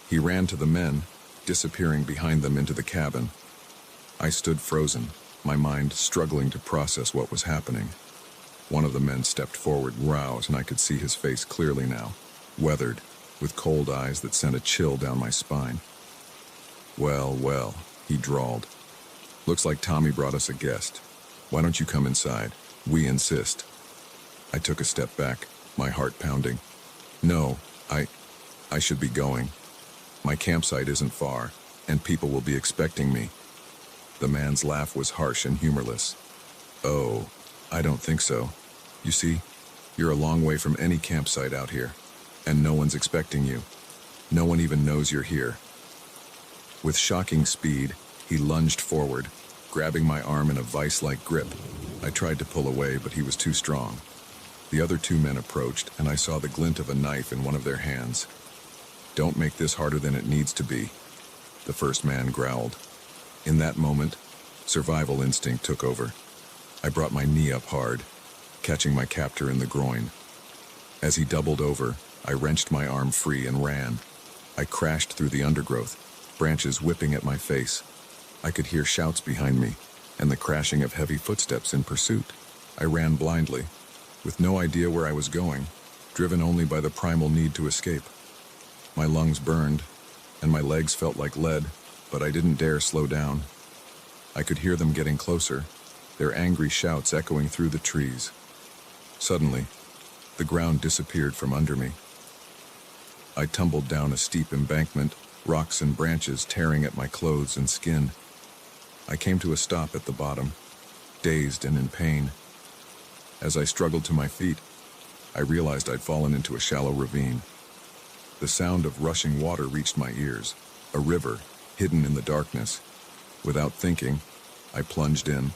He ran to the men, disappearing behind them into the cabin. I stood frozen, my mind struggling to process what was happening. One of the men stepped forward, roused, and I could see his face clearly now, weathered, with cold eyes that sent a chill down my spine. Well, he drawled. "Looks like Tommy brought us a guest. Why don't you come inside? We insist." I took a step back, my heart pounding. "No, I should be going. My campsite isn't far, and people will be expecting me." The man's laugh was harsh and humorless. "Oh, I don't think so. You see, you're a long way from any campsite out here, and no one's expecting you. No one even knows you're here." With shocking speed, he lunged forward, grabbing my arm in a vice-like grip. I tried to pull away, but he was too strong. The other 2 men approached, and I saw the glint of a knife in one of their hands. "Don't make this harder than it needs to be," the first man growled. In that moment, survival instinct took over. I brought my knee up hard, catching my captor in the groin. As he doubled over, I wrenched my arm free and ran. I crashed through the undergrowth, branches whipping at my face. I could hear shouts behind me, and the crashing of heavy footsteps in pursuit. I ran blindly, with no idea where I was going, driven only by the primal need to escape. My lungs burned, and my legs felt like lead, but I didn't dare slow down. I could hear them getting closer, their angry shouts echoing through the trees. Suddenly, the ground disappeared from under me. I tumbled down a steep embankment, rocks and branches tearing at my clothes and skin. I came to a stop at the bottom, dazed and in pain. As I struggled to my feet, I realized I'd fallen into a shallow ravine. The sound of rushing water reached my ears, a river, hidden in the darkness. Without thinking, I plunged in,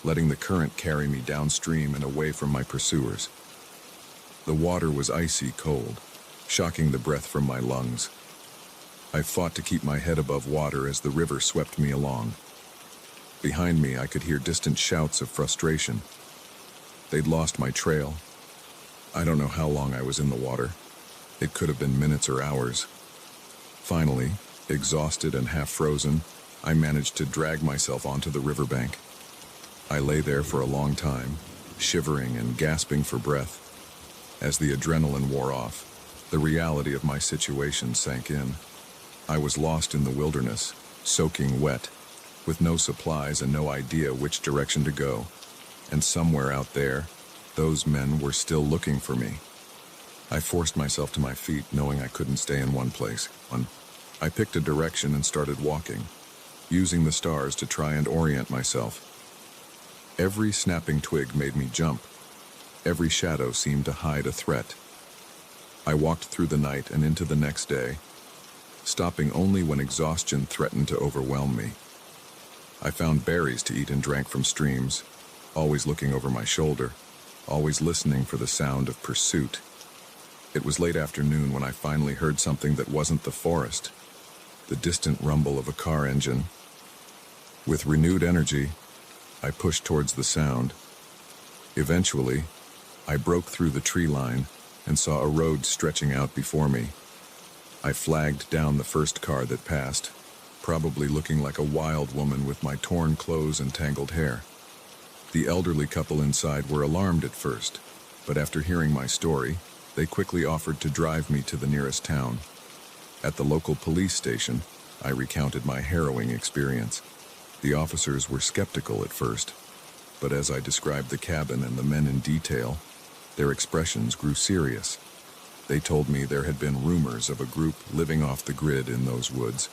letting the current carry me downstream and away from my pursuers. The water was icy cold, shocking the breath from my lungs. I fought to keep my head above water as the river swept me along. Behind me, I could hear distant shouts of frustration. They'd lost my trail. I don't know how long I was in the water. It could have been minutes or hours. Finally, exhausted and half frozen, I managed to drag myself onto the riverbank. I lay there for a long time, shivering and gasping for breath. As the adrenaline wore off, the reality of my situation sank in. I was lost in the wilderness, soaking wet, with no supplies and no idea which direction to go. And somewhere out there, those men were still looking for me. I forced myself to my feet, knowing I couldn't stay in one place. I picked a direction and started walking, using the stars to try and orient myself. Every snapping twig made me jump. Every shadow seemed to hide a threat. I walked through the night and into the next day, stopping only when exhaustion threatened to overwhelm me. I found berries to eat and drank from streams, always looking over my shoulder, always listening for the sound of pursuit. It was late afternoon when I finally heard something that wasn't the forest, the distant rumble of a car engine. With renewed energy, I pushed towards the sound. Eventually, I broke through the tree line and saw a road stretching out before me. I flagged down the first car that passed, probably looking like a wild woman with my torn clothes and tangled hair. The elderly couple inside were alarmed at first, but after hearing my story, they quickly offered to drive me to the nearest town. At the local police station, I recounted my harrowing experience. The officers were skeptical at first, but as I described the cabin and the men in detail, their expressions grew serious. They told me there had been rumors of a group living off the grid in those woods,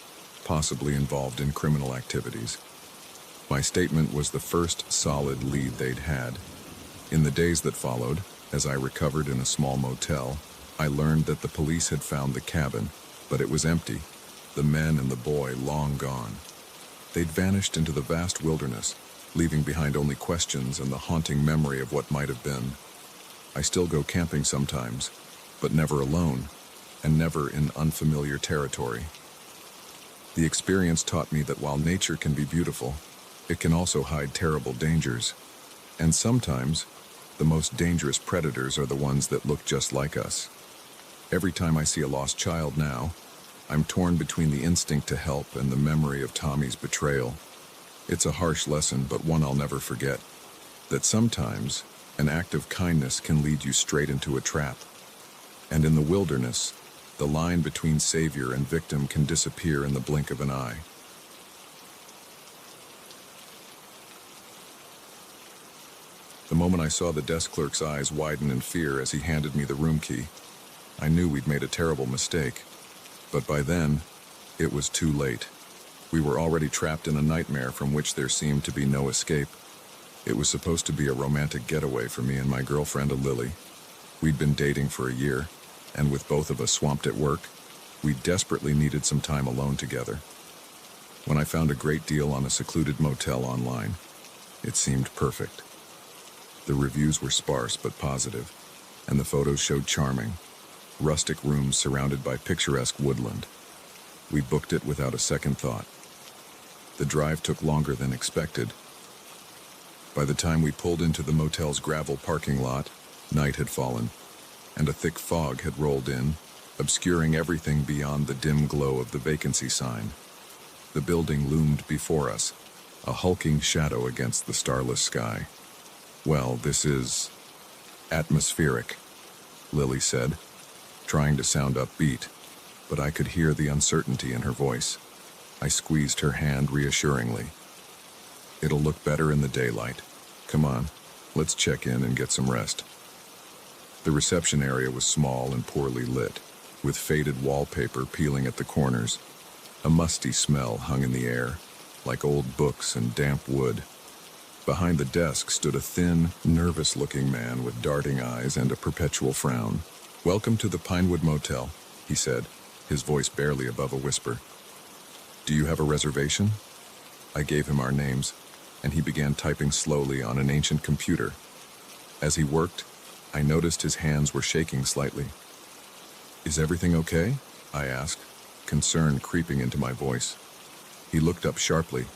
possibly involved in criminal activities. My statement was the first solid lead they'd had. In the days that followed, as I recovered in a small motel, I learned that the police had found the cabin, but it was empty, the men and the boy long gone. They'd vanished into the vast wilderness, leaving behind only questions and the haunting memory of what might have been. I still go camping sometimes, but never alone, and never in unfamiliar territory. The experience taught me that while nature can be beautiful, it can also hide terrible dangers. And sometimes, the most dangerous predators are the ones that look just like us. Every time I see a lost child now, I'm torn between the instinct to help and the memory of Tommy's betrayal. It's a harsh lesson, but one I'll never forget. That sometimes, an act of kindness can lead you straight into a trap. And in the wilderness, the line between savior and victim can disappear in the blink of an eye. The moment I saw the desk clerk's eyes widen in fear as he handed me the room key, I knew we'd made a terrible mistake. But by then, it was too late. We were already trapped in a nightmare from which there seemed to be no escape. It was supposed to be a romantic getaway for me and my girlfriend, Lily. We'd been dating for a year, and with both of us swamped at work, we desperately needed some time alone together. When I found a great deal on a secluded motel online, it seemed perfect. The reviews were sparse but positive, and the photos showed charming, rustic rooms surrounded by picturesque woodland. We booked it without a second thought. The drive took longer than expected. By the time we pulled into the motel's gravel parking lot, night had fallen, and a thick fog had rolled in, obscuring everything beyond the dim glow of the vacancy sign. The building loomed before us, a hulking shadow against the starless sky. "Well, this is atmospheric," Lily said, trying to sound upbeat, but I could hear the uncertainty in her voice. I squeezed her hand reassuringly. "It'll look better in the daylight. Come on, let's check in and get some rest." The reception area was small and poorly lit, with faded wallpaper peeling at the corners. A musty smell hung in the air, like old books and damp wood. Behind the desk stood a thin, nervous-looking man with darting eyes and a perpetual frown. "Welcome to the Pinewood Motel," he said, his voice barely above a whisper. "Do you have a reservation?" I gave him our names, and he began typing slowly on an ancient computer. As he worked, I noticed his hands were shaking slightly. "Is everything okay?" I asked, concern creeping into my voice. He looked up sharply,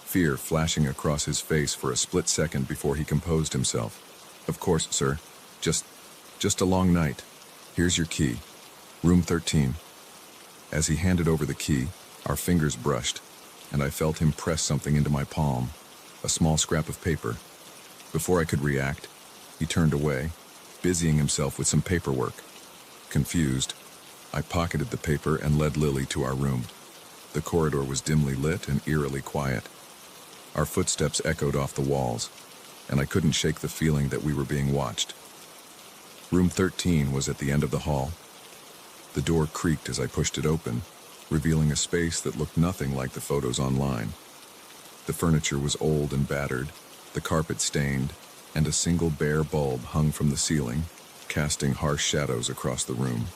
fear flashing across his face for a split second before he composed himself. "Of course, sir. Just a long night. Here's your key. Room 13. As he handed over the key, our fingers brushed, and I felt him press something into my palm, a small scrap of paper. Before I could react, he turned away, busying himself with some paperwork. Confused, I pocketed the paper and led Lily to our room. The corridor was dimly lit and eerily quiet. Our footsteps echoed off the walls, and I couldn't shake the feeling that we were being watched. Room 13 was at the end of the hall. The door creaked as I pushed it open, revealing a space that looked nothing like the photos online. The furniture was old and battered, the carpet stained, and a single bare bulb hung from the ceiling, casting harsh shadows across the room.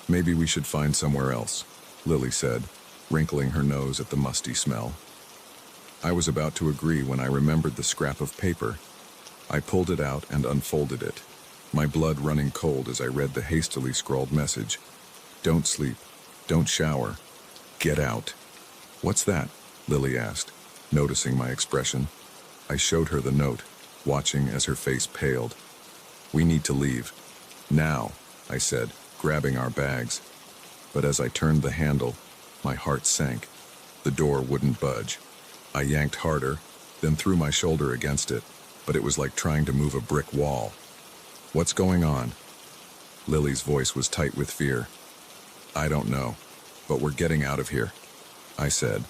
"Maybe we should find somewhere else," Lily said, wrinkling her nose at the musty smell. I was about to agree when I remembered the scrap of paper. I pulled it out and unfolded it, my blood running cold as I read the hastily scrawled message. "Don't sleep. Don't shower. Get out." "What's that?" Lily asked, noticing my expression. I showed her the note, watching as her face paled. "We need to leave. Now," I said, grabbing our bags. But as I turned the handle, my heart sank. The The door wouldn't budge. I yanked harder, then threw my shoulder against it, but it was like trying to move a brick wall. "What's going on?" Lily's voice was tight with fear. "I don't know, but we're getting out of here," I said,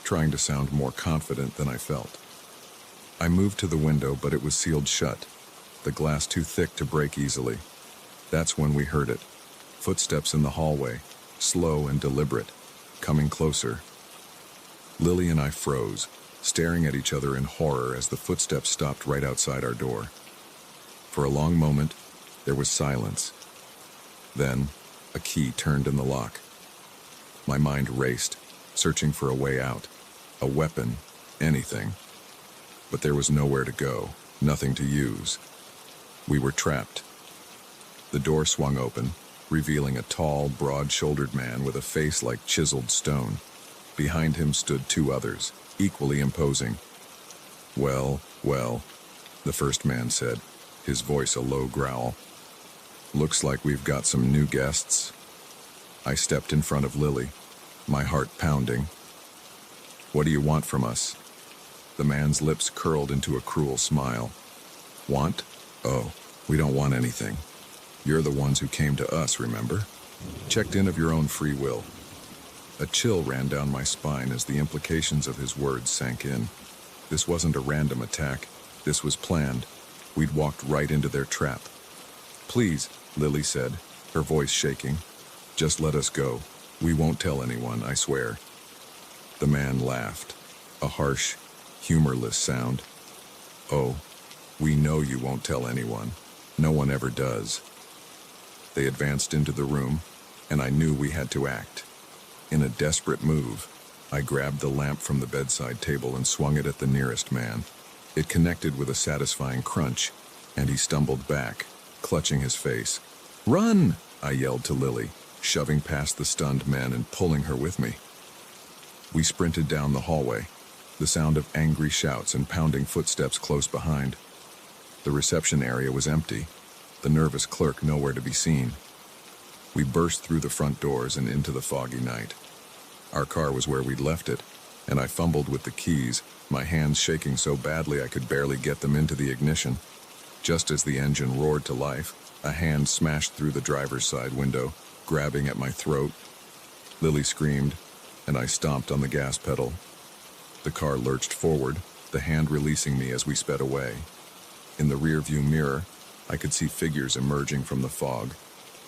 trying to sound more confident than I felt. I moved to the window, but it was sealed shut, the glass too thick to break easily. That's when we heard it. Footsteps in the hallway, slow and deliberate, coming closer. Lily and I froze, staring at each other in horror as the footsteps stopped right outside our door. For a long moment, there was silence. Then, a key turned in the lock. My mind raced, searching for a way out, a weapon, anything. But there was nowhere to go, nothing to use. We were trapped. The door swung open, revealing a tall, broad-shouldered man with a face like chiseled stone. Behind him stood two others, equally imposing. Well, the first man said, his voice a low growl. "Looks like we've got some new guests." I stepped in front of Lily, my heart pounding. "What do you want from us?" The man's lips curled into a cruel smile. "Want? Oh, we don't want anything. You're the ones who came to us, remember? Checked in of your own free will." A chill ran down my spine as the implications of his words sank in. This wasn't a random attack. This was planned. We'd walked right into their trap. "Please," Lily said, her voice shaking. "Just let us go. We won't tell anyone, I swear." The man laughed, a harsh, humorless sound. "Oh, we know you won't tell anyone. No one ever does." They advanced into the room, and I knew we had to act. In a desperate move, I grabbed the lamp from the bedside table and swung it at the nearest man. It connected with a satisfying crunch, and he stumbled back, clutching his face. "Run!" I yelled to Lily, shoving past the stunned men and pulling her with me. We sprinted down the hallway, the sound of angry shouts and pounding footsteps close behind. The reception area was empty, the nervous clerk nowhere to be seen. We burst through the front doors and into the foggy night. Our car was where we'd left it, and I fumbled with the keys, my hands shaking so badly I could barely get them into the ignition. Just as the engine roared to life, a hand smashed through the driver's side window, grabbing at my throat. Lily screamed, and I stomped on the gas pedal. The car lurched forward, the hand releasing me as we sped away. In the rearview mirror, I could see figures emerging from the fog,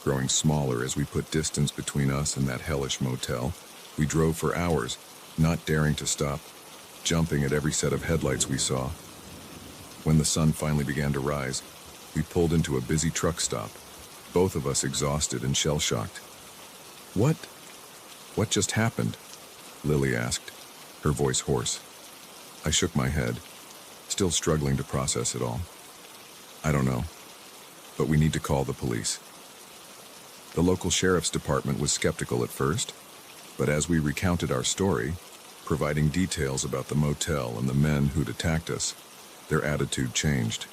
growing smaller as we put distance between us and that hellish motel. We drove for hours, not daring to stop, jumping at every set of headlights we saw. When the sun finally began to rise, we pulled into a busy truck stop, both of us exhausted and shell-shocked. What just happened?" Lily asked, her voice hoarse. I shook my head, still struggling to process it all. "I don't know, but we need to call the police." The local sheriff's department was skeptical at first, but as we recounted our story, providing details about the motel and the men who'd attacked us, their attitude changed.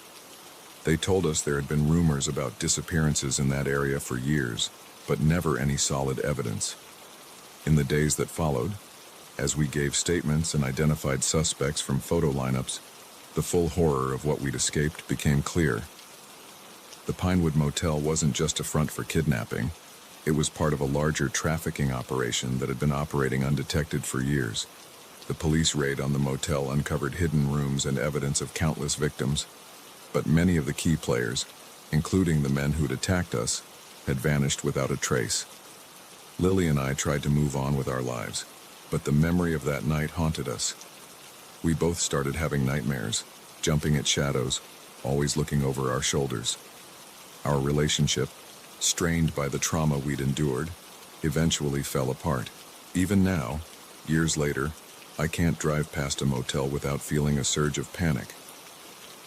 They told us there had been rumors about disappearances in that area for years, but never any solid evidence. In the days that followed, as we gave statements and identified suspects from photo lineups, the full horror of what we'd escaped became clear. The Pinewood Motel wasn't just a front for kidnapping. It was part of a larger trafficking operation that had been operating undetected for years. The police raid on the motel uncovered hidden rooms and evidence of countless victims, but many of the key players, including the men who'd attacked us, had vanished without a trace. Lily and I tried to move on with our lives, but the memory of that night haunted us. We both started having nightmares, jumping at shadows, always looking over our shoulders. Our relationship, strained by the trauma we'd endured, eventually fell apart. Even now, years later, I can't drive past a motel without feeling a surge of panic.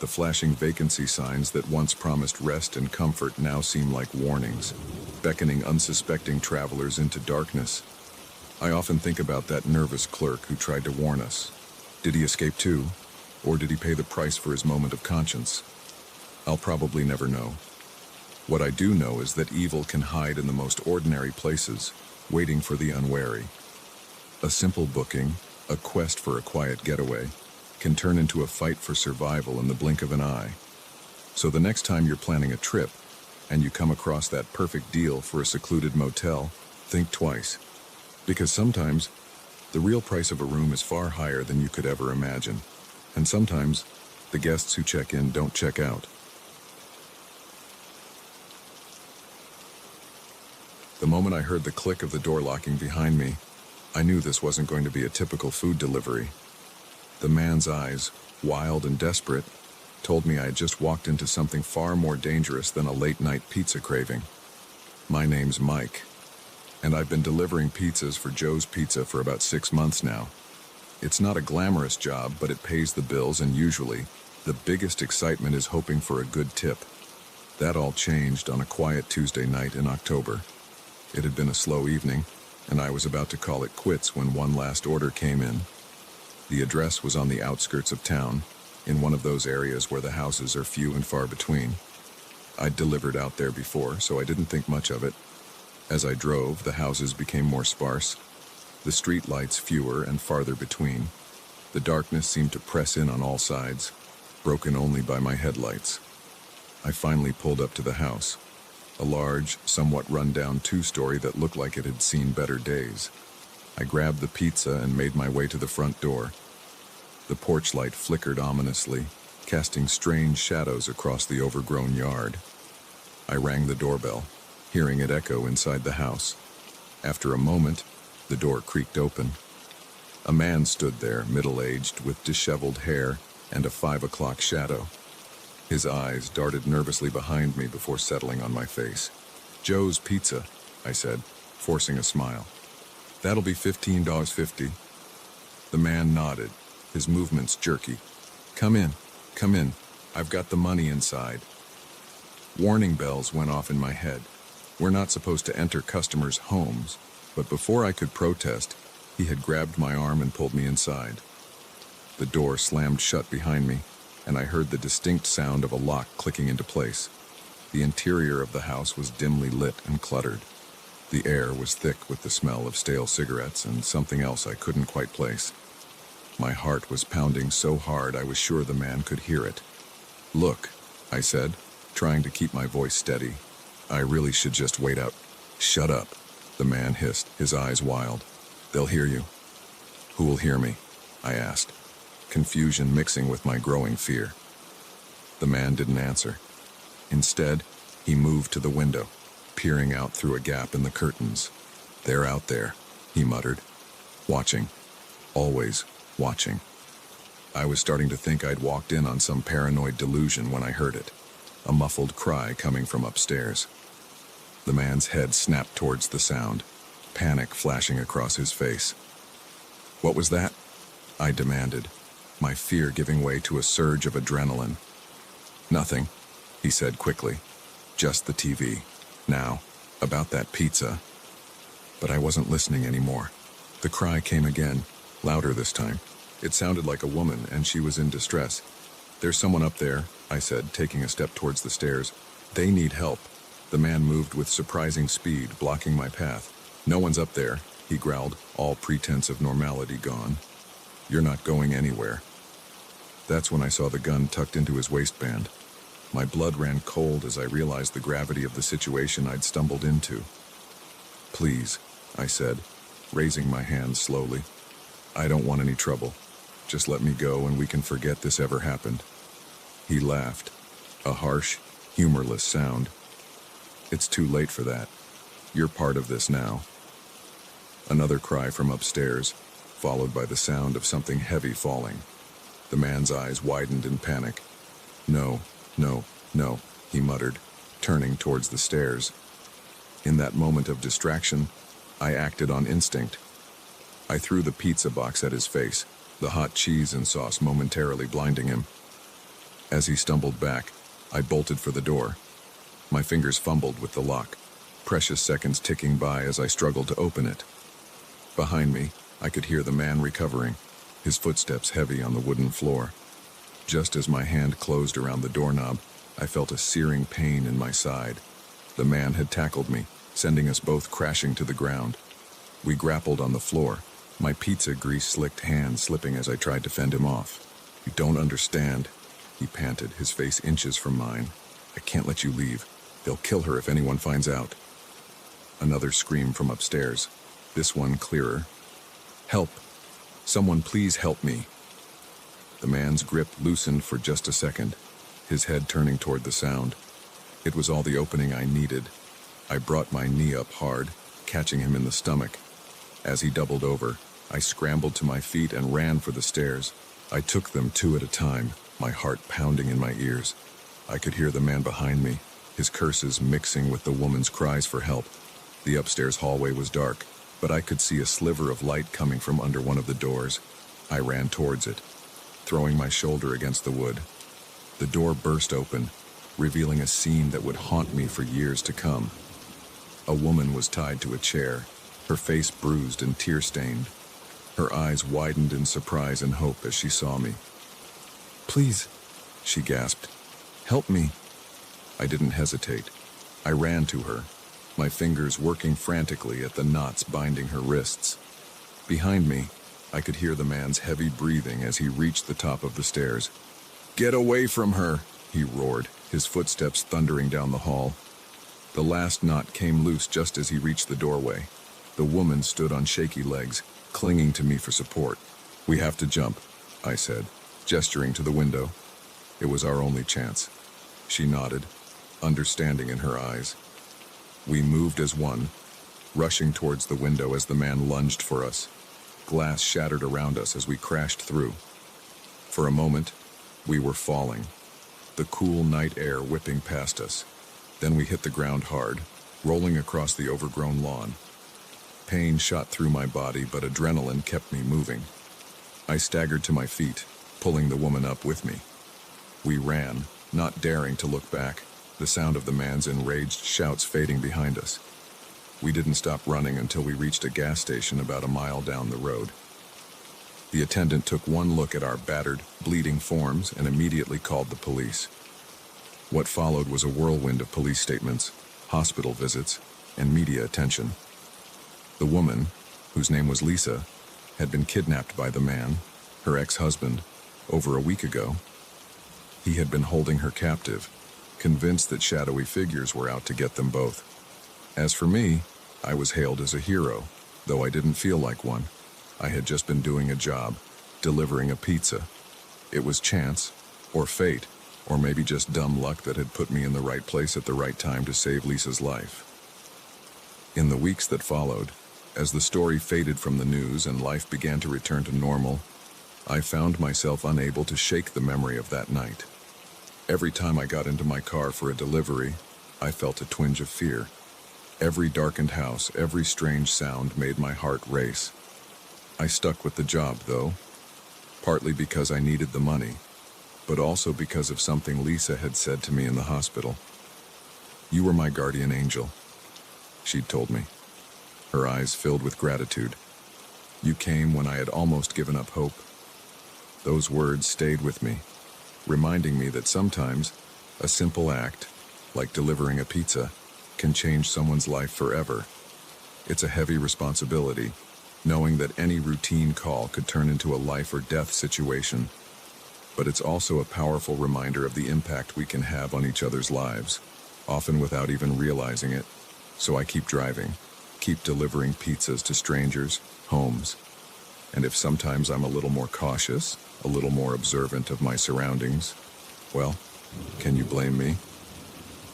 The flashing vacancy signs that once promised rest and comfort now seem like warnings, beckoning unsuspecting travelers into darkness. I often think about that nervous clerk who tried to warn us. Did he escape too? Or did he pay the price for his moment of conscience? I'll probably never know. What I do know is that evil can hide in the most ordinary places, waiting for the unwary. A simple booking, a quest for a quiet getaway, can turn into a fight for survival in the blink of an eye. So the next time you're planning a trip, and you come across that perfect deal for a secluded motel, think twice. Because sometimes, the real price of a room is far higher than you could ever imagine. And sometimes, the guests who check in don't check out. The moment I heard the click of the door locking behind me, I knew this wasn't going to be a typical food delivery. The man's eyes, wild and desperate, told me I had just walked into something far more dangerous than a late-night pizza craving. My name's Mike, and I've been delivering pizzas for Joe's Pizza for about 6 months now. It's not a glamorous job, but it pays the bills, and usually, the biggest excitement is hoping for a good tip. That all changed on a quiet Tuesday night in October. It had been a slow evening, and I was about to call it quits when one last order came in. The address was on the outskirts of town, in one of those areas where the houses are few and far between. I'd delivered out there before, so I didn't think much of it. As I drove, the houses became more sparse, the street lights fewer and farther between. The darkness seemed to press in on all sides, broken only by my headlights. I finally pulled up to the house, a large, somewhat run-down two-story that looked like it had seen better days. I grabbed the pizza and made my way to the front door. The porch light flickered ominously, casting strange shadows across the overgrown yard. I rang the doorbell, hearing it echo inside the house. After a moment, the door creaked open. A man stood there, middle-aged, with disheveled hair and a 5 o'clock shadow. His eyes darted nervously behind me before settling on my face. "Joe's Pizza," I said, forcing a smile. "That'll be $15.50. The man nodded, his movements jerky. Come in. I've got the money inside." Warning bells went off in my head. We're not supposed to enter customers' homes, but before I could protest, he had grabbed my arm and pulled me inside. The door slammed shut behind me, and I heard the distinct sound of a lock clicking into place. The interior of the house was dimly lit and cluttered. The air was thick with the smell of stale cigarettes and something else I couldn't quite place. My heart was pounding so hard I was sure the man could hear it. "Look," I said, trying to keep my voice steady. "I really should just wait out." "Shut up," the man hissed, his eyes wild. "They'll hear you." "Who will hear me?" I asked, confusion mixing with my growing fear. The man didn't answer. Instead, he moved to the window, peering out through a gap in the curtains. "They're out there," he muttered. "Watching. Always watching." I was starting to think I'd walked in on some paranoid delusion when I heard it, a muffled cry coming from upstairs. The man's head snapped towards the sound, panic flashing across his face. "What was that?" I demanded, my fear giving way to a surge of adrenaline. "Nothing," he said quickly. "Just the TV. Now, about that pizza." But I wasn't listening anymore. The cry came again, louder this time. It sounded like a woman, and she was in distress. "There's someone up there," I said, taking a step towards the stairs. "They need help." The man moved with surprising speed, blocking my path. "No one's up there," he growled, all pretense of normality gone. "You're not going anywhere." That's when I saw the gun tucked into his waistband. My blood ran cold as I realized the gravity of the situation I'd stumbled into. "Please," I said, raising my hands slowly. "I don't want any trouble. Just let me go and we can forget this ever happened." He laughed, a harsh, humorless sound. "It's too late for that. You're part of this now." Another cry from upstairs, followed by the sound of something heavy falling. The man's eyes widened in panic. No, he muttered, turning towards the stairs. In that moment of distraction, I acted on instinct. I threw the pizza box at his face, the hot cheese and sauce momentarily blinding him. As he stumbled back, I bolted for the door. My fingers fumbled with the lock, precious seconds ticking by as I struggled to open it. Behind me, I could hear the man recovering, his footsteps heavy on the wooden floor. Just as my hand closed around the doorknob, I felt a searing pain in my side. The man had tackled me, sending us both crashing to the ground. We grappled on the floor, my pizza grease-slicked hand slipping as I tried to fend him off. "You don't understand," he panted, his face inches from mine. "I can't let you leave. They'll kill her if anyone finds out." Another scream from upstairs, this one clearer. "Help! Someone please help me!" The man's grip loosened for just a second, his head turning toward the sound. It was all the opening I needed. I brought my knee up hard, catching him in the stomach. As he doubled over, I scrambled to my feet and ran for the stairs. I took them two at a time, my heart pounding in my ears. I could hear the man behind me, his curses mixing with the woman's cries for help. The upstairs hallway was dark, but I could see a sliver of light coming from under one of the doors. I ran towards it, throwing my shoulder against the wood. The door burst open, revealing a scene that would haunt me for years to come. A woman was tied to a chair, her face bruised and tear-stained. Her eyes widened in surprise and hope as she saw me. "Please," she gasped, "help me." I didn't hesitate. I ran to her, my fingers working frantically at the knots binding her wrists. Behind me, I could hear the man's heavy breathing as he reached the top of the stairs. "Get away from her!" he roared, his footsteps thundering down the hall. The last knot came loose just as he reached the doorway. The woman stood on shaky legs, clinging to me for support. "We have to jump," I said, gesturing to the window. It was our only chance. She nodded, understanding in her eyes. We moved as one, rushing towards the window as the man lunged for us. Glass shattered around us as we crashed through. For a moment, we were falling, the cool night air whipping past us. Then we hit the ground hard, rolling across the overgrown lawn. Pain shot through my body, but adrenaline kept me moving. I staggered to my feet, pulling the woman up with me. We ran, not daring to look back, the sound of the man's enraged shouts fading behind us. We didn't stop running until we reached a gas station about a mile down the road. The attendant took one look at our battered, bleeding forms and immediately called the police. What followed was a whirlwind of police statements, hospital visits, and media attention. The woman, whose name was Lisa, had been kidnapped by the man, her ex-husband, over a week ago. He had been holding her captive, convinced that shadowy figures were out to get them both. As for me, I was hailed as a hero, though I didn't feel like one. I had just been doing a job, delivering a pizza. It was chance, or fate, or maybe just dumb luck that had put me in the right place at the right time to save Lisa's life. In the weeks that followed, as the story faded from the news and life began to return to normal, I found myself unable to shake the memory of that night. Every time I got into my car for a delivery, I felt a twinge of fear. Every darkened house, every strange sound made my heart race. I stuck with the job, though, partly because I needed the money, but also because of something Lisa had said to me in the hospital. "You were my guardian angel," she'd told me, her eyes filled with gratitude. "You came when I had almost given up hope." Those words stayed with me, reminding me that sometimes a simple act, like delivering a pizza, can change someone's life forever. It's a heavy responsibility, knowing that any routine call could turn into a life or death situation. But it's also a powerful reminder of the impact we can have on each other's lives, often without even realizing it. So I keep driving, keep delivering pizzas to strangers, homes. And if sometimes I'm a little more cautious, a little more observant of my surroundings, well, can you blame me?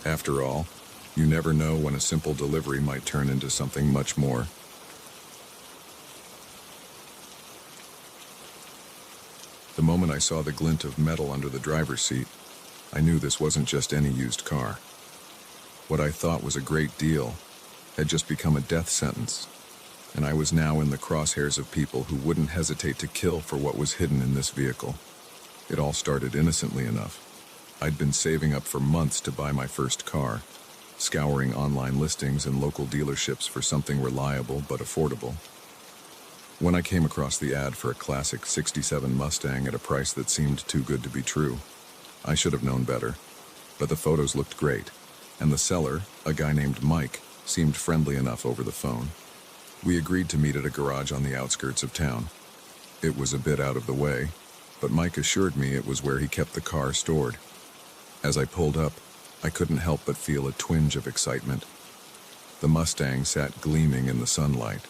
After all, you never know when a simple delivery might turn into something much more. The moment I saw the glint of metal under the driver's seat, I knew this wasn't just any used car. What I thought was a great deal had just become a death sentence, and I was now in the crosshairs of people who wouldn't hesitate to kill for what was hidden in this vehicle. It all started innocently enough. I'd been saving up for months to buy my first car, scouring online listings and local dealerships for something reliable but affordable. When I came across the ad for a classic '67 Mustang at a price that seemed too good to be true, I should have known better. But the photos looked great, and the seller, a guy named Mike, seemed friendly enough over the phone. We agreed to meet at a garage on the outskirts of town. It was a bit out of the way, but Mike assured me it was where he kept the car stored. As I pulled up, I couldn't help but feel a twinge of excitement. The Mustang sat gleaming in the sunlight,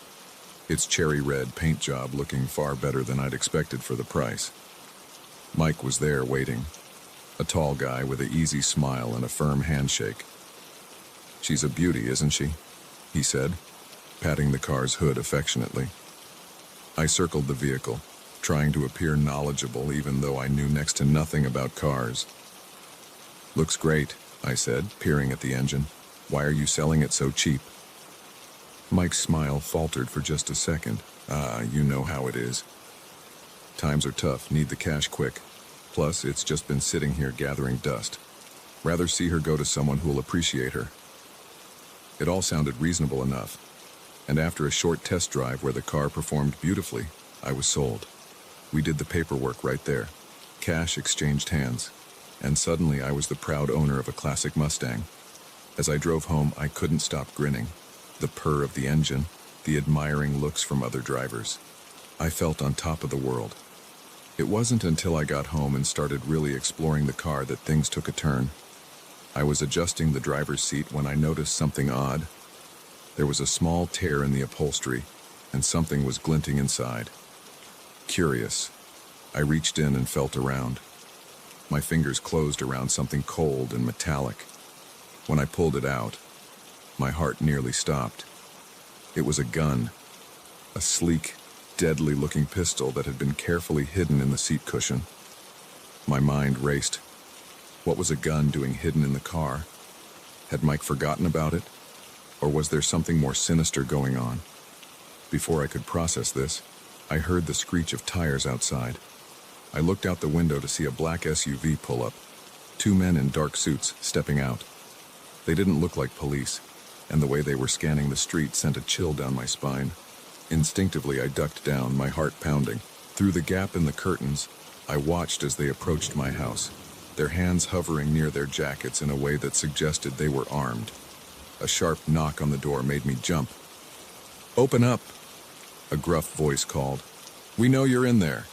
its cherry red paint job looking far better than I'd expected for the price. Mike was there waiting, a tall guy with an easy smile and a firm handshake. "She's a beauty, isn't she?" he said, patting the car's hood affectionately. I circled the vehicle, trying to appear knowledgeable even though I knew next to nothing about cars. "Looks great," I said, peering at the engine. "Why are you selling it so cheap?" Mike's smile faltered for just a second. You know how it is. Times are tough, need the cash quick. Plus, it's just been sitting here gathering dust. Rather see her go to someone who'll appreciate her." It all sounded reasonable enough, and after a short test drive where the car performed beautifully, I was sold. We did the paperwork right there. Cash exchanged hands, and suddenly I was the proud owner of a classic Mustang. As I drove home, I couldn't stop grinning. The purr of the engine, the admiring looks from other drivers. I felt on top of the world. It wasn't until I got home and started really exploring the car that things took a turn. I was adjusting the driver's seat when I noticed something odd. There was a small tear in the upholstery, and something was glinting inside. Curious, I reached in and felt around. My fingers closed around something cold and metallic. When I pulled it out, my heart nearly stopped. It was a gun, a sleek, deadly-looking pistol that had been carefully hidden in the seat cushion. My mind raced. What was a gun doing hidden in the car? Had Mike forgotten about it? Or was there something more sinister going on? Before I could process this, I heard the screech of tires outside. I looked out the window to see a black SUV pull up, 2 men in dark suits stepping out. They didn't look like police, and the way they were scanning the street sent a chill down my spine. Instinctively, I ducked down, my heart pounding. Through the gap in the curtains, I watched as they approached my house, their hands hovering near their jackets in a way that suggested they were armed. A sharp knock on the door made me jump. "Open up!" a gruff voice called. "We know you're in there."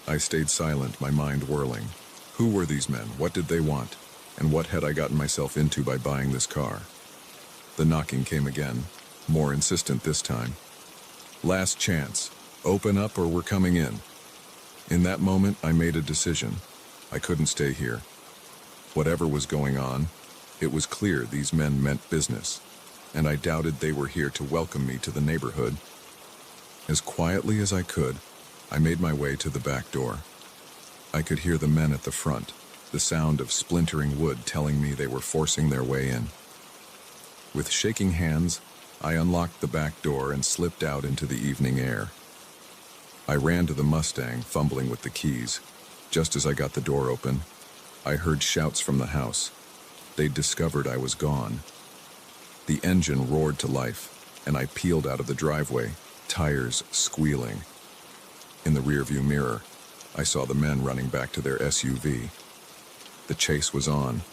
I stayed silent, my mind whirling. Who were these men? What did they want? And what had I gotten myself into by buying this car? The knocking came again, more insistent this time. "Last chance. Open up or we're coming in." In that moment, I made a decision. I couldn't stay here. Whatever was going on, it was clear these men meant business, and I doubted they were here to welcome me to the neighborhood. As quietly as I could, I made my way to the back door. I could hear the men at the front, the sound of splintering wood telling me they were forcing their way in. With shaking hands, I unlocked the back door and slipped out into the evening air. I ran to the Mustang, fumbling with the keys. Just as I got the door open, I heard shouts from the house. They'd discovered I was gone. The engine roared to life, and I peeled out of the driveway, tires squealing. In the rearview mirror, I saw the men running back to their SUV. The chase was on.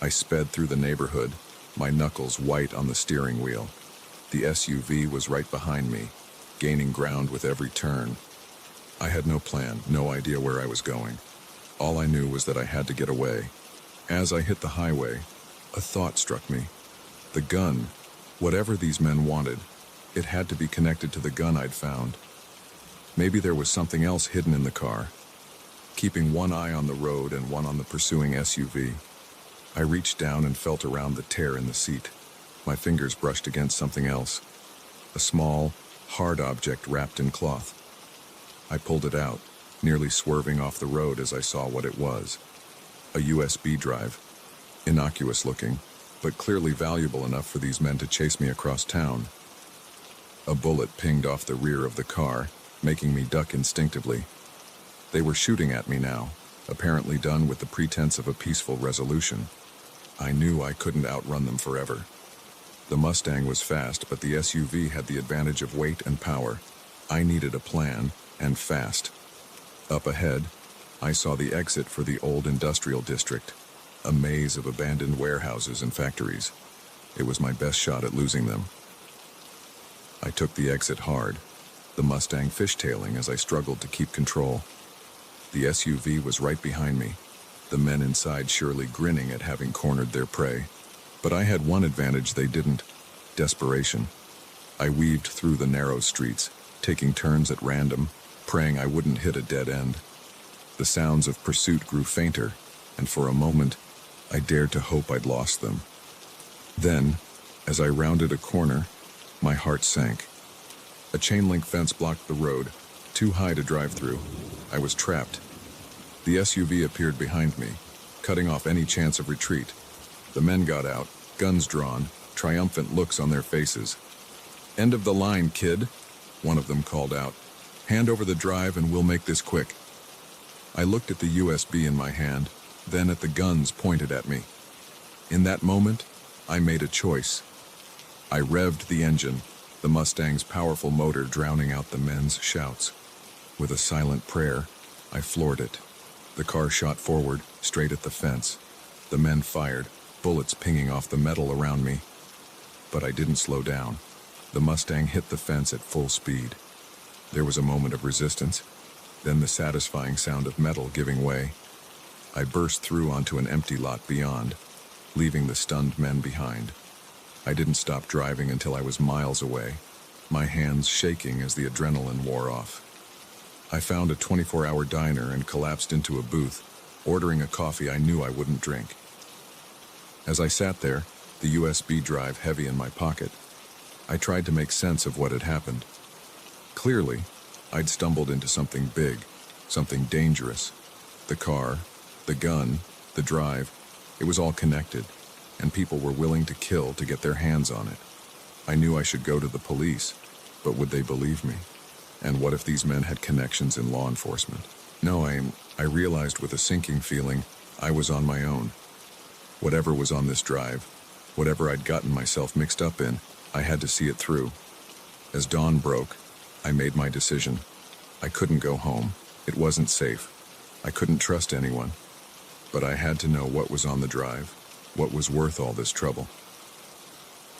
I sped through the neighborhood, my knuckles white on the steering wheel. The SUV was right behind me, gaining ground with every turn. I had no plan, no idea where I was going. All I knew was that I had to get away. As I hit the highway, a thought struck me. The gun, whatever these men wanted, it had to be connected to the gun I'd found. Maybe there was something else hidden in the car. Keeping one eye on the road and one on the pursuing SUV, I reached down and felt around the tear in the seat. My fingers brushed against something else, a small, hard object wrapped in cloth. I pulled it out, nearly swerving off the road as I saw what it was. A USB drive, innocuous looking, but clearly valuable enough for these men to chase me across town. A bullet pinged off the rear of the car, making me duck instinctively. They were shooting at me now, apparently done with the pretense of a peaceful resolution. I knew I couldn't outrun them forever. The Mustang was fast, but the SUV had the advantage of weight and power. I needed a plan, and fast. Up ahead, I saw the exit for the old industrial district, a maze of abandoned warehouses and factories. It was my best shot at losing them. I took the exit hard, the Mustang fishtailing as I struggled to keep control. The SUV was right behind me, the men inside surely grinning at having cornered their prey. But I had one advantage they didn't: desperation. I weaved through the narrow streets, taking turns at random, praying I wouldn't hit a dead end. The sounds of pursuit grew fainter, and for a moment, I dared to hope I'd lost them. Then, as I rounded a corner, my heart sank. A chain-link fence blocked the road, too high to drive through. I was trapped. The SUV appeared behind me, cutting off any chance of retreat. The men got out, guns drawn, triumphant looks on their faces. "End of the line, kid," one of them called out. "Hand over the drive and we'll make this quick." I looked at the USB in my hand, then at the guns pointed at me. In that moment, I made a choice. I revved the engine, the Mustang's powerful motor drowning out the men's shouts. With a silent prayer, I floored it. The car shot forward, straight at the fence. The men fired, bullets pinging off the metal around me. But I didn't slow down. The Mustang hit the fence at full speed. There was a moment of resistance, then the satisfying sound of metal giving way. I burst through onto an empty lot beyond, leaving the stunned men behind. I didn't stop driving until I was miles away, my hands shaking as the adrenaline wore off. I found a 24-hour diner and collapsed into a booth, ordering a coffee I knew I wouldn't drink. As I sat there, the USB drive heavy in my pocket, I tried to make sense of what had happened. Clearly, I'd stumbled into something big, something dangerous. The car, the gun, the drive, it was all connected, and people were willing to kill to get their hands on it. I knew I should go to the police, but would they believe me? And what if these men had connections in law enforcement? No, I realized with a sinking feeling I was on my own. Whatever was on this drive, whatever I'd gotten myself mixed up in, I had to see it through. As dawn broke, I made my decision. I couldn't go home. It wasn't safe. I couldn't trust anyone. But I had to know what was on the drive, what was worth all this trouble.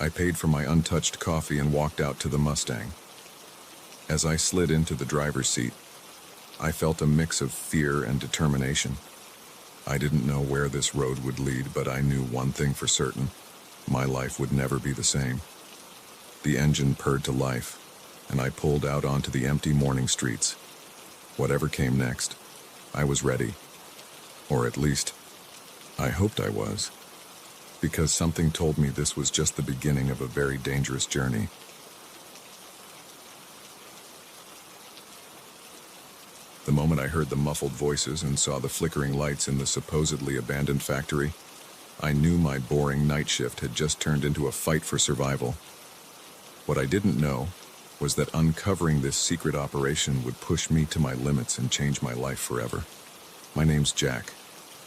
I paid for my untouched coffee and walked out to the Mustang. As I slid into the driver's seat, I felt a mix of fear and determination. I didn't know where this road would lead, but I knew one thing for certain: my life would never be the same. The engine purred to life, and I pulled out onto the empty morning streets. Whatever came next, I was ready. Or at least, I hoped I was. Because something told me this was just the beginning of a very dangerous journey. The moment I heard the muffled voices and saw the flickering lights in the supposedly abandoned factory, I knew my boring night shift had just turned into a fight for survival. What I didn't know was that uncovering this secret operation would push me to my limits and change my life forever. My name's Jack,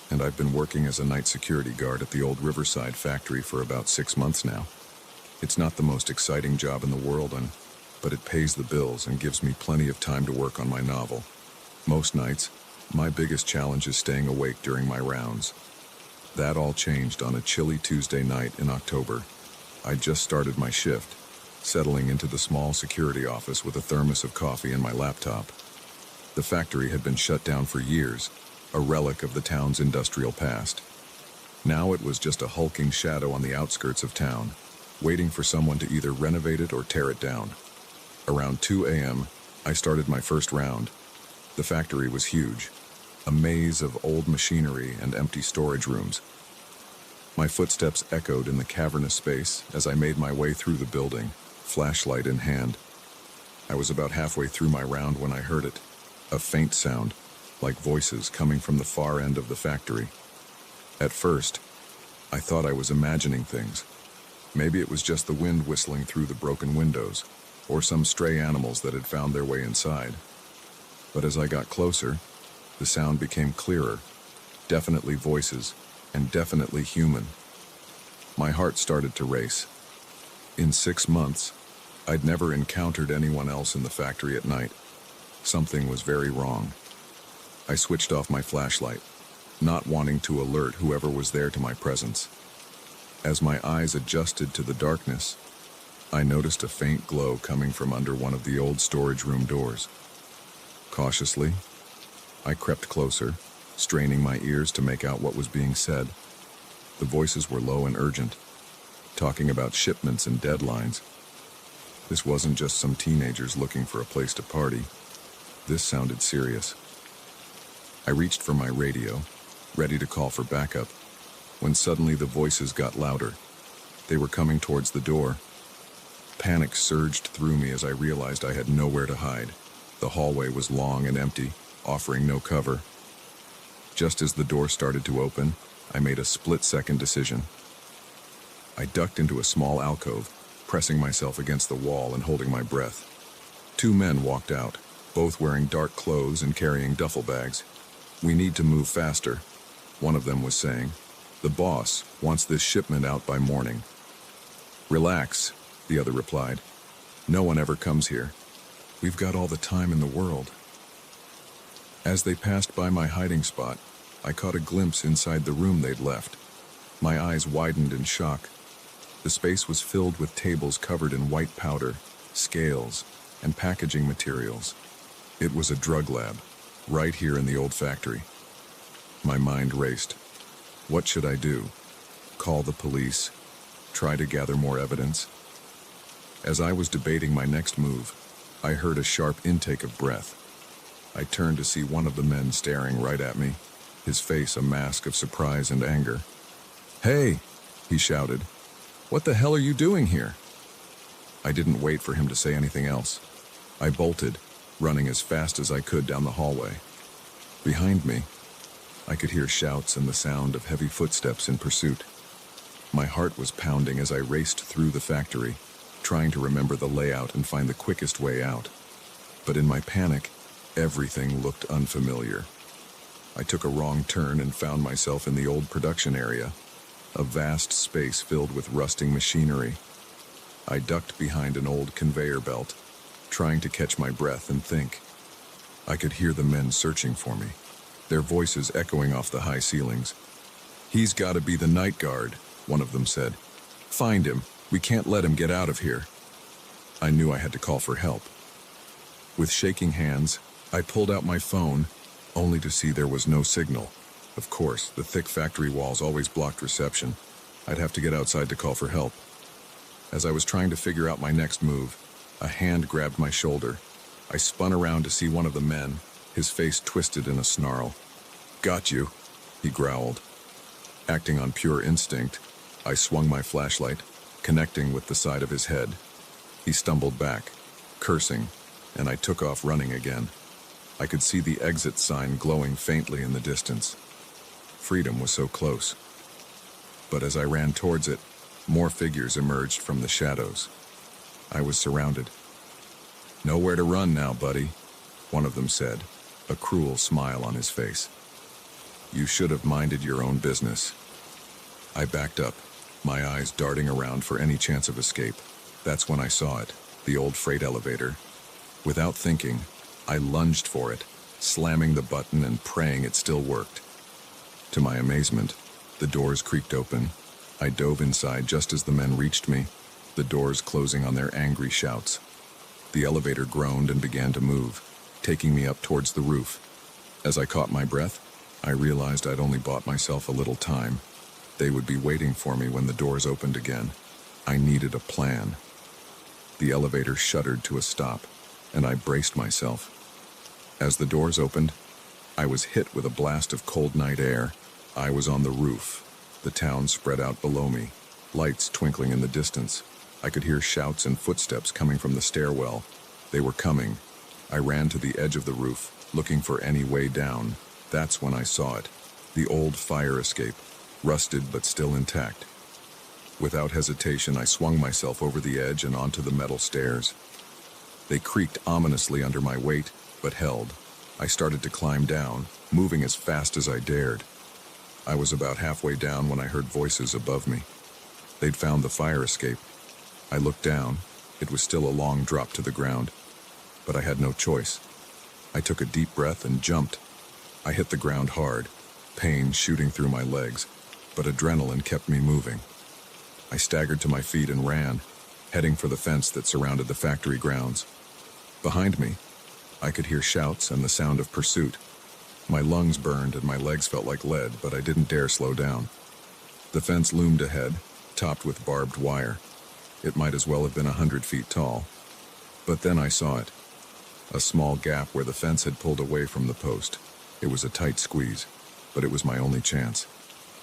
and I've been working as a night security guard at the old Riverside factory for about 6 months now. It's not the most exciting job in the world, but it pays the bills and gives me plenty of time to work on my novel. Most nights, my biggest challenge is staying awake during my rounds. That all changed on a chilly Tuesday night in October. I'd just started my shift, settling into the small security office with a thermos of coffee and my laptop. The factory had been shut down for years, a relic of the town's industrial past. Now it was just a hulking shadow on the outskirts of town, waiting for someone to either renovate it or tear it down. Around 2 a.m., I started my first round. The factory was huge, a maze of old machinery and empty storage rooms. My footsteps echoed in the cavernous space as I made my way through the building, flashlight in hand. I was about halfway through my round when I heard it, a faint sound, like voices coming from the far end of the factory. At first, I thought I was imagining things. Maybe it was just the wind whistling through the broken windows, or some stray animals that had found their way inside. But as I got closer, the sound became clearer, definitely voices, and definitely human. My heart started to race. In 6 months, I'd never encountered anyone else in the factory at night. Something was very wrong. I switched off my flashlight, not wanting to alert whoever was there to my presence. As my eyes adjusted to the darkness, I noticed a faint glow coming from under one of the old storage room doors. Cautiously, I crept closer, straining my ears to make out what was being said. The voices were low and urgent, talking about shipments and deadlines. This wasn't just some teenagers looking for a place to party. This sounded serious. I reached for my radio, ready to call for backup, when suddenly the voices got louder. They were coming towards the door. Panic surged through me as I realized I had nowhere to hide. The hallway was long and empty, offering no cover. Just as the door started to open, I made a split-second decision. I ducked into a small alcove, pressing myself against the wall and holding my breath. Two men walked out, both wearing dark clothes and carrying duffel bags. "We need to move faster," one of them was saying. "The boss wants this shipment out by morning." "Relax," the other replied. "No one ever comes here. We've got all the time in the world." As they passed by my hiding spot, I caught a glimpse inside the room they'd left. My eyes widened in shock. The space was filled with tables covered in white powder, scales, and packaging materials. It was a drug lab, right here in the old factory. My mind raced. What should I do? Call the police? Try to gather more evidence? As I was debating my next move, I heard a sharp intake of breath. I turned to see one of the men staring right at me, his face a mask of surprise and anger. "Hey!" he shouted. "What the hell are you doing here?" I didn't wait for him to say anything else. I bolted, running as fast as I could down the hallway. Behind me, I could hear shouts and the sound of heavy footsteps in pursuit. My heart was pounding as I raced through the factory, trying to remember the layout and find the quickest way out. But in my panic, everything looked unfamiliar. I took a wrong turn and found myself in the old production area, a vast space filled with rusting machinery. I ducked behind an old conveyor belt, trying to catch my breath and think. I could hear the men searching for me, their voices echoing off the high ceilings. "He's got to be the night guard," one of them said. "Find him. We can't let him get out of here." I knew I had to call for help. With shaking hands, I pulled out my phone, only to see there was no signal. Of course, the thick factory walls always blocked reception. I'd have to get outside to call for help. As I was trying to figure out my next move, a hand grabbed my shoulder. I spun around to see one of the men, his face twisted in a snarl. "Got you," he growled. Acting on pure instinct, I swung my flashlight, connecting with the side of his head. He stumbled back, cursing, and I took off running again. I could see the exit sign glowing faintly in the distance. Freedom was so close. But as I ran towards it, more figures emerged from the shadows. I was surrounded. "Nowhere to run now, buddy," one of them said, a cruel smile on his face. "You should have minded your own business." I backed up, my eyes darting around for any chance of escape. That's when I saw it, the old freight elevator. Without thinking, I lunged for it, slamming the button and praying it still worked. To my amazement, the doors creaked open. I dove inside just as the men reached me, the doors closing on their angry shouts. The elevator groaned and began to move, taking me up towards the roof. As I caught my breath, I realized I'd only bought myself a little time. They would be waiting for me when the doors opened again. I needed a plan. The elevator shuddered to a stop, and I braced myself. As the doors opened, I was hit with a blast of cold night air. I was on the roof, the town spread out below me, lights twinkling in the distance. I could hear shouts and footsteps coming from the stairwell. They were coming. I ran to the edge of the roof, looking for any way down. That's when I saw it, the old fire escape, rusted but still intact. Without hesitation, I swung myself over the edge and onto the metal stairs. They creaked ominously under my weight, but held. I started to climb down, moving as fast as I dared. I was about halfway down when I heard voices above me. They'd found the fire escape. I looked down. It was still a long drop to the ground, but I had no choice. I took a deep breath and jumped. I hit the ground hard, pain shooting through my legs, but adrenaline kept me moving. I staggered to my feet and ran. heading for the fence that surrounded the factory grounds. Behind me, I could hear shouts and the sound of pursuit. My lungs burned and my legs felt like lead, but I didn't dare slow down. The fence loomed ahead, topped with barbed wire. It might as well have been 100 feet tall. But then I saw it. A small gap where the fence had pulled away from the post. It was a tight squeeze, but it was my only chance.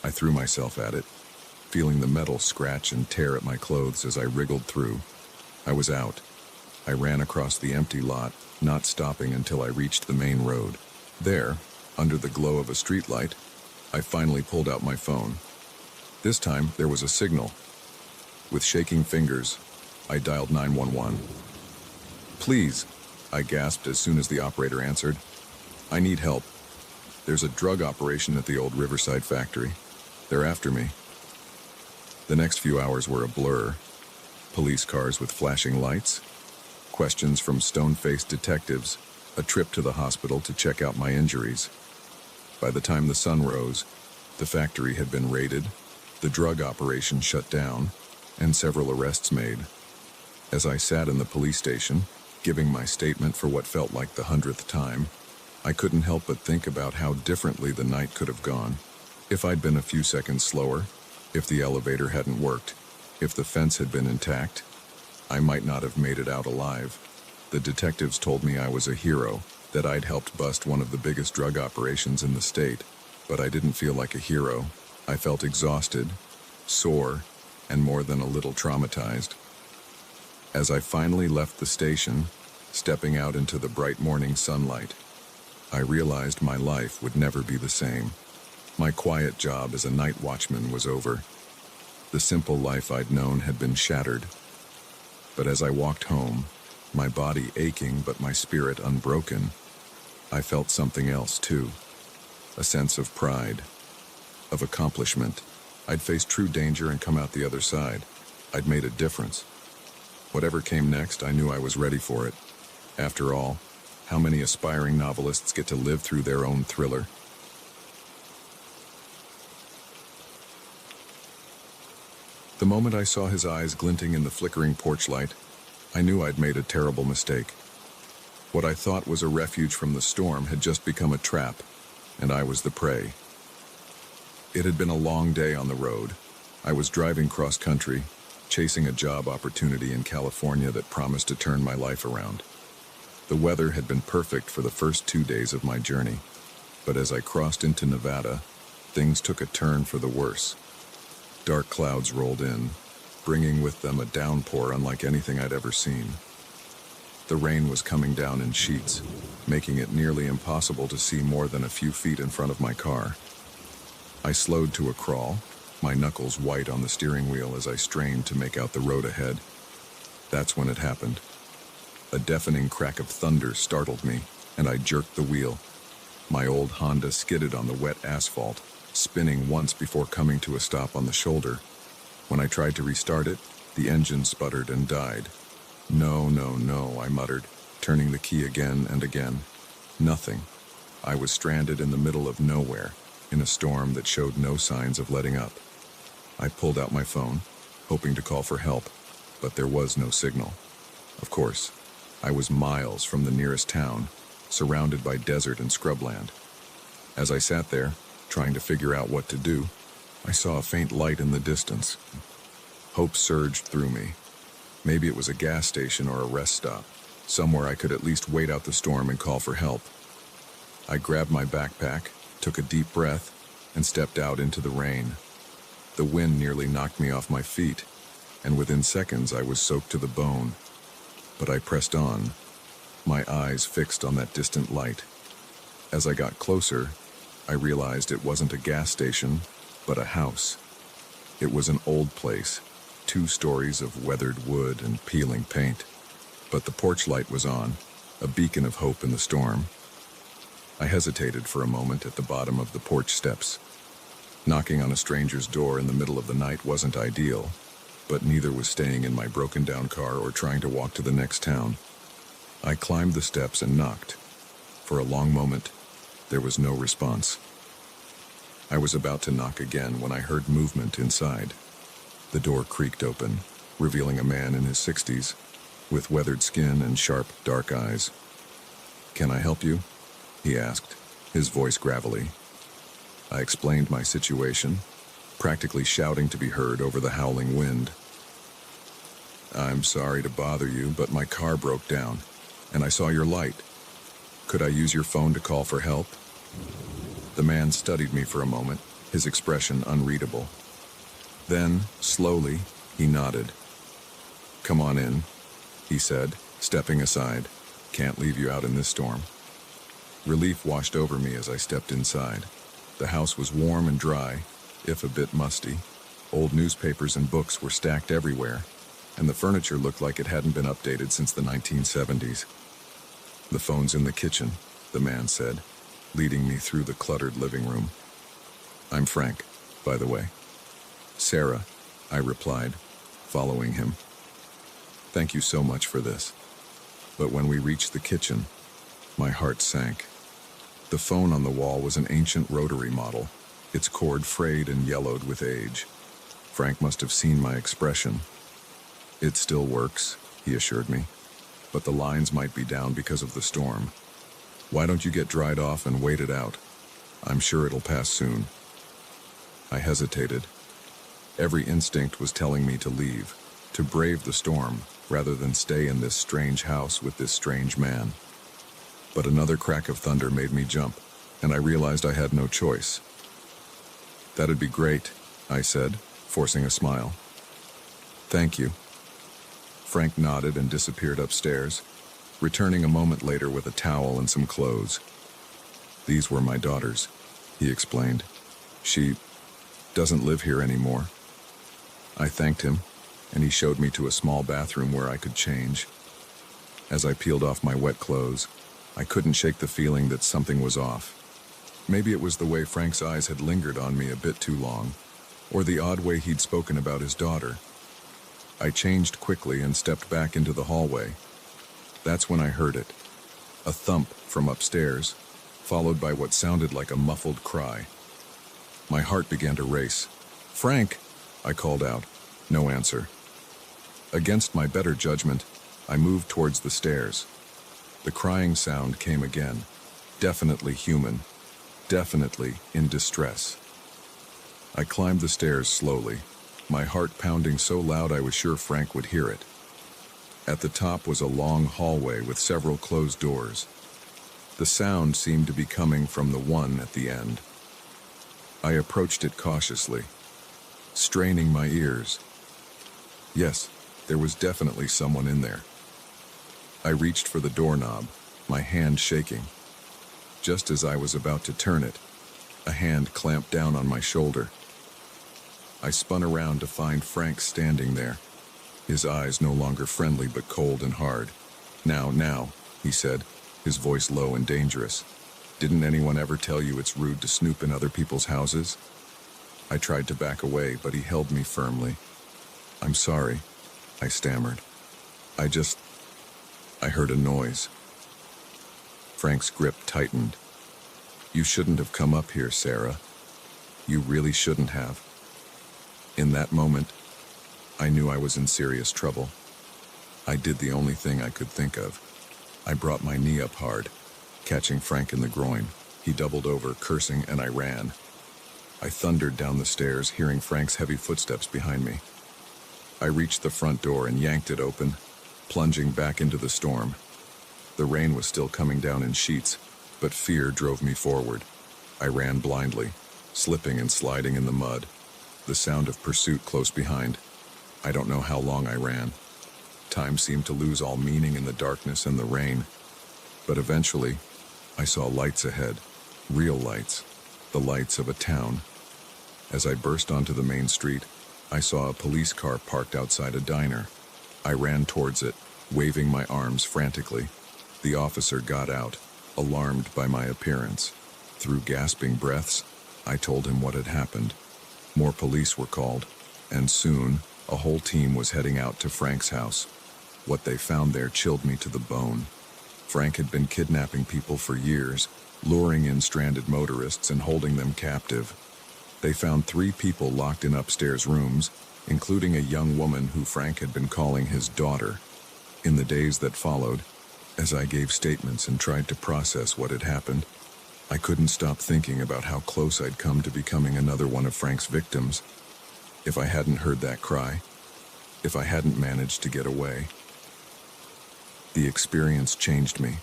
I threw myself at it, feeling the metal scratch and tear at my clothes as I wriggled through. I was out. I ran across the empty lot, not stopping until I reached the main road. There, under the glow of a streetlight, I finally pulled out my phone. This time, there was a signal. With shaking fingers, I dialed 911. "Please," I gasped as soon as the operator answered. "I need help. There's a drug operation at the old Riverside factory. They're after me." The next few hours were a blur. Police cars with flashing lights, questions from stone-faced detectives, a trip to the hospital to check out my injuries. By the time the sun rose, the factory had been raided, the drug operation shut down, and several arrests made. As I sat in the police station, giving my statement for what felt like the 100th time, I couldn't help but think about how differently the night could have gone. If I'd been a few seconds slower, if the elevator hadn't worked, if the fence had been intact, I might not have made it out alive. The detectives told me I was a hero, that I'd helped bust one of the biggest drug operations in the state, but I didn't feel like a hero. I felt exhausted, sore, and more than a little traumatized. As I finally left the station, stepping out into the bright morning sunlight, I realized my life would never be the same. My quiet job as a night watchman was over. The simple life I'd known had been shattered. But as I walked home, my body aching but my spirit unbroken, I felt something else too. A sense of pride, of accomplishment. I'd faced true danger and come out the other side. I'd made a difference. Whatever came next, I knew I was ready for it. After all, how many aspiring novelists get to live through their own thriller? The moment I saw his eyes glinting in the flickering porch light, I knew I'd made a terrible mistake. What I thought was a refuge from the storm had just become a trap, and I was the prey. It had been a long day on the road. I was driving cross-country, chasing a job opportunity in California that promised to turn my life around. The weather had been perfect for the first 2 days of my journey, but as I crossed into Nevada, things took a turn for the worse. Dark clouds rolled in, bringing with them a downpour unlike anything I'd ever seen. The rain was coming down in sheets, making it nearly impossible to see more than a few feet in front of my car. I slowed to a crawl, my knuckles white on the steering wheel as I strained to make out the road ahead. That's when it happened. A deafening crack of thunder startled me, and I jerked the wheel. My old Honda skidded on the wet asphalt, spinning once before coming to a stop on the shoulder. When I tried to restart it, the engine sputtered and died. "No, no, no," I muttered, turning the key again and again. Nothing. I was stranded in the middle of nowhere, in a storm that showed no signs of letting up. I pulled out my phone, hoping to call for help, but there was no signal. Of course, I was miles from the nearest town, surrounded by desert and scrubland. As I sat there, trying to figure out what to do, I saw a faint light in the distance. Hope surged through me. Maybe it was a gas station or a rest stop, somewhere I could at least wait out the storm and call for help. I grabbed my backpack, took a deep breath, and stepped out into the rain. The wind nearly knocked me off my feet, and within seconds I was soaked to the bone. But I pressed on, my eyes fixed on that distant light. As I got closer, I realized it wasn't a gas station, but a house. It was an old place, 2 stories of weathered wood and peeling paint. But the porch light was on, a beacon of hope in the storm. I hesitated for a moment at the bottom of the porch steps. Knocking on a stranger's door in the middle of the night wasn't ideal, but neither was staying in my broken-down car or trying to walk to the next town. I climbed the steps and knocked. For a long moment, there was no response. I was about to knock again when I heard movement inside. The door creaked open, revealing a man in his 60s, with weathered skin and sharp, dark eyes. "Can I help you?" he asked, his voice gravelly. I explained my situation, practically shouting to be heard over the howling wind. "I'm sorry to bother you, but my car broke down, and I saw your light. Could I use your phone to call for help?" The man studied me for a moment, his expression unreadable. Then, slowly, he nodded. "Come on in," he said, stepping aside. "Can't leave you out in this storm." Relief washed over me as I stepped inside. The house was warm and dry, if a bit musty. Old newspapers and books were stacked everywhere, and the furniture looked like it hadn't been updated since the 1970s. "The phone's in the kitchen," the man said, leading me through the cluttered living room. "I'm Frank, by the way." "Sarah," I replied, following him. "Thank you so much for this." But when we reached the kitchen, my heart sank. The phone on the wall was an ancient rotary model, its cord frayed and yellowed with age. Frank must have seen my expression. "It still works," he assured me, "but the lines might be down because of the storm. Why don't you get dried off and wait it out? I'm sure it'll pass soon." I hesitated. Every instinct was telling me to leave, to brave the storm, rather than stay in this strange house with this strange man. But another crack of thunder made me jump, and I realized I had no choice. "That'd be great," I said, forcing a smile. "Thank you." Frank nodded and disappeared upstairs, returning a moment later with a towel and some clothes. "These were my daughters," he explained. "She doesn't live here anymore." I thanked him, and he showed me to a small bathroom where I could change. As I peeled off my wet clothes, I couldn't shake the feeling that something was off. Maybe it was the way Frank's eyes had lingered on me a bit too long, or the odd way he'd spoken about his daughter. I changed quickly and stepped back into the hallway. That's when I heard it. A thump from upstairs, followed by what sounded like a muffled cry. My heart began to race. "Frank!" I called out. No answer. Against my better judgment, I moved towards the stairs. The crying sound came again. Definitely human. Definitely in distress. I climbed the stairs slowly, my heart pounding so loud I was sure Frank would hear it. At the top was a long hallway with several closed doors. The sound seemed to be coming from the one at the end. I approached it cautiously, straining my ears. Yes, there was definitely someone in there. I reached for the doorknob, my hand shaking. Just as I was about to turn it, a hand clamped down on my shoulder. I spun around to find Frank standing there, his eyes no longer friendly but cold and hard. Now, he said, his voice low and dangerous. "Didn't anyone ever tell you it's rude to snoop in other people's houses?" I tried to back away, but he held me firmly. "I'm sorry," I stammered. I heard a noise." Frank's grip tightened. "You shouldn't have come up here, Sarah. You really shouldn't have." In that moment, I knew I was in serious trouble. I did the only thing I could think of. I brought my knee up hard, catching Frank in the groin. He doubled over, cursing, and I ran. I thundered down the stairs, hearing Frank's heavy footsteps behind me. I reached the front door and yanked it open, plunging back into the storm. The rain was still coming down in sheets, but fear drove me forward. I ran blindly, slipping and sliding in the mud, the sound of pursuit close behind. I don't know how long I ran. Time seemed to lose all meaning in the darkness and the rain. But eventually, I saw lights ahead, real lights, the lights of a town. As I burst onto the main street, I saw a police car parked outside a diner. I ran towards it, waving my arms frantically. The officer got out, alarmed by my appearance. Through gasping breaths, I told him what had happened. More police were called, and soon, a whole team was heading out to Frank's house. What they found there chilled me to the bone. Frank had been kidnapping people for years, luring in stranded motorists and holding them captive. They found 3 people locked in upstairs rooms, including a young woman who Frank had been calling his daughter. In the days that followed, as I gave statements and tried to process what had happened, I couldn't stop thinking about how close I'd come to becoming another one of Frank's victims. If I hadn't heard that cry, if I hadn't managed to get away. The experience changed me.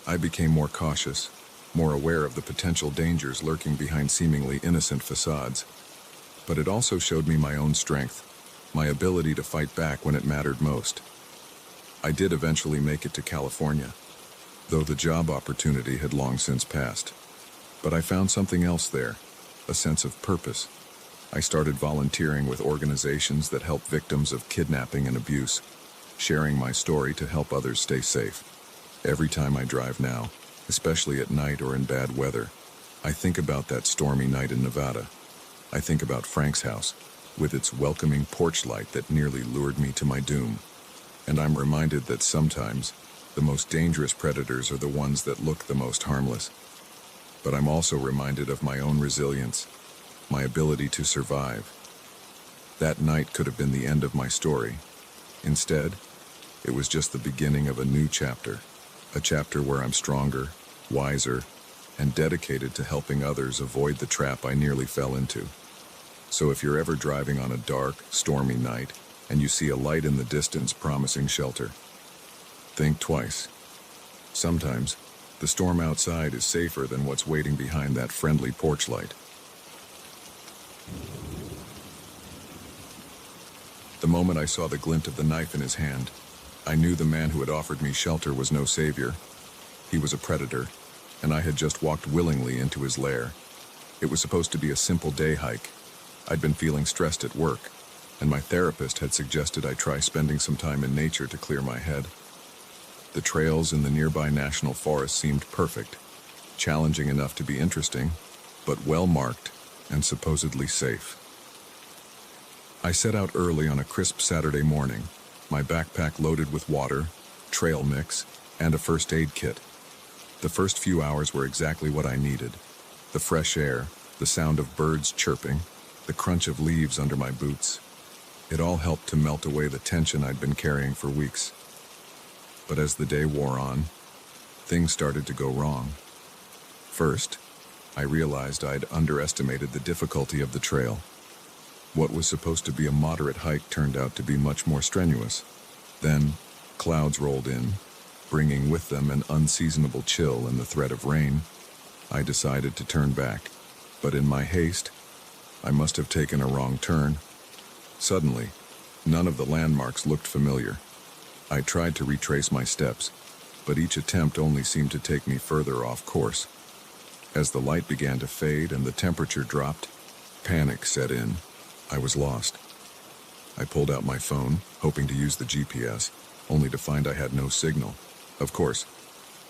I became more cautious, more aware of the potential dangers lurking behind seemingly innocent facades. But it also showed me my own strength, my ability to fight back when it mattered most. I did eventually make it to California, though the job opportunity had long since passed. But I found something else there, a sense of purpose. I started volunteering with organizations that help victims of kidnapping and abuse, sharing my story to help others stay safe. Every time I drive now, especially at night or in bad weather, I think about that stormy night in Nevada. I think about Frank's house, with its welcoming porch light that nearly lured me to my doom. And I'm reminded that sometimes, the most dangerous predators are the ones that look the most harmless. But I'm also reminded of my own resilience, my ability to survive. That night could have been the end of my story. Instead, it was just the beginning of a new chapter, a chapter where I'm stronger, wiser, and dedicated to helping others avoid the trap I nearly fell into. So if you're ever driving on a dark, stormy night, and you see a light in the distance promising shelter, think twice. Sometimes, the storm outside is safer than what's waiting behind that friendly porch light. The moment I saw the glint of the knife in his hand, I knew the man who had offered me shelter was no savior. He was a predator, and I had just walked willingly into his lair. It was supposed to be a simple day hike. I'd been feeling stressed at work, and my therapist had suggested I try spending some time in nature to clear my head. The trails in the nearby national forest seemed perfect, challenging enough to be interesting, but well-marked and supposedly safe. I set out early on a crisp Saturday morning, my backpack loaded with water, trail mix, and a first aid kit. The first few hours were exactly what I needed. The fresh air, the sound of birds chirping, the crunch of leaves under my boots. It all helped to melt away the tension I'd been carrying for weeks. But as the day wore on, things started to go wrong. First, I realized I'd underestimated the difficulty of the trail. What was supposed to be a moderate hike turned out to be much more strenuous. Then, clouds rolled in, bringing with them an unseasonable chill and the threat of rain. I decided to turn back, but in my haste, I must have taken a wrong turn. Suddenly, none of the landmarks looked familiar. I tried to retrace my steps, but each attempt only seemed to take me further off course. As the light began to fade and the temperature dropped, panic set in. I was lost. I pulled out my phone, hoping to use the GPS, only to find I had no signal. Of course,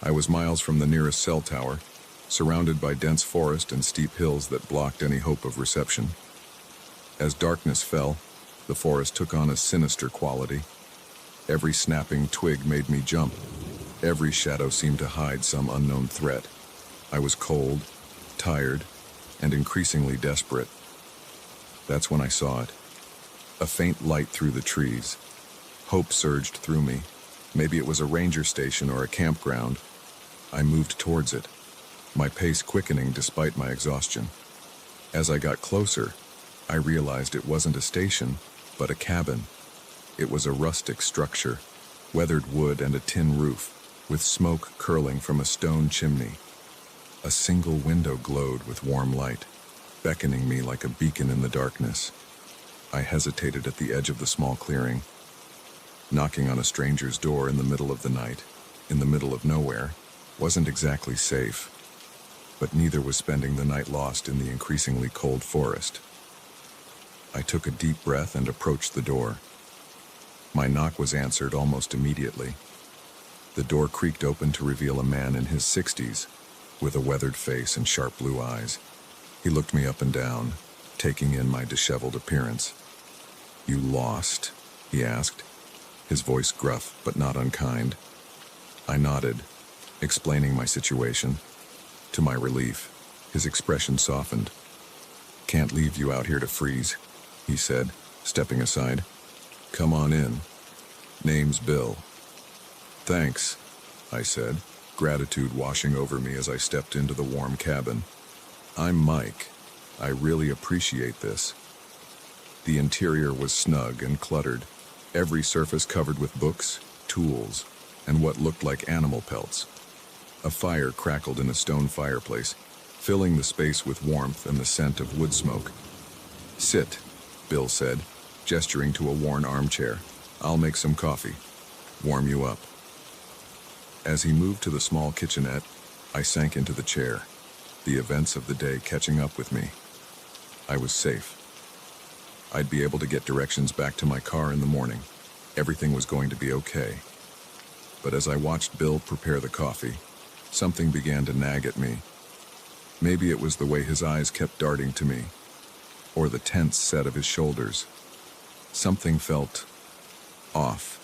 I was miles from the nearest cell tower, surrounded by dense forest and steep hills that blocked any hope of reception. As darkness fell, the forest took on a sinister quality. Every snapping twig made me jump. Every shadow seemed to hide some unknown threat. I was cold, tired, and increasingly desperate. That's when I saw it. A faint light through the trees. Hope surged through me. Maybe it was a ranger station or a campground. I moved towards it, my pace quickening despite my exhaustion. As I got closer, I realized it wasn't a station, but a cabin. It was a rustic structure, weathered wood and a tin roof, with smoke curling from a stone chimney. A single window glowed with warm light, beckoning me like a beacon in the darkness. I hesitated at the edge of the small clearing. Knocking on a stranger's door in the middle of the night, in the middle of nowhere, wasn't exactly safe, but neither was spending the night lost in the increasingly cold forest. I took a deep breath and approached the door. My knock was answered almost immediately. The door creaked open to reveal a man in his 60s, with a weathered face and sharp blue eyes. He looked me up and down, taking in my disheveled appearance. "You lost?" he asked, his voice gruff but not unkind. I nodded, explaining my situation. To my relief, his expression softened. "Can't leave you out here to freeze," he said, stepping aside. "Come on in. Name's Bill." "Thanks," I said, gratitude washing over me as I stepped into the warm cabin. "I'm Mike. I really appreciate this." The interior was snug and cluttered, every surface covered with books, tools, and what looked like animal pelts. A fire crackled in a stone fireplace, filling the space with warmth and the scent of wood smoke. "Sit," Bill said, gesturing to a worn armchair. "I'll make some coffee. Warm you up." As he moved to the small kitchenette, I sank into the chair, the events of the day catching up with me. I was safe. I'd be able to get directions back to my car in the morning. Everything was going to be okay. But as I watched Bill prepare the coffee, something began to nag at me. Maybe it was the way his eyes kept darting to me, or the tense set of his shoulders. Something felt off.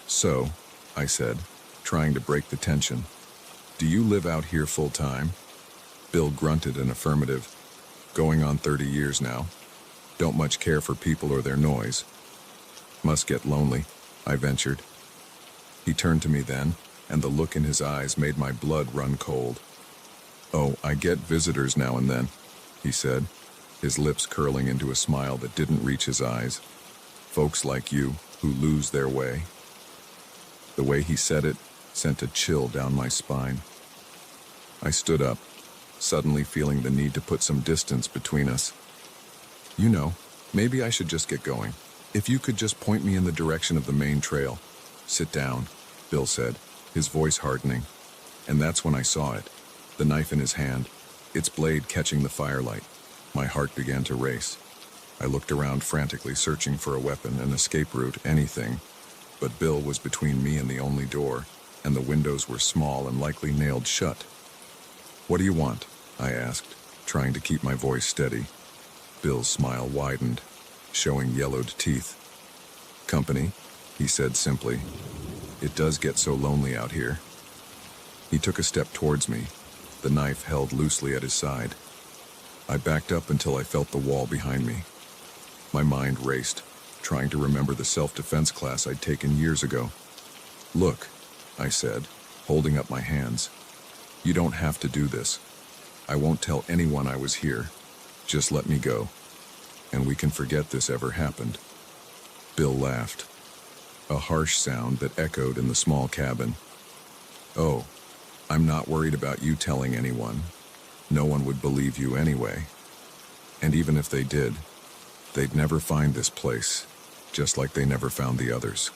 "So," I said, trying to break the tension, "do you live out here full time?" Bill grunted an affirmative. "Going on 30 years now. Don't much care for people or their noise." "Must get lonely," I ventured. He turned to me then, and the look in his eyes made my blood run cold. "Oh, I get visitors now and then," he said, his lips curling into a smile that didn't reach his eyes. "Folks like you, who lose their way." The way he said it sent a chill down my spine. I stood up, suddenly feeling the need to put some distance between us. "You know, maybe I should just get going. If you could just point me in the direction of the main trail." "Sit down," Bill said, his voice hardening. And that's when I saw it, the knife in his hand, its blade catching the firelight. My heart began to race. I looked around frantically, searching for a weapon, an escape route, anything. But Bill was between me and the only door, and the windows were small and likely nailed shut. "What do you want?" I asked, trying to keep my voice steady. Bill's smile widened, showing yellowed teeth. "Company," he said simply. "It does get so lonely out here." He took a step towards me, the knife held loosely at his side. I backed up until I felt the wall behind me. My mind raced, trying to remember the self-defense class I'd taken years ago. "Look," I said, holding up my hands. "You don't have to do this. I won't tell anyone I was here. Just let me go, and we can forget this ever happened." Bill laughed, a harsh sound that echoed in the small cabin. "Oh, I'm not worried about you telling anyone. No one would believe you anyway. And even if they did, they'd never find this place, just like they never found the others."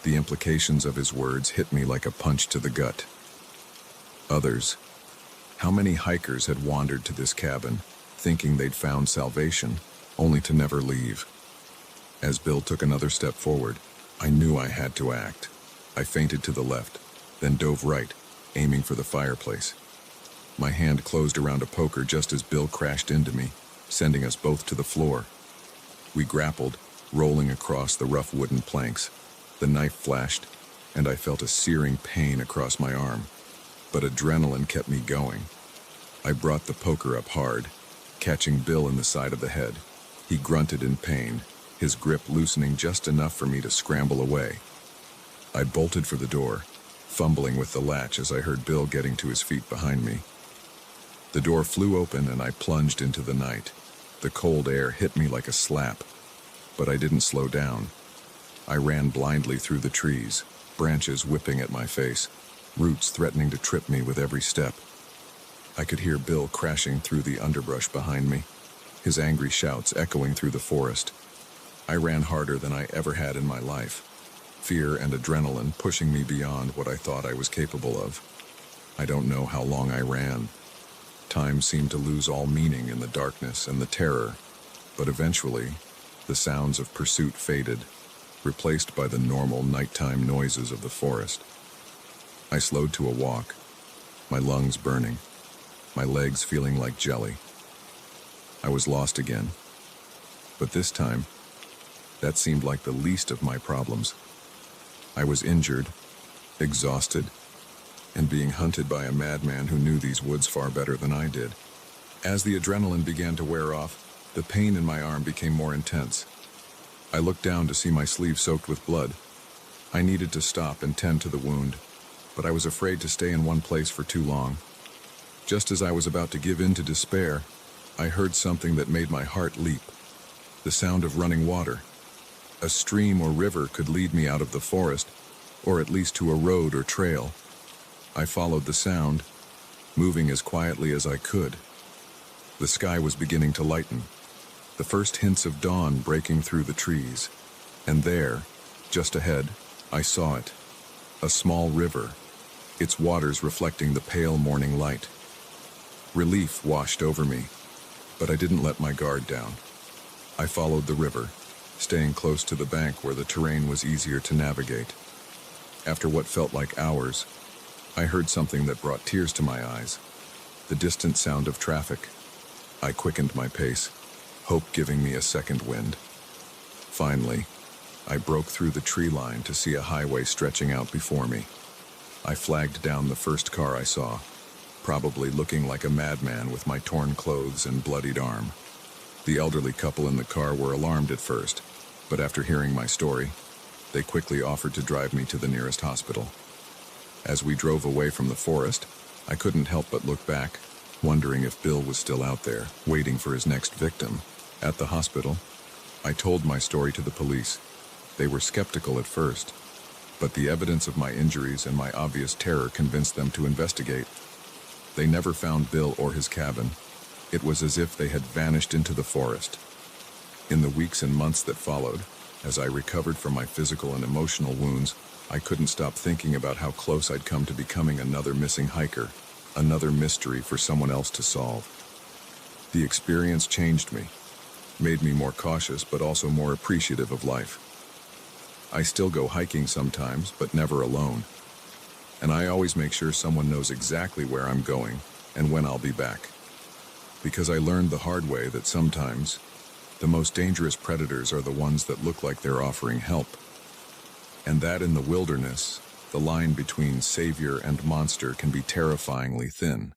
The implications of his words hit me like a punch to the gut. Others? How many hikers had wandered to this cabin, thinking they'd found salvation, only to never leave? As Bill took another step forward, I knew I had to act. I feinted to the left, then dove right, aiming for the fireplace. My hand closed around a poker just as Bill crashed into me, sending us both to the floor. We grappled, rolling across the rough wooden planks. The knife flashed, and I felt a searing pain across my arm. But adrenaline kept me going. I brought the poker up hard, catching Bill in the side of the head. He grunted in pain, his grip loosening just enough for me to scramble away. I bolted for the door, fumbling with the latch as I heard Bill getting to his feet behind me. The door flew open and I plunged into the night. The cold air hit me like a slap, but I didn't slow down. I ran blindly through the trees, branches whipping at my face, roots threatening to trip me with every step. I could hear Bill crashing through the underbrush behind me, his angry shouts echoing through the forest. I ran harder than I ever had in my life, fear and adrenaline pushing me beyond what I thought I was capable of. I don't know how long I ran. Time seemed to lose all meaning in the darkness and the terror, but eventually, the sounds of pursuit faded, replaced by the normal nighttime noises of the forest. I slowed to a walk, my lungs burning, my legs feeling like jelly. I was lost again, but this time, that seemed like the least of my problems. I was injured, exhausted, and being hunted by a madman who knew these woods far better than I did. As the adrenaline began to wear off, the pain in my arm became more intense. I looked down to see my sleeve soaked with blood. I needed to stop and tend to the wound, but I was afraid to stay in one place for too long. Just as I was about to give in to despair, I heard something that made my heart leap. The sound of running water. A stream or river could lead me out of the forest, or at least to a road or trail. I followed the sound, moving as quietly as I could. The sky was beginning to lighten, the first hints of dawn breaking through the trees. And there, just ahead, I saw it. A small river, its waters reflecting the pale morning light. Relief washed over me, but I didn't let my guard down. I followed the river, staying close to the bank where the terrain was easier to navigate. After what felt like hours, I heard something that brought tears to my eyes, the distant sound of traffic. I quickened my pace, hope giving me a second wind. Finally, I broke through the tree line to see a highway stretching out before me. I flagged down the first car I saw, probably looking like a madman with my torn clothes and bloodied arm. The elderly couple in the car were alarmed at first, but after hearing my story, they quickly offered to drive me to the nearest hospital. As we drove away from the forest, I couldn't help but look back, wondering if Bill was still out there, waiting for his next victim. At the hospital, I told my story to the police. They were skeptical at first, but the evidence of my injuries and my obvious terror convinced them to investigate. They never found Bill or his cabin. It was as if they had vanished into the forest. In the weeks and months that followed, as I recovered from my physical and emotional wounds, I couldn't stop thinking about how close I'd come to becoming another missing hiker, another mystery for someone else to solve. The experience changed me, made me more cautious but also more appreciative of life. I still go hiking sometimes, but never alone. And I always make sure someone knows exactly where I'm going and when I'll be back. Because I learned the hard way that sometimes the most dangerous predators are the ones that look like they're offering help. And that in the wilderness, the line between savior and monster can be terrifyingly thin.